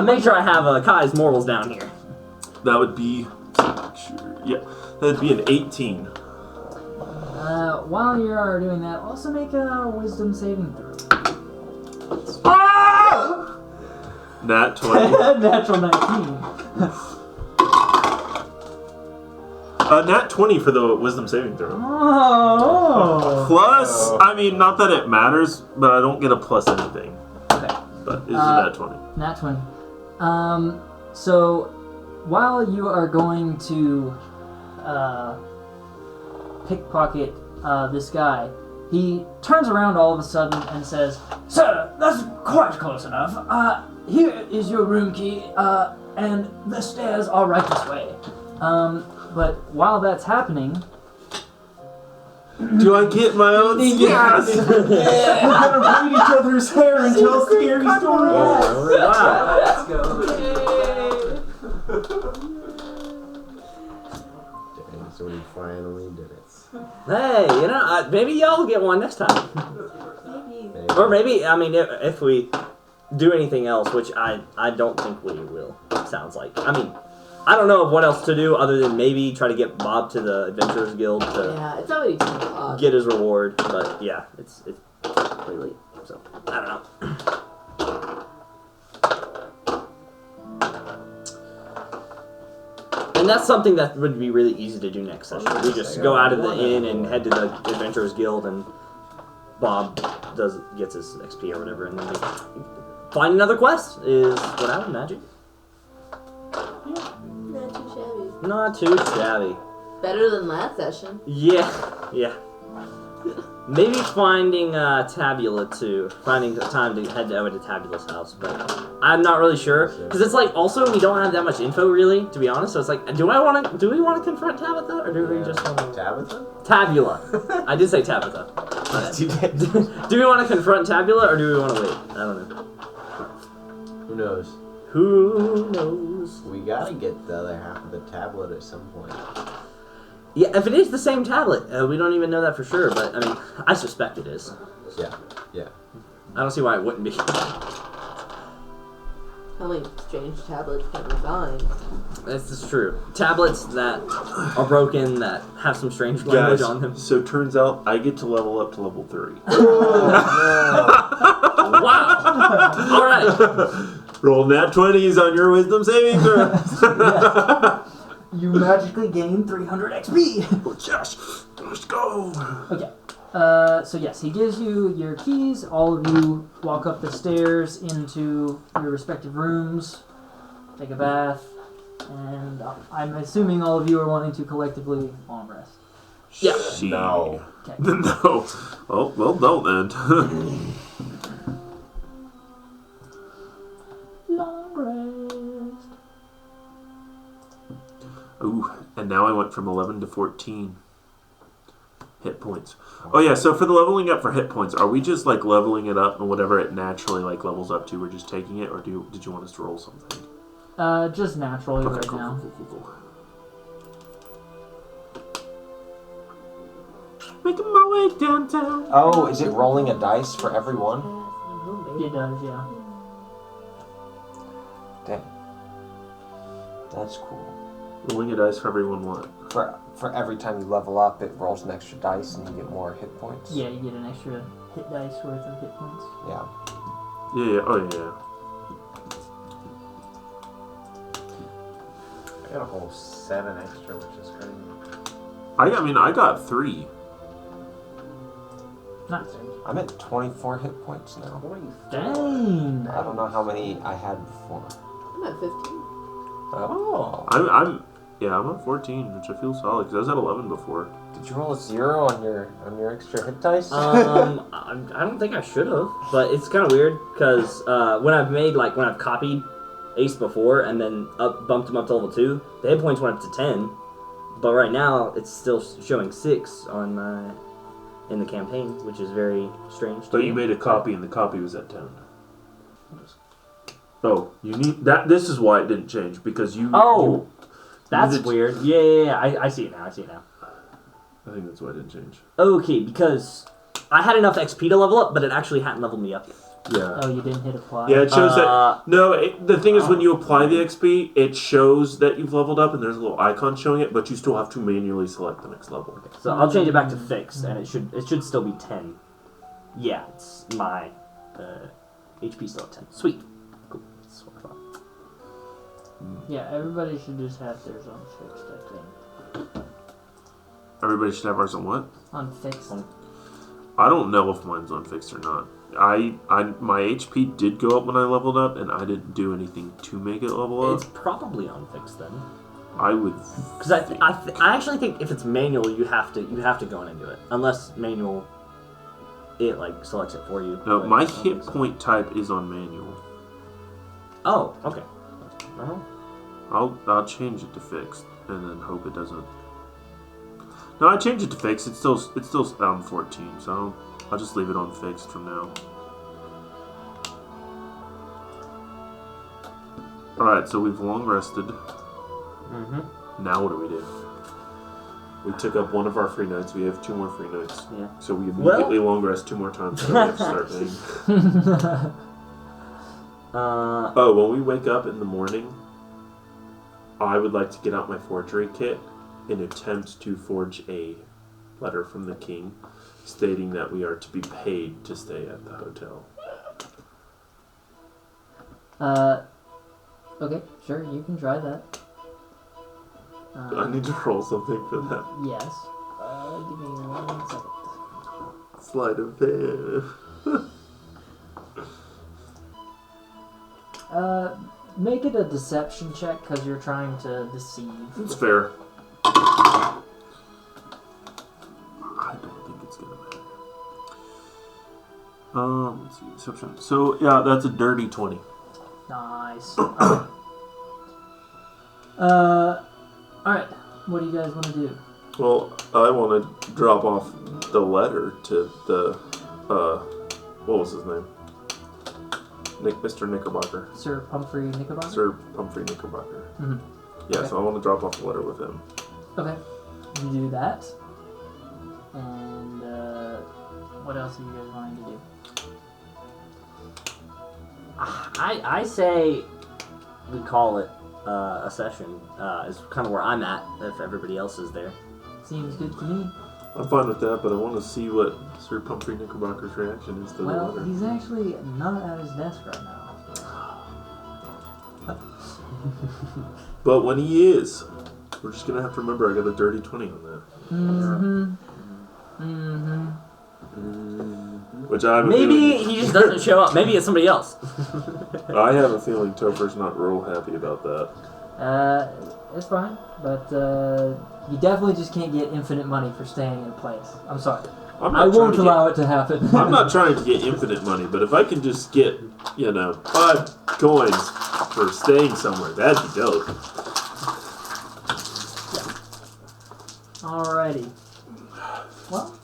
Make sure I have Kai's morals down here. That would be, that'd be an 18. While you are doing that, also make a wisdom saving throw. Nat 20. Natural 19. Nat 20 for the wisdom saving throw. Oh. Plus, I mean, not that it matters, but I don't get a plus anything. Okay. But it's a nat 20. Nat 20. So, while you are going to pickpocket this guy, he turns around all of a sudden and says, "Sir, that's quite close enough. Here is your room key, and the stairs are right this way." But while that's happening, Do I get my own Yes. scares? We're gonna braid each other's hair and tell scary stories. Wow. Let's go. Dang, so we finally did it. Hey, maybe y'all get one next time. Maybe. Or maybe, I mean, if we do anything else, which I don't think we will, sounds like. I mean, I don't know of what else to do other than maybe try to get Bob to the Adventurers Guild to Yeah, it's already 10 o'clock. get his reward. But yeah, it's pretty late. So, I don't know. And that's something that would be really easy to do next session. We just go out of the inn and head to the Adventurers Guild, and Bob gets his XP or whatever, and then we find another quest. Is what I would imagine. Not too shabby. Not too shabby. Better than last session. Yeah. Maybe finding Tabula too. Finding time to head over to Tabula's house, but I'm not really sure because it's like also we don't have that much info really, to be honest. So it's like, do we want to confront Tabitha or do we just want to Tabitha? Tabula? I did say Tabitha. Do we want to confront Tabula or do we want to wait? I don't know. Who knows? Who knows? We gotta get the other half of the tablet at some point. Yeah, if it is the same tablet, we don't even know that for sure. But I mean, I suspect it is. Yeah. I don't see why it wouldn't be. How many strange tablets can we find? This is true. Tablets that are broken, that have some strange language Guys, on them. so turns out I get to level up to level 3. Wow! Alright. Roll nat 20s on your wisdom saving throws. You magically gain 300 XP. Yes, let's go. Okay. So yes, he gives you your keys. All of you walk up the stairs into your respective rooms, take a bath, and I'm assuming all of you are wanting to collectively long rest. Yeah. No. Okay. No. Oh, well, no then. Long rest. Ooh, and now I went from 11 to 14 hit points. Oh yeah, so for the leveling up for hit points, are we just like leveling it up and whatever it naturally like levels up to, we're just taking it, or did you want us to roll something? Just naturally Okay, right cool, now. cool. Making my way downtown. Oh, is it rolling a dice for everyone? It does, yeah. Dang. That's cool. Rolling a dice for everyone what? For every time you level up, it rolls an extra dice and you get more hit points. Yeah, you get an extra hit dice worth of hit points. Yeah. Yeah, oh yeah. I got a whole 7 extra, which is crazy. I got 3. Nice. I'm at 24 hit points now. Dang! I don't know how many I had before. I'm at 15. Oh. I'm at 14, which I feel solid because I was at 11 before. Did you roll a 0 on your extra hit dice? I don't think I should have, but it's kind of weird because when I've copied Ace before and then bumped him up to level 2, the hit points went up to 10, but right now it's still showing 6 on in the campaign, which is very strange. But you made a copy and the copy was at 10. Oh, you need that. This is why it didn't change because you. Oh, that's needed- weird. Yeah. I see it now. I think that's why it didn't change. Okay, because I had enough XP to level up, but it actually hadn't leveled me up yet. Yeah. Oh, you didn't hit apply? Yeah, it shows that. No, the thing is, when you apply the XP, it shows that you've leveled up, and there's a little icon showing it, but you still have to manually select the next level. So I'll change it back to fixed, and it should still be 10. Yeah, it's my HP still at 10. Sweet. Cool. That's what I thought. Yeah, everybody should just have theirs on fixed, I think. Everybody should have ours on what? On fixed. I don't know if mine's on fixed or not. My HP did go up when I leveled up, and I didn't do anything to make it level up. It's probably on fixed then. I would. Because I actually think if it's manual, you have to go in and do it. Unless manual, it like selects it for you. No, But my I don't hit think so. point type is on manual. Oh, okay. Well, I'll change it to fixed, and then hope it doesn't. No, I changed it to fixed. It's still 14, so I'll just leave it on fixed from now. Alright, so we've long rested. Mm-hmm. Now what do? We took up one of our free nights. We have 2 more free nights. Yeah. So we immediately long rest 2 more times. So we have to start paying. Oh, when we wake up in the morning, I would like to get out my forgery kit and attempt to forge a letter from the king stating that we are to be paid to stay at the hotel. Okay, sure, you can try that. I need to roll something for that. Yes. Give me 1 second. Sleight of hand. Make it a deception check because you're trying to deceive. It's fair. I don't think it's gonna matter. Let's see, deception. So yeah, that's a dirty 20. Nice. Alright. What do you guys want to do? Well, I want to drop off the letter to the what was his name? Mr. Knickerbocker. Sir Pumphrey Knickerbocker? Sir Pumphrey Knickerbocker. Mm-hmm. Yeah, Okay. so I want to drop off the letter with him. Okay. You do that. And, what else are you guys wanting to do? I say we call it a session. Is kind of where I'm at if everybody else is there. Seems good to me. I'm fine with that, but I want to see what Sir Pumphrey Knickerbocker's reaction is to the Well, letter. he's actually not at his desk right now. But when he is, we're just gonna have to remember I got a dirty 20 on that. Mm-hmm. Mm-hmm. Which I have a Maybe feeling, he just doesn't show up. Maybe it's somebody else. I have a feeling Topher's not real happy about that. It's fine, but you definitely just can't get infinite money for staying in a place. I'm sorry. I won't allow it to happen. I'm not trying to get infinite money, but if I can just get, 5 coins for staying somewhere, that'd be dope. Alrighty. Well,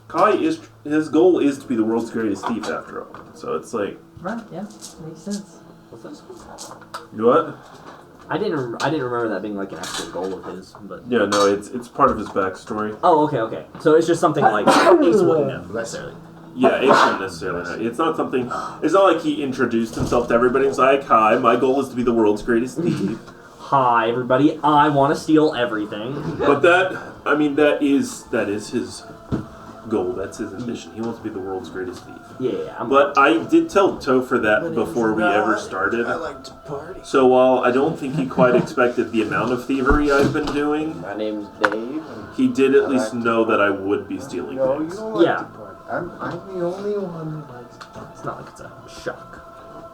Kai his goal is to be the world's greatest thief after all. So it's like, right, yeah, makes sense. What's this? what? I didn't remember that being like an actual goal of his, but Yeah, no, it's part of his backstory. oh, okay. So it's just something like Ace wouldn't know necessarily. Yeah, it's not necessarily not. It's not something. It's not like he introduced himself to everybody. It's like, hi, my goal is to be the world's greatest thief. Hi, everybody. I want to steal everything. But that is his goal. That's his ambition. He wants to be the world's greatest thief. Yeah, But I did tell Topher that before we ever started. I like to party. So while I don't think he quite expected the amount of thievery I've been doing, My name's Dave. And he did at least know that I would be stealing no, you things. don't like Yeah. to party. I'm the only one who likes to party. it's not like it's a shock.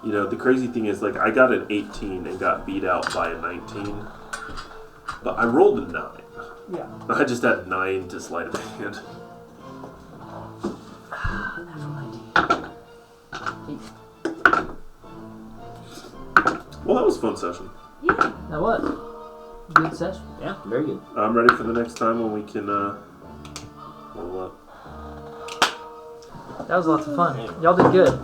The crazy thing is, I got an 18 and got beat out by a 19. But I rolled a 9. Yeah. I just had 9 to sleight of hand. Well, that was a fun session. Yeah. Now what? Good session. Yeah, very good. I'm ready for the next time when we can, level up. That was lots of fun. Y'all did good.